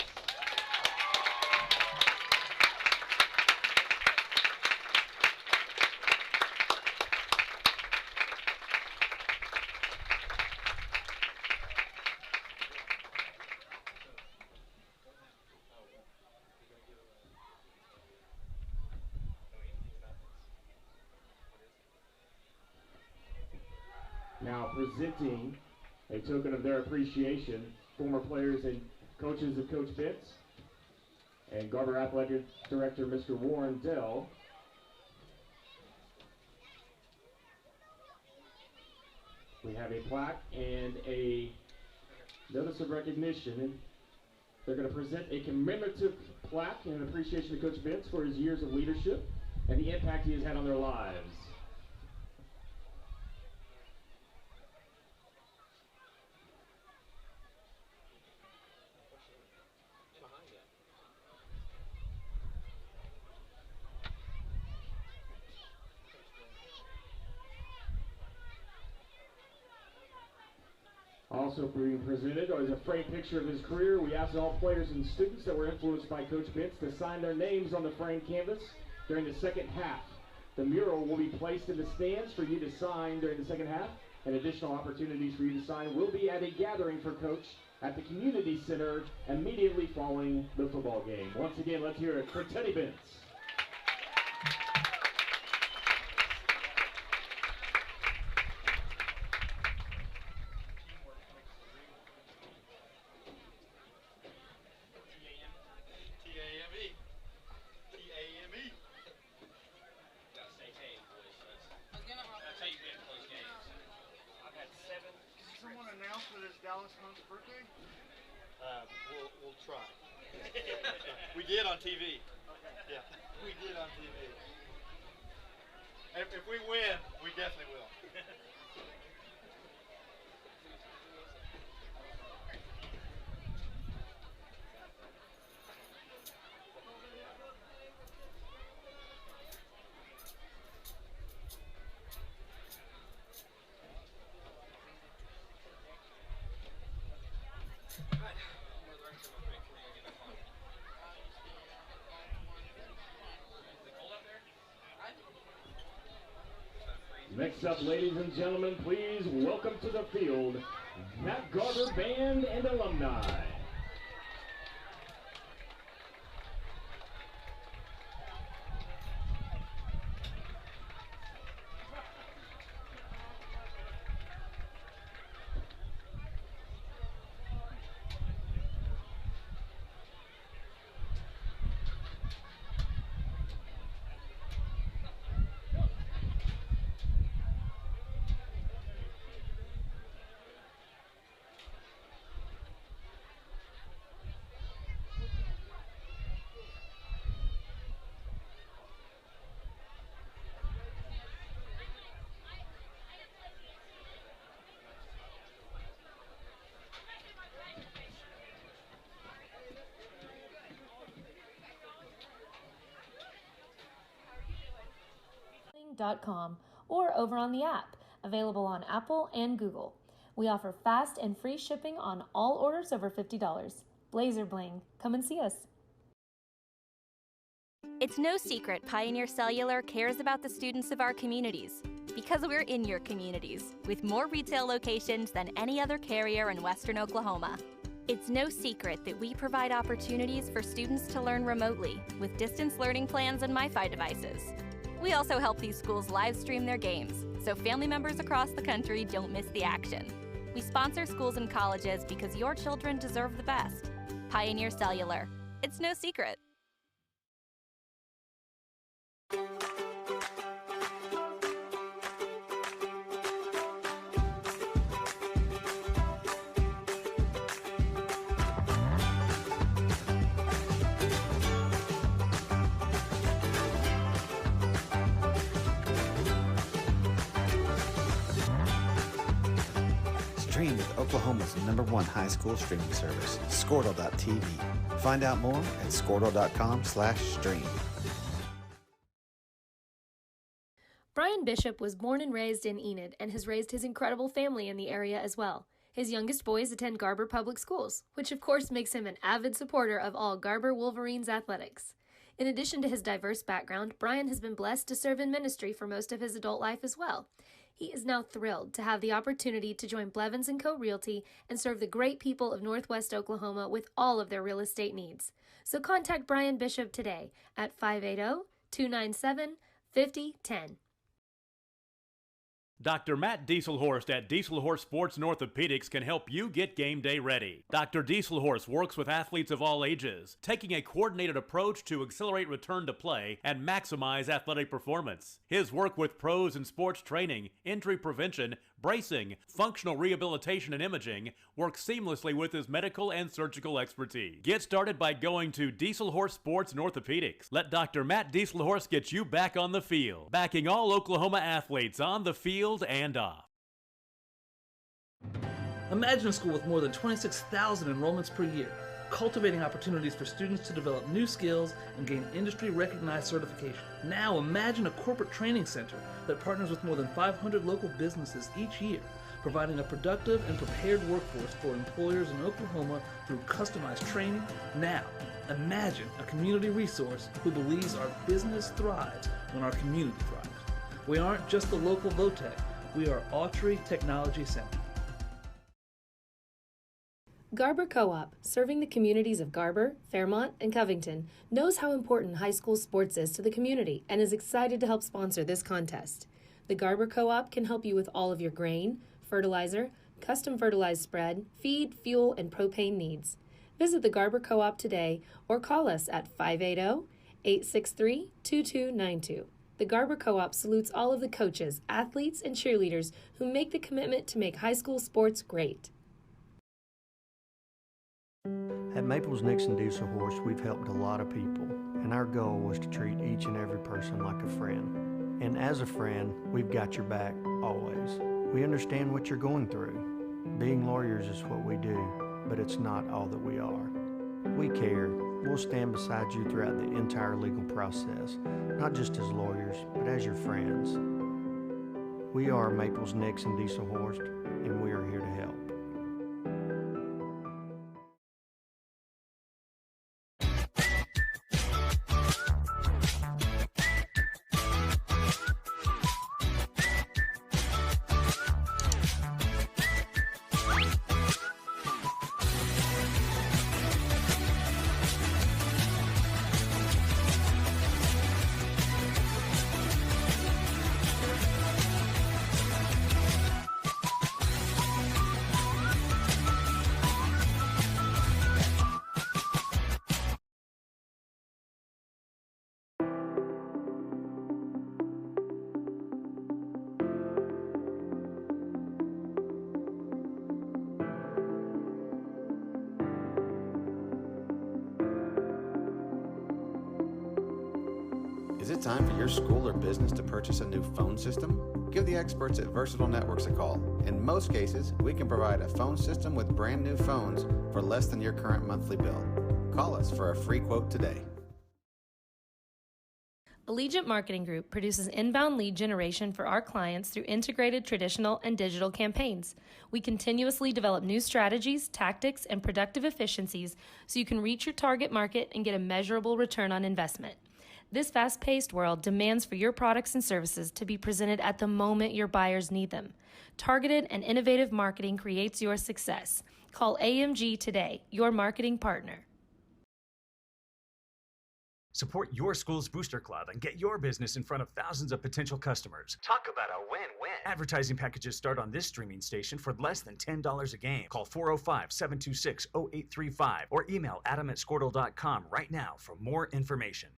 Now presenting a token of their appreciation, former players and coaches of Coach Bentz and Garber Athletic Director Mr. Warren Dell. We have a plaque and a notice of recognition. And they're going to present a commemorative plaque in appreciation to Coach Bentz for his years of leadership and the impact he has had on their lives. Also being presented is a framed picture of his career. We asked all players and students that were influenced by Coach Bentz to sign their names on the framed canvas during the second half. The mural will be placed in the stands for you to sign during the second half, and additional opportunities for you to sign will be at a gathering for Coach at the Community Center immediately following the football game. Once again, let's hear it for Teddy Bentz. someone announce that it's Dallas Hunt's birthday? We'll try. We did on TV. Okay. Yeah, we did on TV. If we win, we definitely will. Next up, ladies and gentlemen, please welcome to the field, Matt Garber Band and Alumni. .com or over on the app, available on Apple and Google. We offer fast and free shipping on all orders over $50. Blazer Bling, come and see us. It's no secret Pioneer Cellular cares about the students of our communities because we're in your communities with more retail locations than any other carrier in Western Oklahoma. It's no secret that we provide opportunities for students to learn remotely with distance learning plans and MiFi devices. We also help these schools live stream their games, so family members across the country don't miss the action. We sponsor schools and colleges because your children deserve the best. Pioneer Cellular. It's no secret. Stream with Oklahoma's #1 high school streaming service, Squirtle.tv. Find out more at squirtle.com/stream. Brian Bishop was born and raised in Enid and has raised his incredible family in the area as well. His youngest boys attend Garber Public Schools, which of course makes him an avid supporter of all Garber Wolverines athletics. In addition to his diverse background, Brian has been blessed to serve in ministry for most of his adult life as well. He is now thrilled to have the opportunity to join Blevins & Co. Realty and serve the great people of Northwest Oklahoma with all of their real estate needs. So contact Brian Bishop today at 580-297-5010. Dr. Matt Dieselhorst at Dieselhorst Sports and Orthopedics can help you get game day ready. Dr. Dieselhorst works with athletes of all ages, taking a coordinated approach to accelerate return to play and maximize athletic performance. His work with pros in sports training, injury prevention, bracing, functional rehabilitation, and imaging works seamlessly with his medical and surgical expertise. Get started by going to Dieselhorst Sports and Orthopedics. Let Dr. Matt Dieselhorst get you back on the field, backing all Oklahoma athletes on the field and off. Imagine a school with more than 26,000 enrollments per year, cultivating opportunities for students to develop new skills and gain industry-recognized certification. Now imagine a corporate training center that partners with more than 500 local businesses each year, providing a productive and prepared workforce for employers in Oklahoma through customized training. Now, imagine a community resource who believes our business thrives when our community thrives. We aren't just the local Votech, we are Autry Technology Center. Garber Co-op, serving the communities of Garber, Fairmont, and Covington, knows how important high school sports is to the community and is excited to help sponsor this contest. The Garber Co-op can help you with all of your grain, fertilizer, custom fertilized spread, feed, fuel, and propane needs. Visit the Garber Co-op today or call us at 580-863-2292. The Garber Co-op salutes all of the coaches, athletes, and cheerleaders who make the commitment to make high school sports great. At Maples Nixon Diesel Horse, we've helped a lot of people, and our goal was to treat each and every person like a friend. And as a friend, we've got your back always. We understand what you're going through. Being lawyers is what we do, but it's not all that we are. We care. We'll stand beside you throughout the entire legal process, not just as lawyers, but as your friends. We are Maples Nixon Diesel Horse, and we are here to help. Is it time for your school or business to purchase a new phone system? Give the experts at Versatile Networks a call. In most cases, we can provide a phone system with brand new phones for less than your current monthly bill. Call us for a free quote today. Allegiant Marketing Group produces inbound lead generation for our clients through integrated traditional and digital campaigns. We continuously develop new strategies, tactics, and productive efficiencies so you can reach your target market and get a measurable return on investment. This fast-paced world demands for your products and services to be presented at the moment your buyers need them. Targeted and innovative marketing creates your success. Call AMG today, your marketing partner. Support your school's booster club and get your business in front of thousands of potential customers. Talk about a win-win. Advertising packages start on this streaming station for less than $10 a game. Call 405-726-0835 or email adam@squirtle.com right now for more information.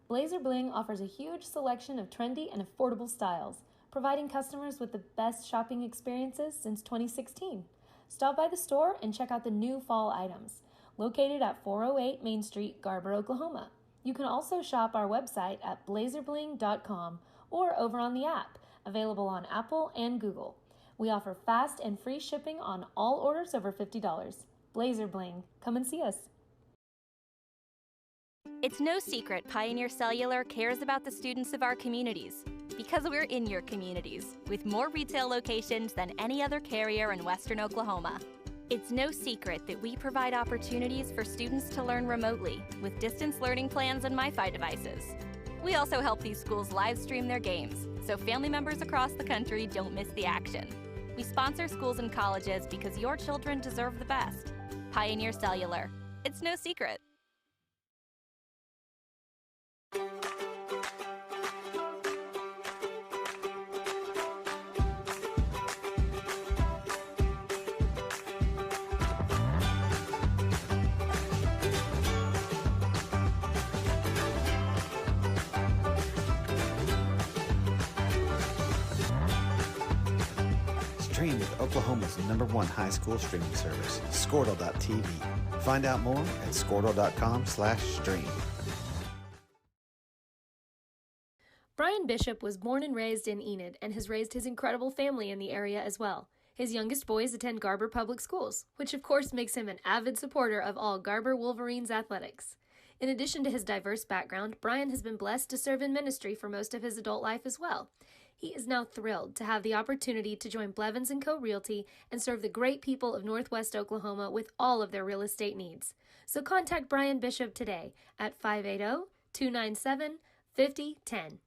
Blazer Bling offers a huge selection of trendy and affordable styles, providing customers with the best shopping experiences since 2016. Stop by the store and check out the new fall items, located at 408 Main Street, Garber, Oklahoma. You can also shop our website at blazerbling.com or over on the app, available on Apple and Google. We offer fast and free shipping on all orders over $50. Blazer Bling, come and see us. It's no secret Pioneer Cellular cares about the students of our communities because we're in your communities with more retail locations than any other carrier in Western Oklahoma. It's no secret that we provide opportunities for students to learn remotely with distance learning plans and MiFi devices. We also help these schools live stream their games so family members across the country don't miss the action. We sponsor schools and colleges because your children deserve the best. Pioneer Cellular. It's no secret. Stream with Oklahoma's #1 high school streaming service, Squirtle.tv. Find out more at squirtle.com/stream. Brian Bishop was born and raised in Enid and has raised his incredible family in the area as well. His youngest boys attend Garber Public Schools, which of course makes him an avid supporter of all Garber Wolverines athletics. In addition to his diverse background, Brian has been blessed to serve in ministry for most of his adult life as well. He is now thrilled to have the opportunity to join Blevins & Co. Realty and serve the great people of Northwest Oklahoma with all of their real estate needs. So contact Brian Bishop today at 580-297-5010.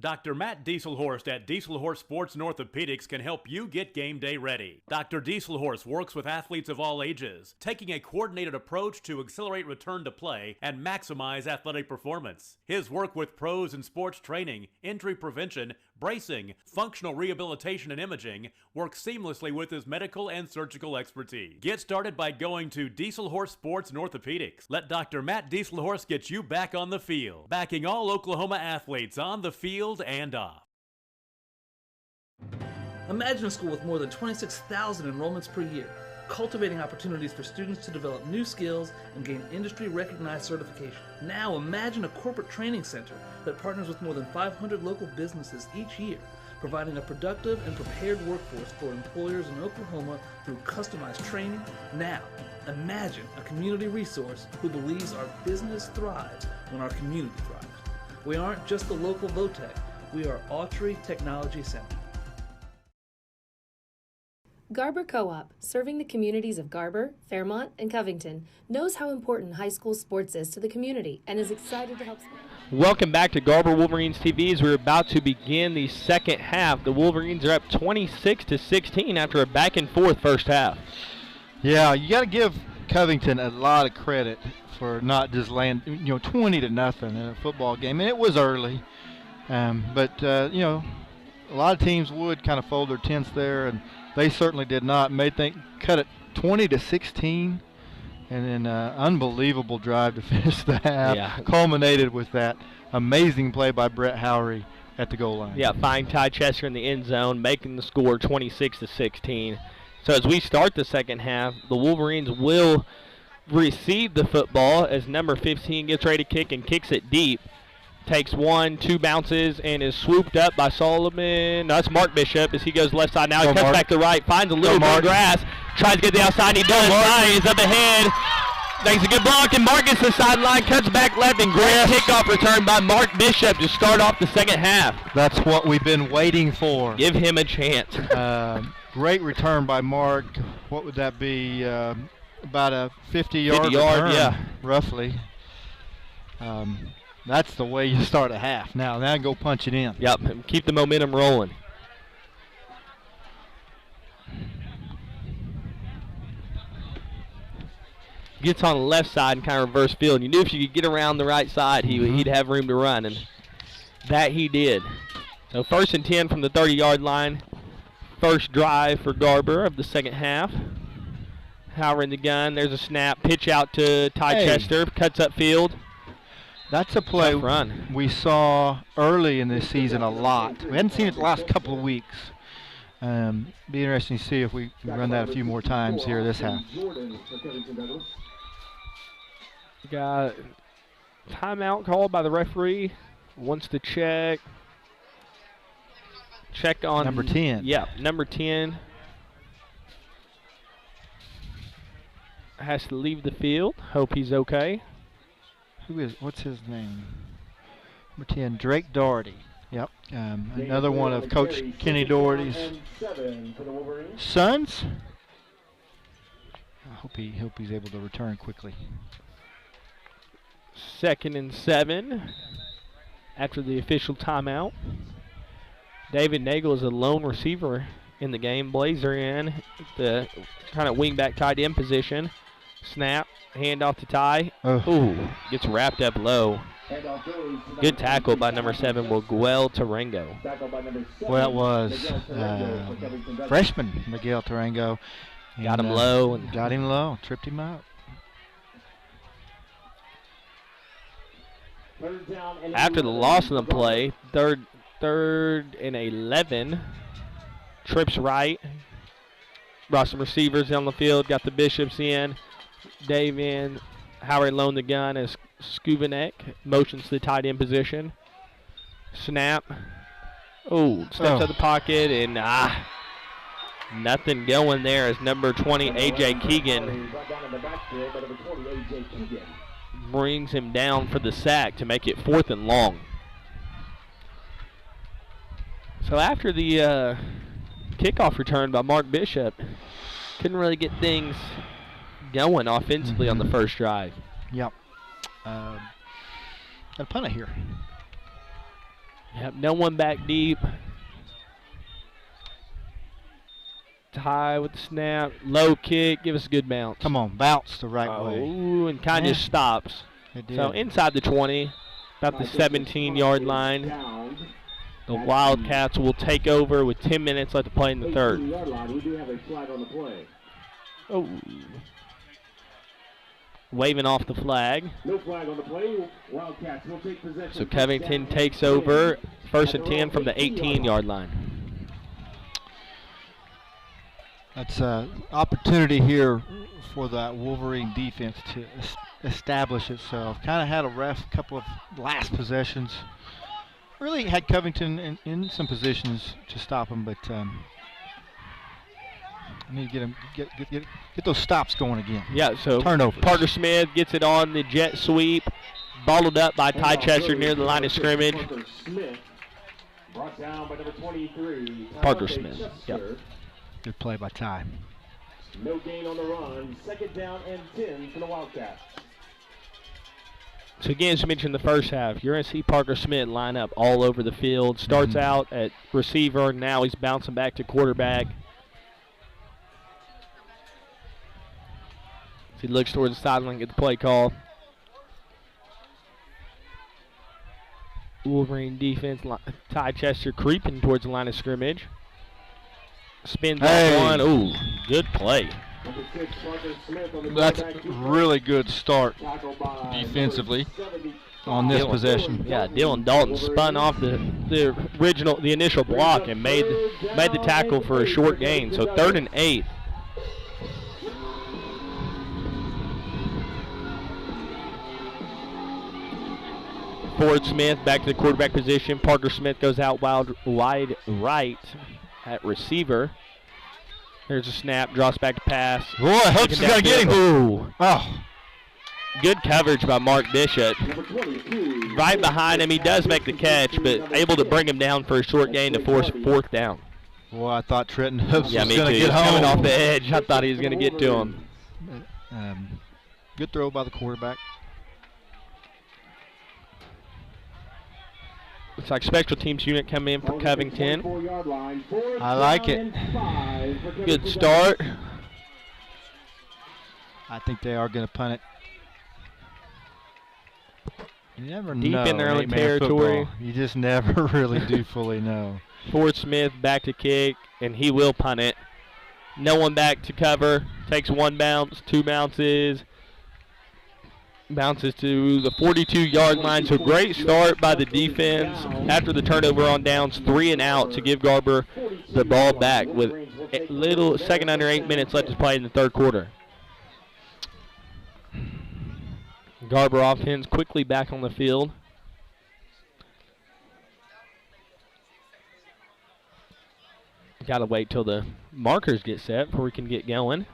Dr. Matt Dieselhorst at Dieselhorst Sports and Orthopedics can help you get game day ready. Dr. Dieselhorst works with athletes of all ages, taking a coordinated approach to accelerate return to play and maximize athletic performance. His work with pros in sports training, injury prevention, bracing, functional rehabilitation, and imaging work seamlessly with his medical and surgical expertise. Get started by going to Dieselhorse Sports and Orthopedics. Let Dr. Matt Dieselhorse get you back on the field, backing all Oklahoma athletes on the field and off. Imagine a school with more than 26,000 enrollments per year, cultivating opportunities for students to develop new skills and gain industry-recognized certification. Now imagine a corporate training center that partners with more than 500 local businesses each year, providing a productive and prepared workforce for employers in Oklahoma through customized training. Now, imagine a community resource who believes our business thrives when our community thrives. We aren't just the local VOTEC, we are Autry Technology Center. Garber Co-op, serving the communities of Garber, Fairmont, and Covington, knows how important high school sports is to the community and is excited to help. Welcome back to Garber Wolverines TV as we're about to begin the second half. The Wolverines are up 26-16 after a back-and-forth first half. Yeah, you got to give Covington a lot of credit for not just laying, 20-0 in a football game. And it was early, but a lot of teams would kind of fold their tents there, and they certainly did not. Cut it 20-16, and then unbelievable drive to finish the half. Yeah. Culminated with that amazing play by Brett Howery at the goal line. Yeah, find Ty Chester in the end zone, making the score 26-16. So as we start the second half, the Wolverines will receive the football as number 15 gets ready to kick and kicks it deep. Takes 1-2 bounces and is swooped up by Solomon. No, that's Mark Bishop as he goes left side now. He cuts back to right, finds a little bit of grass, tries to get the outside, he does. He's up ahead. Makes a good block, and Mark gets the sideline, cuts back left, and great kickoff return by Mark Bishop to start off the second half. That's what we've been waiting for. Give him a chance. Great return by Mark. What would that be? About a 50-yard return, yeah, roughly. That's the way you start a half. Now go punch it in. Yep, and keep the momentum rolling. Gets on the left side and kind of reverse field. And you knew if you could get around the right side, he'd have room to run, and that he did. So 1st and 10 from the 30-yard line. First drive for Garber of the second half. Howard in the gun. There's a snap. Pitch out to Ty Chester. Cuts up field. That's a play we saw early in this season a lot. We hadn't seen it the last couple of weeks. Be interesting to see if we can run that a few more times here this half. Got timeout called by the referee. Wants to check. Check on number 10. Yeah, number 10 has to leave the field. Hope he's okay. What's his name? Number 10, Drake Doherty. Yep. Another one of Coach Kenny Doherty's sons. I hope he's able to return quickly. 2nd and 7 after the official timeout. David Nagel is a lone receiver in the game. Blazer in the kind of wingback tight end position. Snap, hand off to Ty. Ooh, gets wrapped up low. Good tackle by number 7, Miguel Tarango. Well, it was freshman Miguel Tarango. Got him low. Got him low, tripped him out. After the loss of the play, third and 11. Trips right. Brought some receivers on the field. Got the Bishops in. Dave in. Howard loaned the gun as Skuvanek motions to the tight end position. Snap. Oh, steps out of the pocket and nothing going there as number 20, A.J. Keegan, brings him down for the sack to make it 4th and long. So after the kickoff return by Mark Bishop, couldn't really get things going offensively on the first drive. Yep. Got a punt here. Yep, no one back deep. Ty with the snap, low kick, give us a good bounce. Come on, bounce the right way. Ooh, and kind of stops. It did. So inside the 20, about the 17-yard line. The Wildcats will take over with 10 minutes left to play in the third. We do have a flag on the play. Oh. Waving off the flag. No flag on the play. Wildcats will take possession. So Covington takes over 1st and 10 from the 18-yard line. That's an opportunity here for that Wolverine defense to establish itself. Kind of had a rough couple of last possessions. Really had Covington in some positions to stop him, but I need to get those stops going again. Yeah, so turnovers. Parker Smith gets it on the jet sweep, bottled up by Ty Chester near the line of scrimmage. Parker Smith, brought down by number 23. Parker Smith, yep. Good play by Ty. No gain on the run. 2nd down and 10 for the Wildcats. So again, as you mentioned in the first half, you're going to see Parker Smith line up all over the field. Starts out at receiver, now he's bouncing back to quarterback. He looks towards the sideline, get the play call. Wolverine defense, Ty Chester creeping towards the line of scrimmage. Spins off one. Ooh, good play. That's a really good start defensively on this possession. Yeah, Dylan Dalton spun off the initial block and made the tackle for a short gain. So 3rd and 8. Ford Smith back to the quarterback position. Parker Smith goes out wide right at receiver. There's a snap, drops back to pass. Boy, Hooks is going to get him. Ooh. Oh. Good coverage by Mark Bishop. Right behind him, he does make the catch, but able to bring him down for a short gain to force 4th down. Well, I thought Trenton Hooks was going to too. get home. Coming off the edge, I thought he was going to get to him. Good throw by the quarterback. Looks like special teams unit coming in for Covington. I like it. Good start. I think they are going to punt it. You never Deep know. in their own territory. Football. You just never really do fully know. Ford Smith back to kick, and he will punt it. No one back to cover. Takes 1 bounce, 2 bounces. Bounces to the 42-yard line. So great start by the defense after the turnover on downs. 3 and out to give Garber the ball back with a little second under 8 minutes left to play in the third quarter. Garber offense quickly back on the field. Got to wait till the markers get set before we can get going.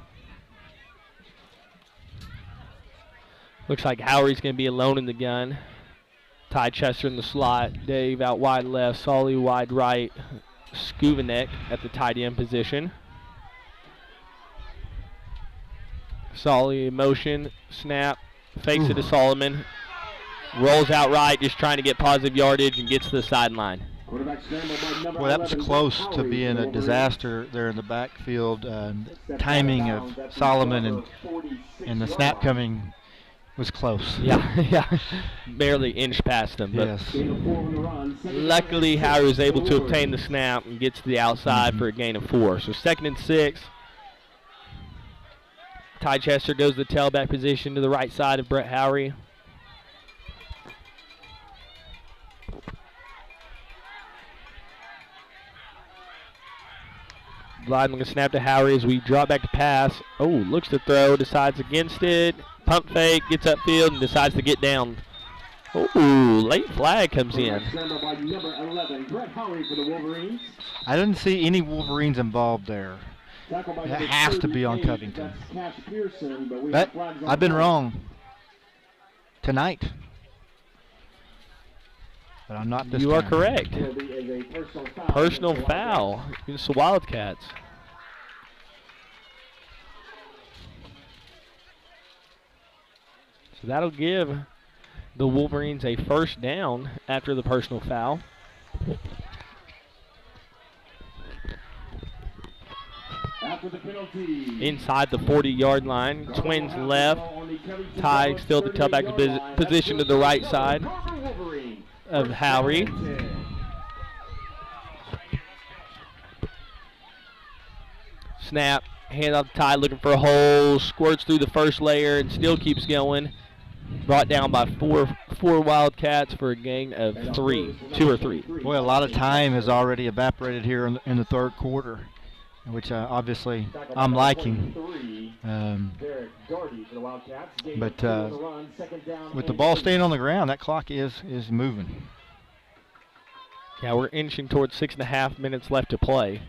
Looks like Howery's going to be alone in the gun. Ty Chester in the slot. Dave out wide left. Solly wide right. Skuvanek at the tight end position. Solly in motion. Snap. Fakes it to Solomon. Rolls out right, just trying to get positive yardage and gets to the sideline. Well, that was close to being a disaster there in the backfield. Timing of Solomon and the snap coming was close. Yeah. Barely inched past him. But yes. Luckily, Howard was able to obtain the snap and gets to the outside for a gain of 4. So 2nd and 6. Ty Chester goes to the tailback position to the right side of Brett Howery. Gliding a snap to Howery as we drop back to pass. Oh, looks to throw, decides against it. Pump fake, gets upfield, and decides to get down. Oh, late flag comes in. I didn't see any Wolverines involved there. That has to be on Covington. But I've been wrong tonight. But I'm not this You time. are correct. Personal foul against the Wildcats. So that'll give the Wolverines a 1st down after the personal foul. After the penalty. Inside the 40-yard line. Twins left. Ty still the tailback position to the right side of Howery. Snap, hand off the tie, looking for a hole, squirts through the first layer and still keeps going. Brought down by four Wildcats for a gain of 2 or 3. Boy, a lot of time has already evaporated here in the third quarter, which obviously I'm liking. But with the ball staying on the ground, that clock is moving. Yeah, we're inching towards 6.5 minutes left to play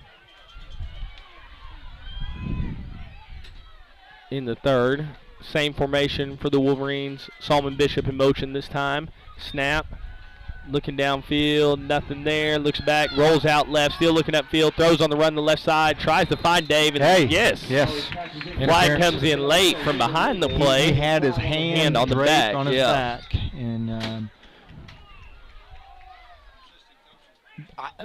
in the third. Same formation for the Wolverines. Solomon Bishop in motion this time. Snap. Looking downfield. Nothing there. Looks back. Rolls out left. Still looking upfield. Throws on the run the left side. Tries to find Dave. And yes. Flag comes in late from behind the play. He had his hand on the back. On his back. And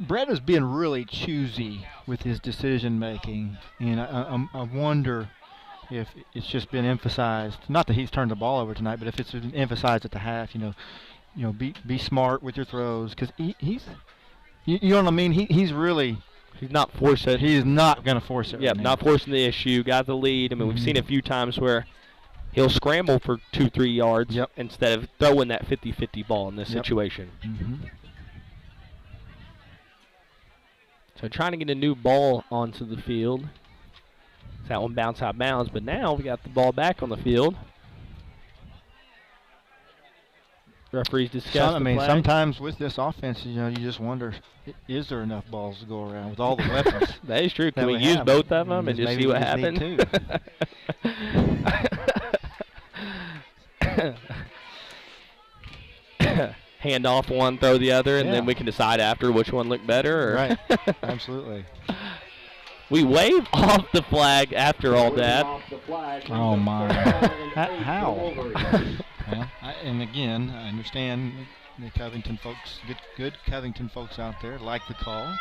Brett is being really choosy with his decision making. And I wonder if it's just been emphasized, not that he's turned the ball over tonight, but if it's been emphasized at the half, be smart with your throws, because he's, you know what I mean. He's not forcing it. He's not going to force it. Yeah, not forcing the issue. Got the lead. I mean, we've seen a few times where he'll scramble for 2-3 yards instead of throwing that 50-50 ball in this situation. So trying to get a new ball onto the field. That one bounced out of bounds, but now we got the ball back on the field. Referees discuss. Sometimes with this offense, you just wonder, is there enough balls to go around with all the weapons? That is true. Can we use both of them and just see what happens? Hand off one, throw the other, and then we can decide after which one looked better. Or right. Absolutely. We wave off the flag after all that. Oh, my. How? Well, and again, I understand the Covington folks, good Covington folks out there like the call.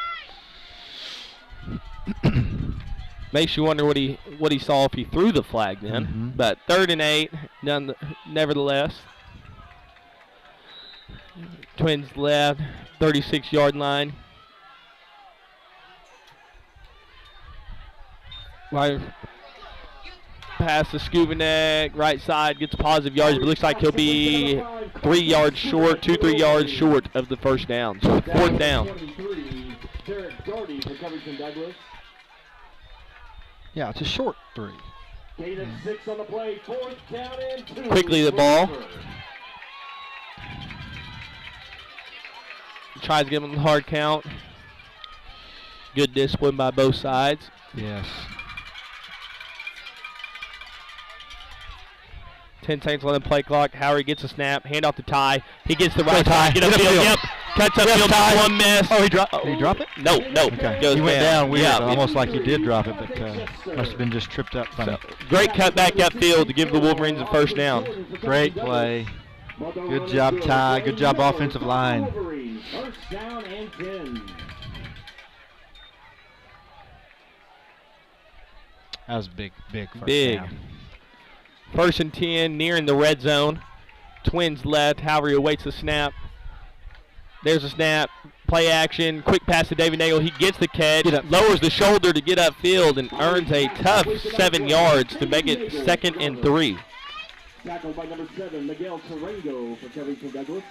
Makes you wonder what he saw if he threw the flag then. But 3rd and 8, nevertheless. Twins left, 36-yard line. Right pass to Skubanek, right side, gets positive yards, but looks like he'll be 3 yards short, 2-3 yards short of the first down. So 4th down. Yeah, it's a short 3. Quickly the ball. Tries to give him the hard count. Good discipline by both sides. Yes. 10 seconds on the play clock. Howard gets a snap. Hand off to Ty. He gets the right side. Get upfield. Yep. Cuts upfield. One miss. Oh, did he drop it? No. Okay. Goes he went down weird, almost like he did drop it, but must have been just tripped up funny. So, great cut back upfield to give the Wolverines a first down. Great play. Good job, Ty. Good job, offensive line. First down and 10. That was big first down. 1st and 10, nearing the red zone. Twins left. Howry awaits the snap. There's a snap. Play action. Quick pass to David Nagel. He gets the catch. Lowers the shoulder to get upfield and earns a tough 7 yards to make it 2nd and 3. Tackled by number 7, Miguel Tarango for Covington Douglas.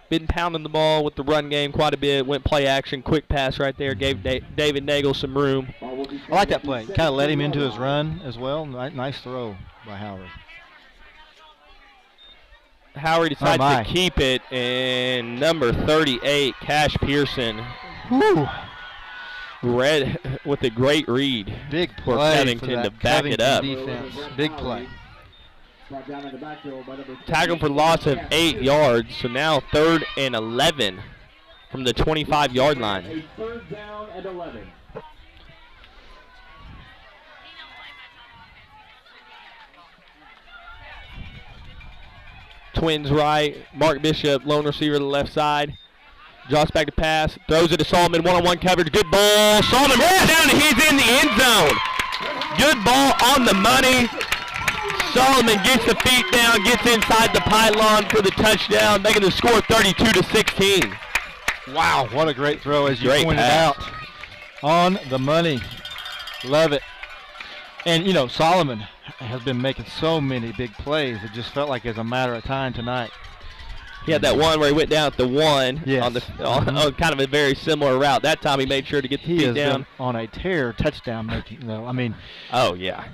Been pounding the ball with the run game quite a bit. Went play action, quick pass right there. Gave David Nagel some room. I like that play. Kind of let him into his run as well. Nice throw by Howard. Howard decides to keep it, and number 38, Cash Pearson, read with a great read. Big play for Covington to back Covington it up. Defense. Big play. Tackle for loss of 8 yards, so now 3rd and 11 from the 25-yard line. A 3rd down and 11. Twins right, Mark Bishop, lone receiver to the left side. Draws back to pass, throws it to Solomon, one-on-one coverage, good ball. Solomon runs down and he's in the end zone. Good ball on the money. Solomon gets the feet down, gets inside the pylon for the touchdown, making the score 32-16. Wow, what a great throw as you pointed out. On the money. Love it. And, you know, Solomon has been making so many big plays. It just felt like it was a matter of time tonight. He had that one where he went down at the 1 yes. on kind of a very similar route. That time he made sure to get the feet down. On a tear touchdown making, though. I mean. Oh, yeah.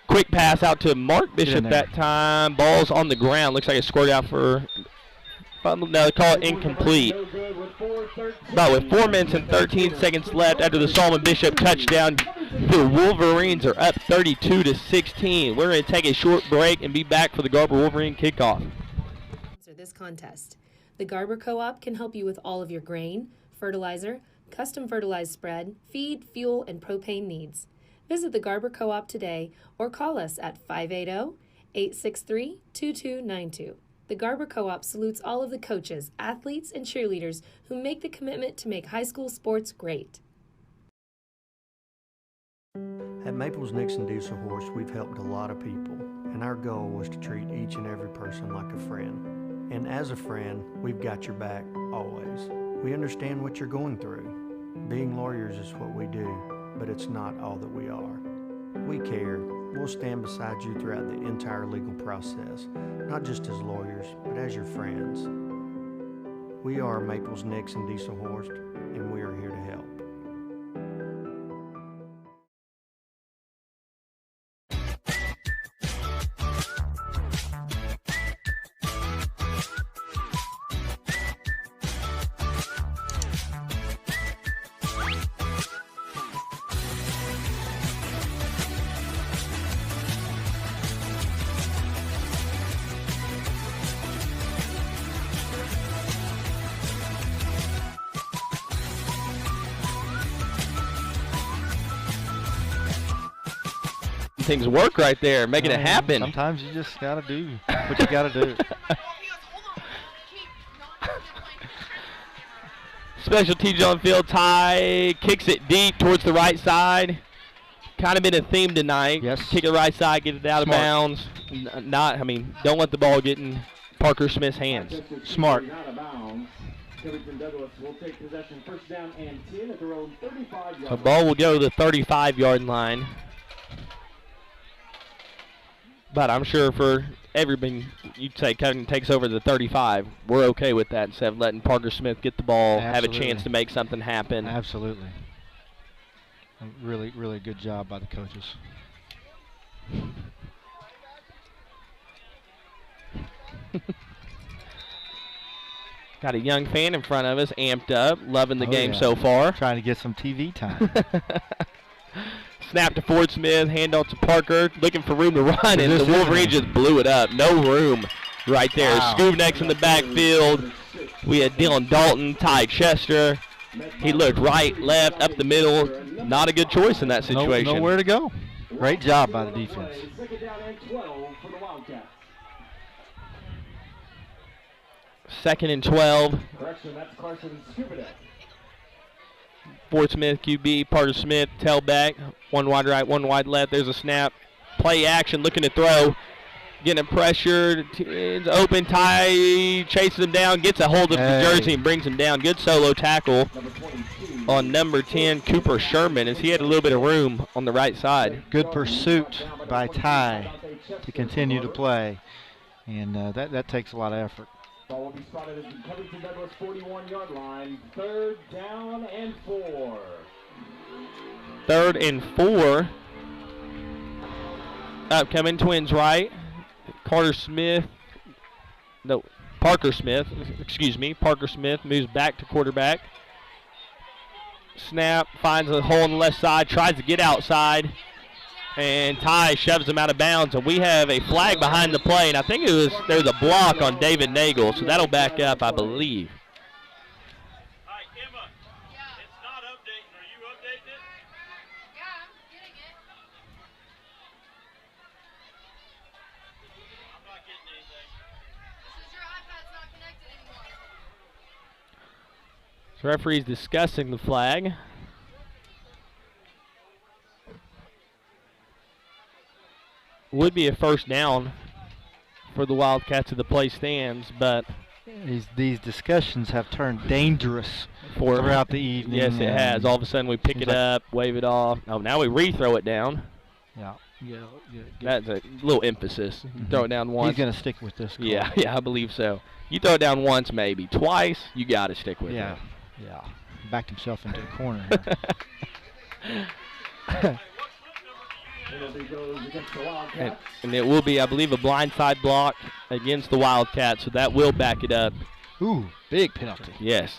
Quick pass out to Mark Bishop that time. Ball's on the ground. Looks like it scored out for, no, they call it incomplete. But with 4 minutes and 13 seconds left after the Solomon Bishop touchdown, the Wolverines are up 32-16. We're going to take a short break and be back for the Garber Wolverine kickoff. This contest. The Garber Co-op can help you with all of your grain, fertilizer, custom fertilized spread, feed, fuel, and propane needs. Visit the Garber Co-op today or call us at 580-863-2292. The Garber Co-op salutes all of the coaches, athletes, and cheerleaders who make the commitment to make high school sports great. At Maples Nixon Diesel Horse, we've helped a lot of people, and our goal was to treat each and every person like a friend. And as a friend, we've got your back always. We understand what you're going through. Being lawyers is what we do, but it's not all that we are. We care. We'll stand beside you throughout the entire legal process, not just as lawyers, but as your friends. We are Maples Nixon Diesel Horse, and we are here to help. Things work right there, making it happen. Sometimes you just got to do what you got to do. Special teams on field. Ty kicks it deep towards the right side. Kind of been a theme tonight. Yes. Kick it right side, get it out of bounds. Don't let the ball get in Parker Smith's hands. Smart. Covington Douglas will take possession, first down and 10 at their own 35-yard line. The ball will go to the 35-yard line. But I'm sure for everything, you'd say Covington takes over the 35. We're okay with that instead of letting Parker Smith get the ball, have a chance to make something happen. Absolutely. A really, really good job by the coaches. Got a young fan in front of us, amped up, loving the game so far. Trying to get some TV time. Snap to Ford Smith, handoff to Parker, looking for room to run, and the Wolverines just blew it up. No room right there. Wow. Scoobneck's in the backfield. We had Dylan Dalton, Ty Chester. He looked right, left, up the middle. Not a good choice in that situation. Nowhere to go. Great job by the defense. Second and 12. Correction, that's Carson Scubadeck. Ford Smith, QB, Parker Smith, tailback, one wide right, one wide left. There's a snap. Play action, looking to throw. Getting pressured. It's open. Ty chases him down, gets a hold of the jersey and brings him down. Good solo tackle on number 10, Cooper Sherman, as he had a little bit of room on the right side. Good pursuit by Ty to continue to play. And that takes a lot of effort. Ball will be spotted at the Covington Douglas 41-yard line. Third down and 4. Third and 4. Upcoming Twins right. Parker Smith moves back to quarterback. Snap, finds a hole on the left side, tries to get outside. And Ty shoves him out of bounds, and we have a flag behind the play, and I think there's a block on David Nagel, so that'll back up, I believe. Hi, Emma. It's not updating. Are you updating it? Yeah, I'm getting it. I'm not getting anything. This is your iPad's not connected anymore. So referee's discussing the flag. Would be a first down for the Wildcats if the play stands, but these discussions have turned dangerous throughout the evening. Yes, it has. All of a sudden we pick it up, wave it off. Oh, now we re-throw it down. Yeah. That's a little emphasis. Throw it down once. He's going to stick with this call. Yeah, I believe so. You throw it down once, maybe. Twice, you got to stick with it. Yeah. Backed himself into a corner here. And it will be, I believe, a blindside block against the Wildcats, so that will back it up. Ooh, big penalty. Yes.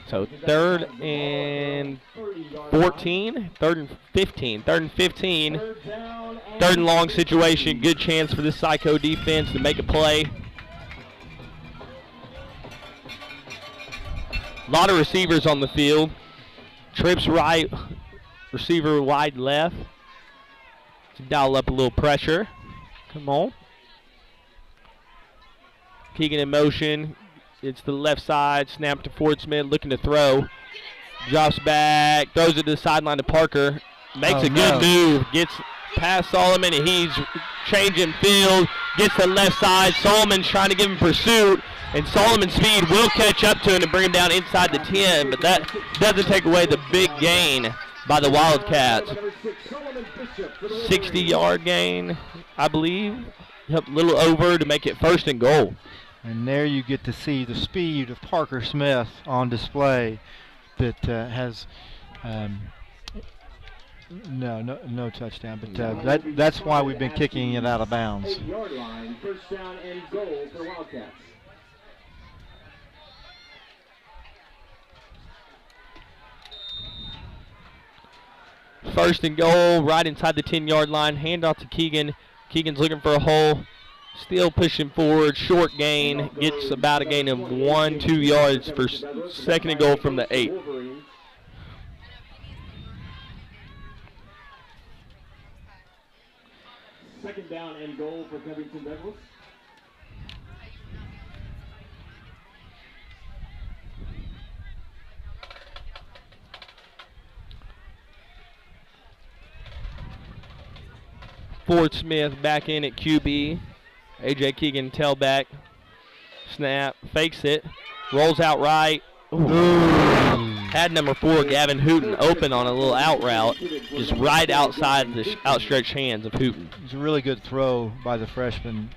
So 3rd and 14, 3rd and 15, 3rd and 15, 3rd and long situation. Good chance for this Psycho defense to make a play. A lot of receivers on the field. Trips right, receiver wide left. To dial up a little pressure. Come on. Keegan in motion. It's the left side. Snap to Ford Smith, looking to throw. Drops back. Throws it to the sideline to Parker. Makes a good move. Gets past Solomon, and he's changing field. Gets to the left side. Solomon's trying to give him pursuit. And Solomon's speed will catch up to him and bring him down inside the 10. But that doesn't take away the big gain by the Wildcats. 60-yard gain, I believe. A little over to make it 1st and goal. And there you get to see the speed of Parker Smith on display that has no touchdown. But that's why we've been kicking it out of bounds. 8-yard line, 1st down and goal for Wildcats. First and goal, right inside the 10-yard line. Handoff to Keegan. Keegan's looking for a hole. Still pushing forward. Short gain. Gets about a gain of 1-2 yards for 2nd and goal from the 8. 2nd down and goal for Covington Douglas. Ford Smith back in at QB. A.J. Keegan tailback. Snap. Fakes it. Rolls out right. Ooh. Had number 4, Gavin Hooten, open on a little out route. Just right outside the outstretched hands of Hooten. It was a really good throw by the freshman,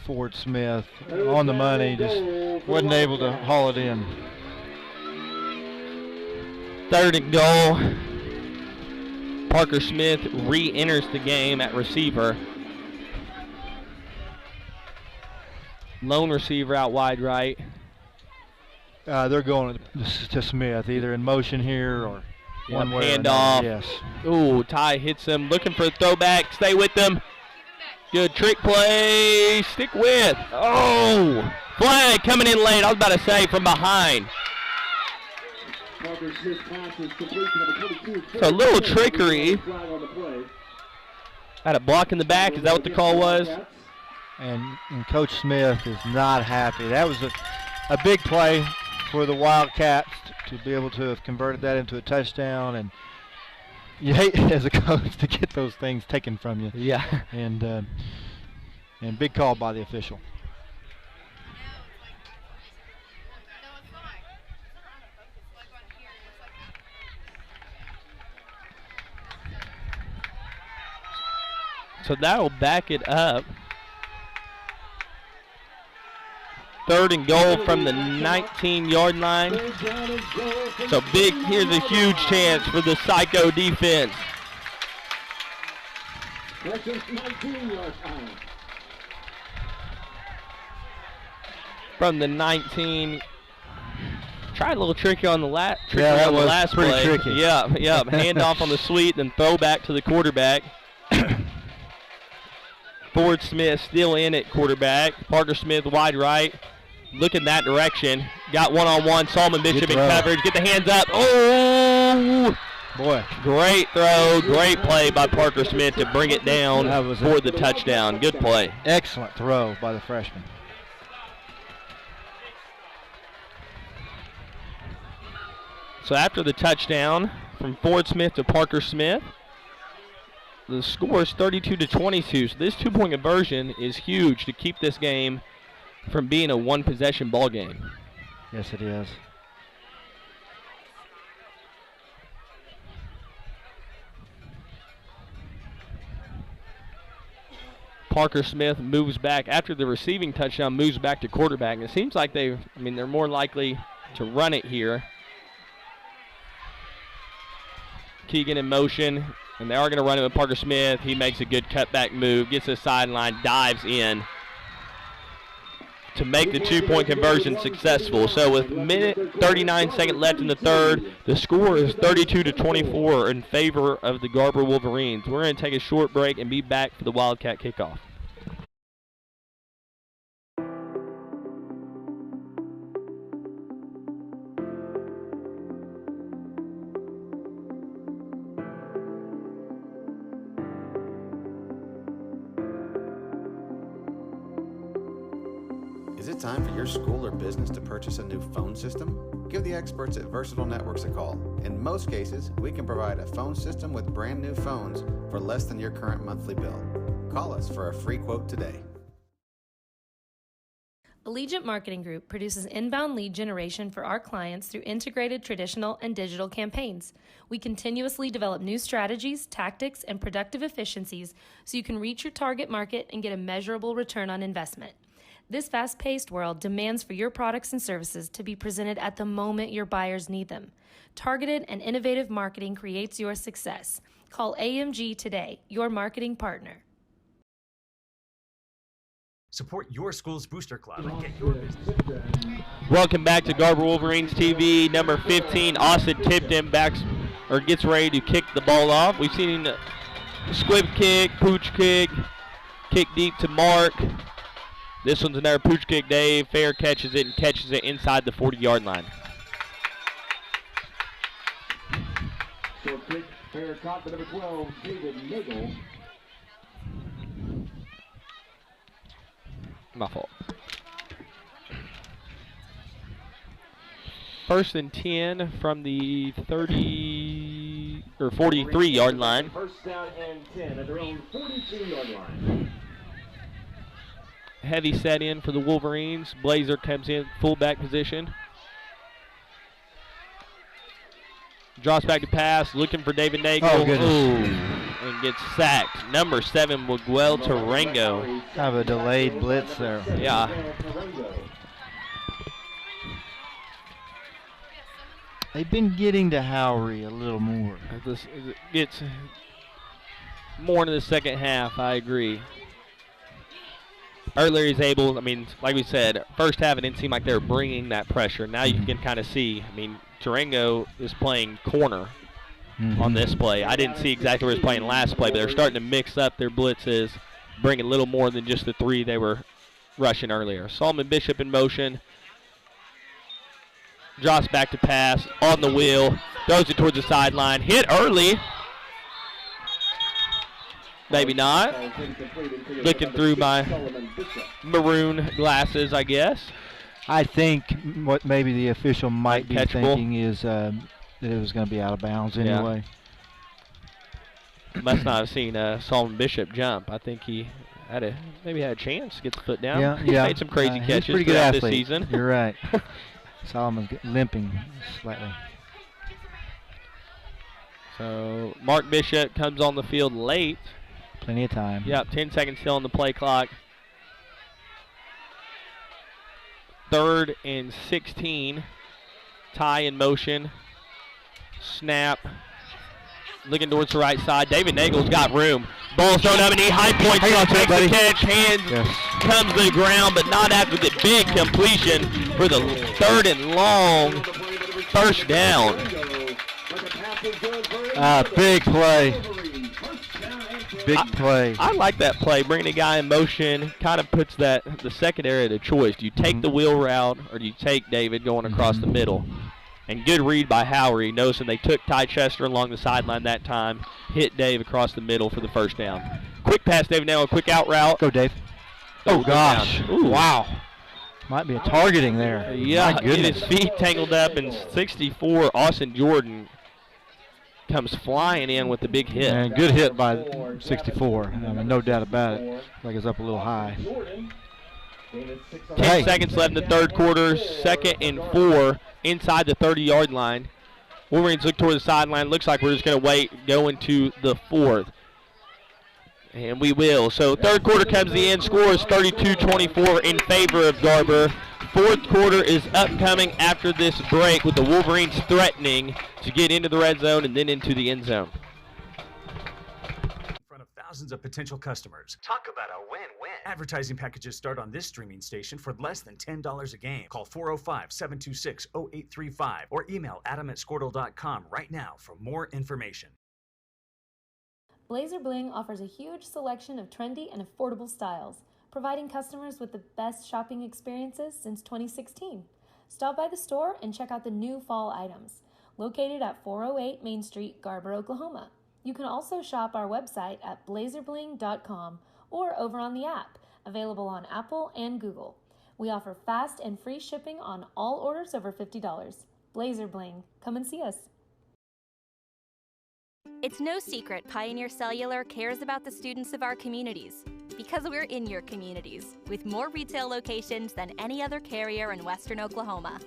Ford Smith. On the money. Just wasn't able to haul it in. 3rd and goal. Parker Smith re-enters the game at receiver. Lone receiver out wide right. They're going to Smith, either in motion here or one way or handoff. another. Yes. Ooh, Ty hits him, looking for a throwback. Stay with them. Good trick play. Stick with. Oh, flag coming in late. I was about to say from behind. So a little trickery. Had a block in the back. Is that what the call was? And Coach Smith is not happy. That was a big play for the Wildcats to be able to have converted that into a touchdown. And you hate as a coach to get those things taken from you. Yeah. And big call by the official. So that will back it up. 3rd and goal from the 19-yard line. So here's a huge chance for the Psycho defense. From the 19. Tried a little tricky on the last pretty play. Tricky. Yeah. Handoff on the sweep, then throw back to the quarterback. Ford Smith still in at quarterback. Parker Smith wide right. Looking that direction. Got one-on-one. Solomon Bishop in coverage. Get the hands up. Oh! Boy. Great throw. Great play by Parker Smith to bring it down for the touchdown. Good play. Excellent throw by the freshman. So after the touchdown from Ford Smith to Parker Smith, the score is 32-22. So this 2-point conversion is huge to keep this game from being a one-possession ball game. Yes, it is. Parker Smith moves back after the receiving touchdown, moves back to quarterback. And it seems like they're more likely to run it here. Keegan in motion, and they are going to run it with Parker Smith. He makes a good cutback move, gets the sideline, dives in to make the two-point conversion successful. So with minute 39 seconds left in the third, the score is 32-24 in favor of the Garber Wolverines. We're going to take a short break and be back for the Wildcat kickoff. Is it time for your school or business to purchase a new phone system? Give the experts at Versatile Networks a call. In most cases, we can provide a phone system with brand new phones for less than your current monthly bill. Call us for a free quote today. Allegiant Marketing Group produces inbound lead generation for our clients through integrated traditional and digital campaigns. We continuously develop new strategies, tactics, and productive efficiencies so you can reach your target market and get a measurable return on investment. This fast-paced world demands for your products and services to be presented at the moment your buyers need them. Targeted and innovative marketing creates your success. Call AMG today, your marketing partner. Support your school's booster club and get your business. Welcome back to Garber Wolverines TV. Number 15, Austin Tipton gets ready to kick the ball off. We've seen him squib kick, pooch kick deep to Mark. This one's another pooch kick. Dave Fair catches it inside the 40-yard line. Short kick, Fair caught for number 12, David Nagel. My fault. First and 10 from the 43-yard line. First down and 10 at their own 42-yard line. Heavy set in for the Wolverines. Blazer comes in fullback position. Drops back to pass, looking for David Nagel. Oh, goodness. And gets sacked. Number 7, Miguel Tarango. Kind of a delayed blitz there. Yeah. They've been getting to Howry a little more. It's more in the second half, I agree. Earlier he's able, like we said, first half it didn't seem like they were bringing that pressure. Now you can kind of see, Tarango is playing corner on this play. I didn't see exactly where he was playing last play, but they're starting to mix up their blitzes, bring a little more than just the 3 they were rushing earlier. Solomon Bishop in motion. Drops back to pass, on the wheel, throws it towards the sideline, hit early. Maybe not. Looking through my maroon glasses, I guess. I think what maybe the official might be Catchable. thinking is that it was going to be out of bounds anyway. Must not have seen Solomon Bishop jump. I think he maybe had a chance to get the foot down. Yeah, He's made some crazy catches pretty good throughout this athlete. season. You're right. Solomon's limping slightly. So Mark Bishop comes on the field late. Plenty of time. Yep, 10 seconds still on the play clock. 3rd and 16. Ty in motion. Snap. Looking towards the right side. David Nagel's got room. Ball thrown up and he high points. Takes the catch. Hands comes to the ground, but not after the big completion for the 3rd and long. First down. Big play. Big play. I like that play. Bringing a guy in motion kind of puts the secondary at a choice. Do you take the wheel route or do you take David going across the middle? And good read by Howry, noticing they took Ty Chester along the sideline that time, hit Dave across the middle for the first down. Quick pass, David now, a quick out route. Go, Dave. Oh, gosh. Ooh. Wow. Might be a targeting there. Yeah, get his feet tangled up, and 64, Austin Jordan comes flying in with the big hit. And good hit by 64. No doubt about it. Like it's up a little high. 10 seconds left in the third quarter, 2nd and 4 inside the 30-yard line. Wolverines look toward the sideline. Looks like we're just going to wait, go into the 4th. And we will. So third quarter comes to the end. Score is 32-24 in favor of Garber. Fourth quarter is upcoming after this break with the Wolverines threatening to get into the red zone and then into the end zone. In front of thousands of potential customers. Talk about a win-win. Advertising packages start on this streaming station for less than $10 a game. Call 405-726-0835 or email adam@squirtle.com right now for more information. Blazer Bling offers a huge selection of trendy and affordable styles, providing customers with the best shopping experiences since 2016. Stop by the store and check out the new fall items, located at 408 Main Street, Garber, Oklahoma. You can also shop our website at blazerbling.com or over on the app, available on Apple and Google. We offer fast and free shipping on all orders over $50. Blazer Bling, come and see us. It's no secret Pioneer Cellular cares about the students of our communities because we're in your communities with more retail locations than any other carrier in Western Oklahoma.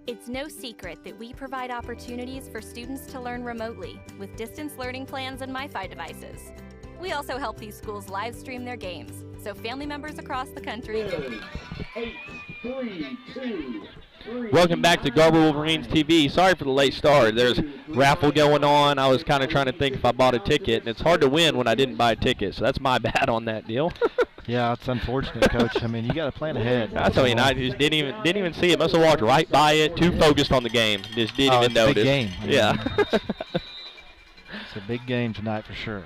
It's no secret that we provide opportunities for students to learn remotely with distance learning plans and MiFi devices. We also help these schools live stream their games, so family members across the country can... 8, 3, 2, 3. Welcome back to Garber Wolverines TV. Sorry for the late start. There's raffle going on. I was kind of trying to think if I bought a ticket, and it's hard to win when I didn't buy a ticket, so that's my bad on that deal. Yeah, it's unfortunate, Coach. I mean, you got to plan ahead. That's I mean, I just didn't even see it. Must have walked right by it. Too focused on the game. Just didn't even notice. It's a big game. Yeah. It's a big game tonight for sure.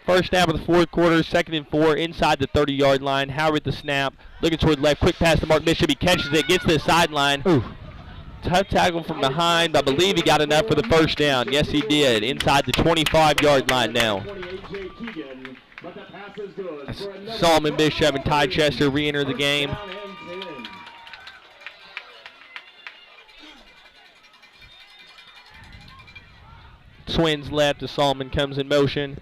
First snap of the fourth quarter, 2nd and 4 inside the 30-yard line. Howard with the snap, looking toward left, quick pass to Mark Bishop. He catches it, gets to the sideline. Ooh. Tough tackle from behind. I believe he got enough for the first down. Yes, he did. Inside the 25-yard line now. Solomon Bishop and Ty Chester re-enter the game. Twins left as Solomon comes in motion.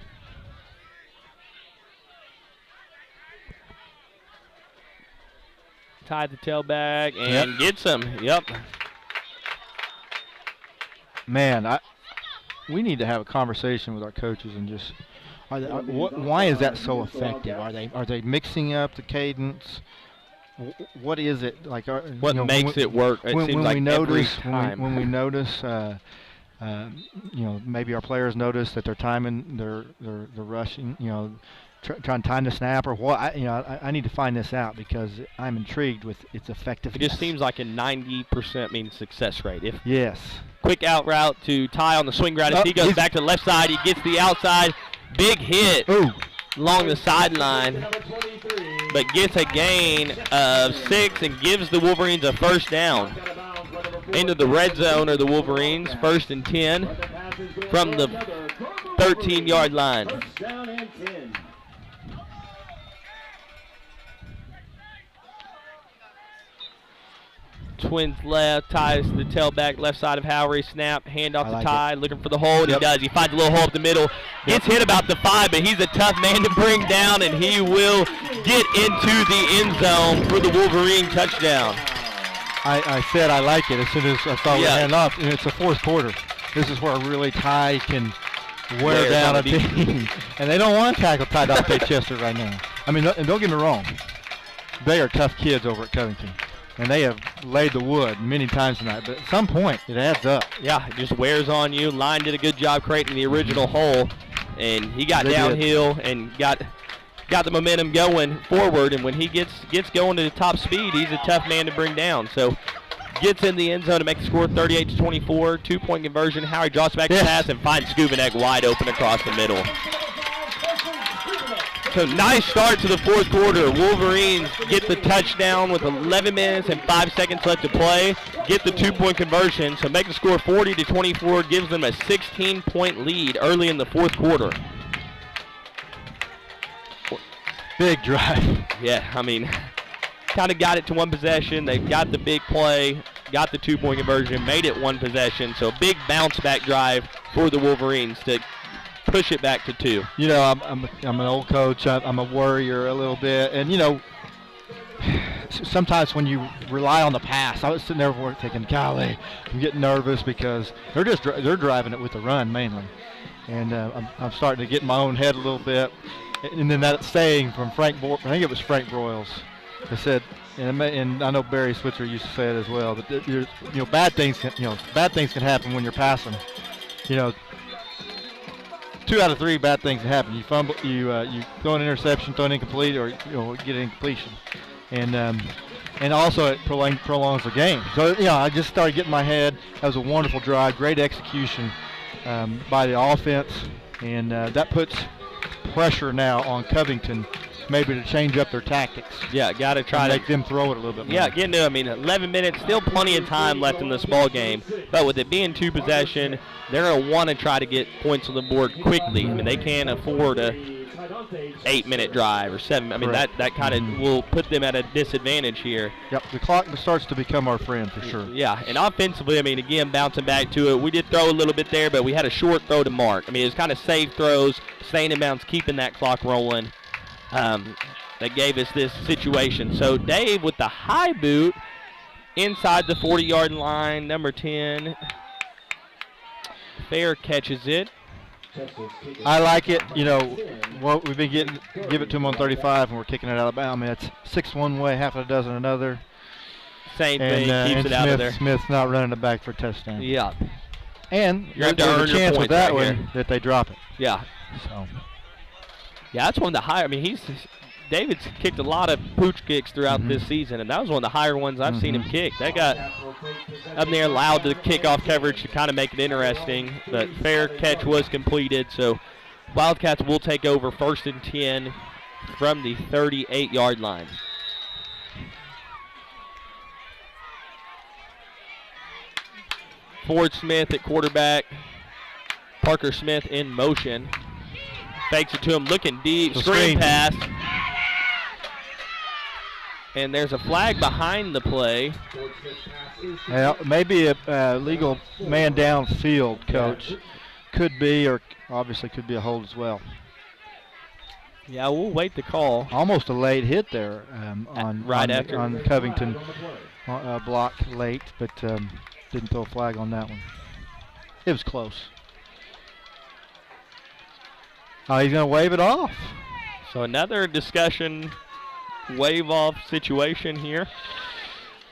Tied the tailback and gets him. Yep. Man, we need to have a conversation with our coaches and just why is that so effective? Are they mixing up the cadence? What is it like? What makes it work? It seems like every time. When we notice, maybe our players notice that they're timing, they're rushing, trying to time the snap or what. I need to find this out because I'm intrigued with its effectiveness. It just seems like a 90% means success rate. Yes. Quick out route to Ty on the swing route. As he goes back to the left side, he gets the outside. Big hit along the sideline, but gets a gain of 6 and gives the Wolverines a first down. Into the red zone are the Wolverines, 1st and 10 from the 13-yard line. Twins left, ties the tailback left side of Howery. Snap, hand off to Ty, looking for the hole. He does. He finds a little hole up the middle. Gets hit about the 5, but he's a tough man to bring down, and he will get into the end zone for the Wolverine touchdown. I said I like it as soon as I saw it hand off. And it's the fourth quarter. This is where really Ty can wear down a team. And they don't want to tackle Ty Chester right now. I mean, and don't get me wrong. They are tough kids over at Covington. And they have laid the wood many times tonight. But at some point, it adds up. Yeah, it just wears on you. Line did a good job creating the original hole. And he got downhill and got the momentum going forward. And when he gets going to the top speed, he's a tough man to bring down. So gets in the end zone to make the score 38-24. 2-point conversion. Howie drops back to pass and finds Skubanek wide open across the middle. So nice start to the fourth quarter. Wolverines get the touchdown with 11 minutes and 5 seconds left to play. Get the 2-point conversion. So make the score 40-24. Gives them a 16-point lead early in the fourth quarter. Big drive. Yeah, I mean, kind of got it to one possession. They've got the big play, got the 2-point conversion, made it one possession. So a big bounce back drive for the Wolverines to push it back to 2. You know, I'm an old coach. I'm a worrier a little bit, and you know, sometimes when you rely on the pass, I was sitting there thinking, golly, I'm getting nervous because they're driving it with the run mainly, and I'm starting to get in my own head a little bit. And then that saying from I think it was Frank Broyles, that said, and I know Barry Switzer used to say it as well, that bad things can happen when you're passing. You know, 2 out of 3 bad things can happen. You fumble, you throw an interception, throw an incomplete, or get an incompletion, and also it prolongs the game. So I just started getting my head. That was a wonderful drive, great execution by the offense, and that puts pressure now on Covington, maybe to change up their tactics. Yeah, got to try to make them throw it a little bit more. Yeah, getting to, 11 minutes, still plenty of time left in this ball game. But with it being 2 possession, they're going to want to try to get points on the board quickly. They can't afford a 8-minute drive or 7. That kind of will put them at a disadvantage here. Yep, the clock starts to become our friend for sure. Yeah, and offensively, again, bouncing back to it, we did throw a little bit there, but we had a short throw to Mark. It was kind of safe throws, staying in bounds, keeping that clock rolling. That gave us this situation. So Dave with the high boot inside the 40-yard line, number 10. Fair catches it. I like it. We've been give it to him on 35, and we're kicking it out of bounds. That's 6 one way, half a dozen another. Same thing, keeps it out of there. Smith's not running it back for a touchdown. Yeah. And you're going to earn a chance with that right one here. that they drop it. Yeah. So. Yeah, that's one of the higher. David's kicked a lot of pooch kicks throughout this season, and that was one of the higher ones I've seen him kick. That got up there, allowed the kickoff coverage to kind of make it interesting, but fair catch was completed. So Wildcats will take over 1st and 10 from the 38-yard line. Ford Smith at quarterback. Parker Smith in motion. Fakes it to him, looking deep, screen pass. And there's a flag behind the play. Well, maybe a legal man downfield, Coach. Could be, or obviously could be a hold as well. Yeah, we'll wait the call. Almost a late hit there on Covington. Blocked late, but didn't throw a flag on that one. It was close. Oh, he's going to wave it off. So another discussion, wave off situation here.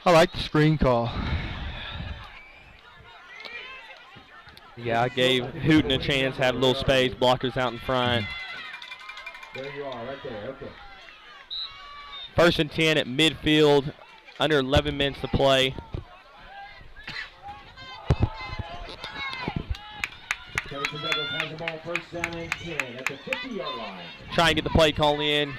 I like the screen call. Yeah, I gave Hooten a chance, have a little space, blockers out in front. There you are, right there, okay. 1st and 10 at midfield, under 11 minutes to play. Has the ball, 1st down and 10 at the 50-yard line. Trying to get the play call in.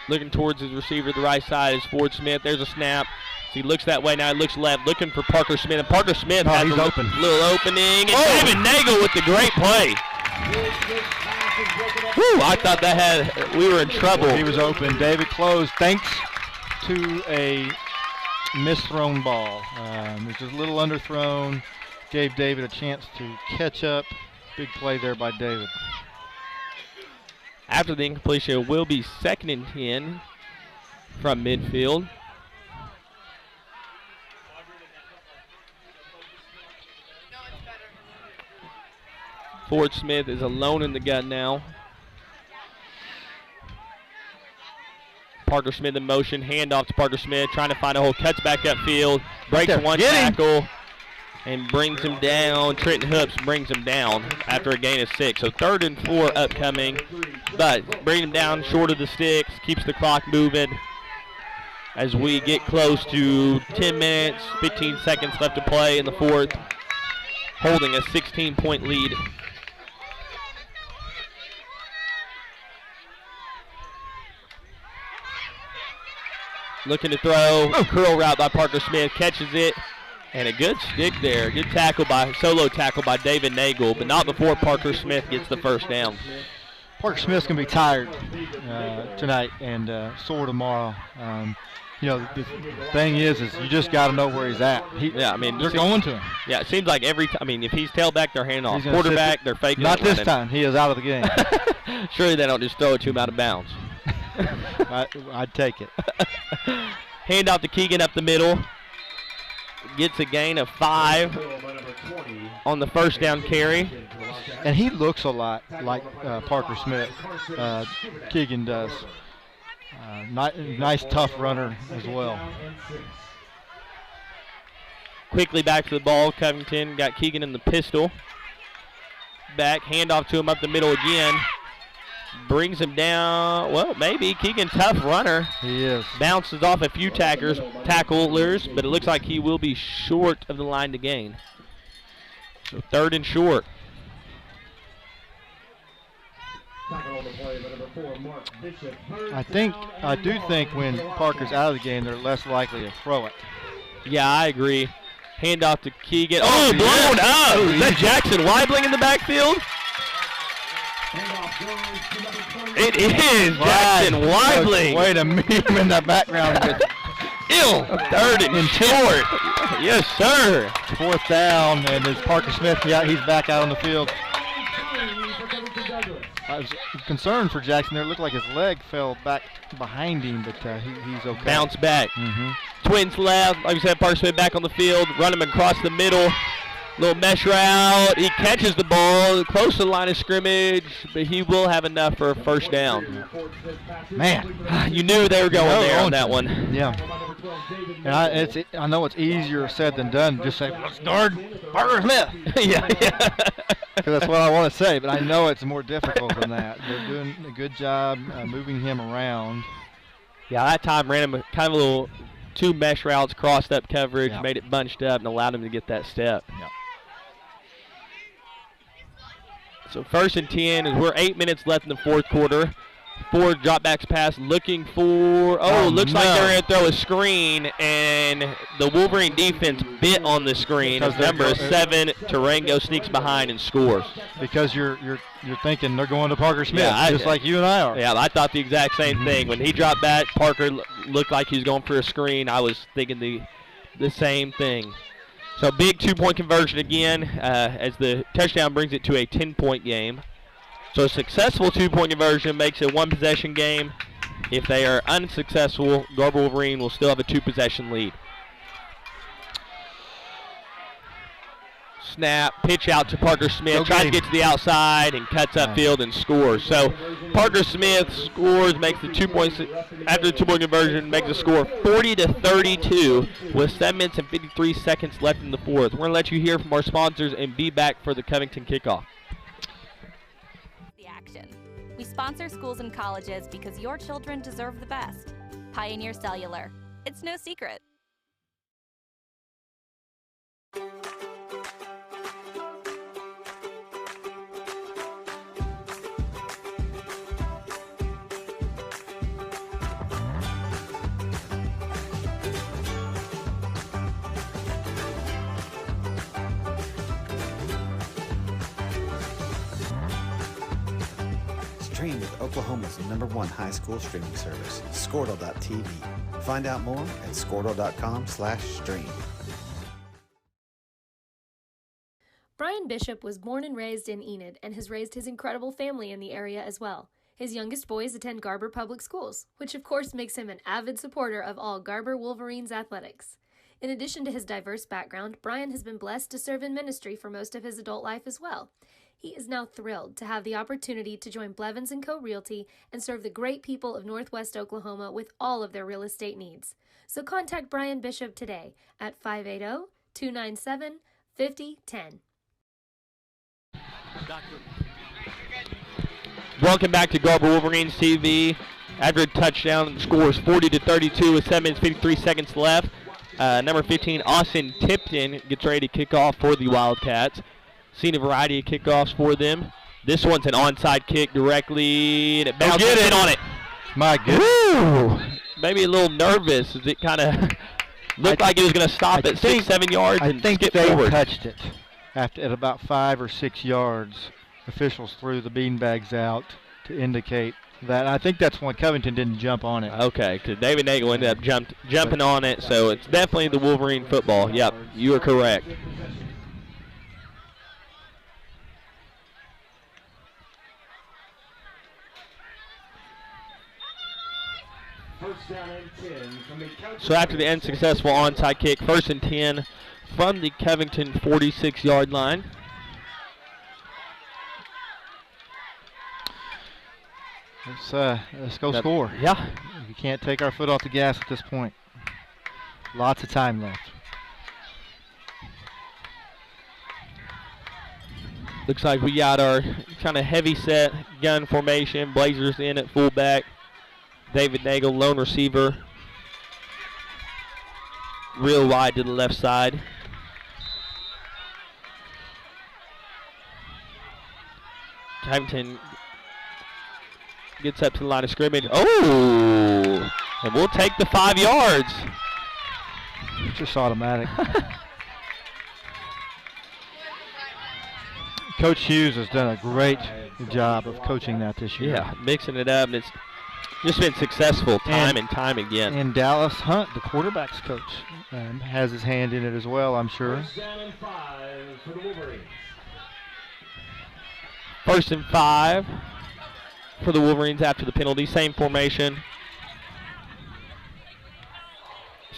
Looking towards his receiver, the right side is Ford Smith. There's a snap. So he looks that way now. He looks left, looking for Parker Smith. And Parker Smith has a little opening. And David Nagel with the great play. Whew, I thought we were in trouble. He was open. David closed thanks to a misthrown ball. It was just a little underthrown. Gave David a chance to catch up. Big play there by David. After the incompletion, it will be 2nd and 10 from midfield. Ford Smith is alone in the gun now. Parker Smith in motion, handoff to Parker Smith, trying to find a hole, cuts back upfield, breaks one tackle, and brings him down. Trenton Hoops brings him down after a gain of 6. So 3rd and 4 upcoming, but bring him down short of the sticks, keeps the clock moving as we get close to 10 minutes, 15 seconds left to play in the 4th, holding a 16-point lead. Looking to throw, curl route by Parker Smith, catches it, and a good stick there. Good solo tackle by David Nagel, but not before Parker Smith gets the 1st down. Parker Smith's going to be tired tonight and sore tomorrow. You know, the thing is you just got to know where he's at. Yeah, I mean, they're going to him. Yeah, it seems like every time. I mean, if he's tailback, they're handing off. Quarterback, they're faking. Not this time. He is out of the game. Surely they don't just throw it to him out of bounds. I'd take it. Hand off to Keegan up the middle. Gets a gain of 5 on the first down carry. And he looks a lot like Parker Smith. Keegan does. Nice, tough runner as well. Quickly back to the ball. Covington got Keegan in the pistol. Back, handoff to him up the middle again. Brings him down. Well, maybe. Keegan, tough runner. He is. Bounces off a few tacklers, but it looks like he will be short of the line to gain. So 3rd and short. I do think when Parker's out of the game, they're less likely to throw it. Yeah, I agree. Handoff to Keegan. Oh, blown up! Is that Jackson Weibling in the backfield? It is Jackson Weibling. Way to meet him in the background. Ill. 3rd and short. Yes, sir. 4th down, and as Parker Smith, he's back out on the field. I was concerned for Jackson there. It looked like his leg fell back behind him, but he's okay. Bounce back. Mm-hmm. Twins left. Like I said, Parker Smith back on the field. Run him across the middle. Little mesh route. He catches the ball close to the line of scrimmage, but he will have enough for a first down. Man, you knew they were going there on that one. Yeah. And I know it's easier said than done. Just say, let's guard Parker Smith. yeah. Because that's what I want to say, but I know it's more difficult than that. They're doing a good job moving him around. Yeah, that time ran him kind of a little 2 mesh routes, crossed up coverage, made it bunched up, and allowed him to get that step. Yep. So 1st and 10 as we're 8 minutes left in the 4th quarter. 4 dropbacks pass, looking for. Looks like they're going to throw a screen, and the Wolverine defense bit on the screen. As number 7, Tarango sneaks behind and scores. Because you're thinking they're going to Parker Smith, just like you and I are. Yeah, I thought the exact same thing. When he dropped back, Parker looked like he was going for a screen. I was thinking the same thing. So big 2-point conversion again, as the touchdown brings it to a 10-point game. So a successful 2-point conversion makes it 1-possession game. If they are unsuccessful, Garber Wolverine will still have a 2-possession lead. Snap, pitch out to Parker Smith, tries to get to the outside and cuts upfield and scores. So Parker Smith scores, makes the 2 points after the 2-point conversion, makes the score 40-32 with 7 minutes and 53 seconds left in the 4th. We're going to let you hear from our sponsors and be back for the Covington kickoff. We sponsor schools and colleges because your children deserve the best. Pioneer Cellular. It's no secret. Stream with Oklahoma's #1 high school streaming service, Squirtle.tv. Find out more at Squirtle.com/stream. Brian Bishop was born and raised in Enid and has raised his incredible family in the area as well. His youngest boys attend Garber Public Schools, which of course makes him an avid supporter of all Garber Wolverines athletics. In addition to his diverse background, Brian has been blessed to serve in ministry for most of his adult life as well. He is now thrilled to have the opportunity to join Blevins & Co. Realty and serve the great people of Northwest Oklahoma with all of their real estate needs. So contact Brian Bishop today at 580-297-5010. Welcome back to Garber Wolverines TV. After a touchdown, the score is 40-32 with 7 minutes 53 seconds left. Number 15, Austin Tipton, gets ready to kick off for the Wildcats. Seen a variety of kickoffs for them. This one's an onside kick directly, and it bounces in on it. My goodness. Woo! Maybe a little nervous as it kind of looked like it was going to stop at 6-7 yards and skip forward. They touched it at about 5 or 6 yards. Officials threw the beanbags out, to indicate that. I think that's when Covington didn't jump on it. Okay, because David Nagel ended up jumping on it, so it's definitely the Wolverine football. Yep, you are correct. So after the unsuccessful onside kick, 1st and 10 from the Covington 46-yard line. Let's go score. Yeah. We can't take our foot off the gas at this point. Lots of time left. Looks like we got our kind of heavy set gun formation. Blazers in at fullback. David Nagel, lone receiver. Real wide to the left side. Covington gets up to the line of scrimmage. Oh! And we'll take the 5 yards. Just automatic. Coach Hughes has done a great job of coaching that this year. Yeah, mixing it up, and it's just been successful time and time again. And Dallas Hunt, the quarterback's coach, has his hand in it as well, I'm sure. 1st and 5 for the Wolverines after the penalty. Same formation.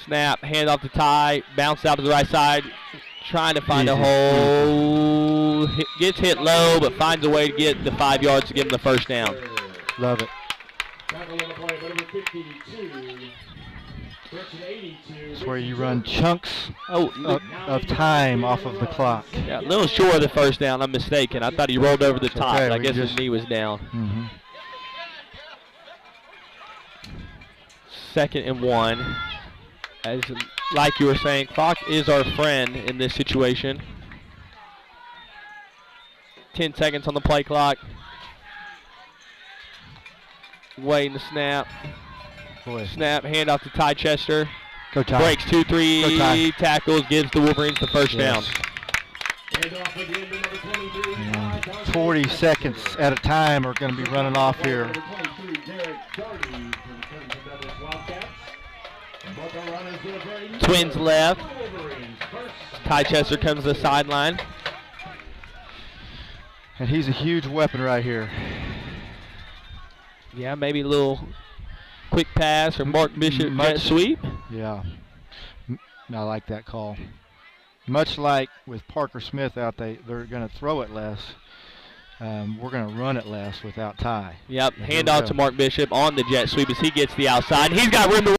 Snap, hand off to Ty, bounce out to the right side, trying to find a hole. Gets hit low, but finds a way to get the 5 yards to give him the first down. Love it. It's where you run chunks of time off of the clock. Yeah, a little short of the first down. I'm mistaken. I thought he rolled over the top. Okay, I guess his knee was down. 2nd and 1. As like you were saying, clock is our friend in this situation. 10 seconds on the play clock. Waiting to snap. Snap, hand off to Ty Chester. Go Ty. Breaks 2-3 tackles, gives the Wolverines the first down. 40 seconds at a time are going to be running off here. Twins left. Ty Chester comes to the sideline. And he's a huge weapon right here. Yeah, maybe a little quick pass or Mark Bishop jet sweep. Yeah, I like that call. Much like with Parker Smith out, they're going to throw it less. We're going to run it less without Ty. Yep, hand off to Mark Bishop on the jet sweep as he gets the outside. He's got room to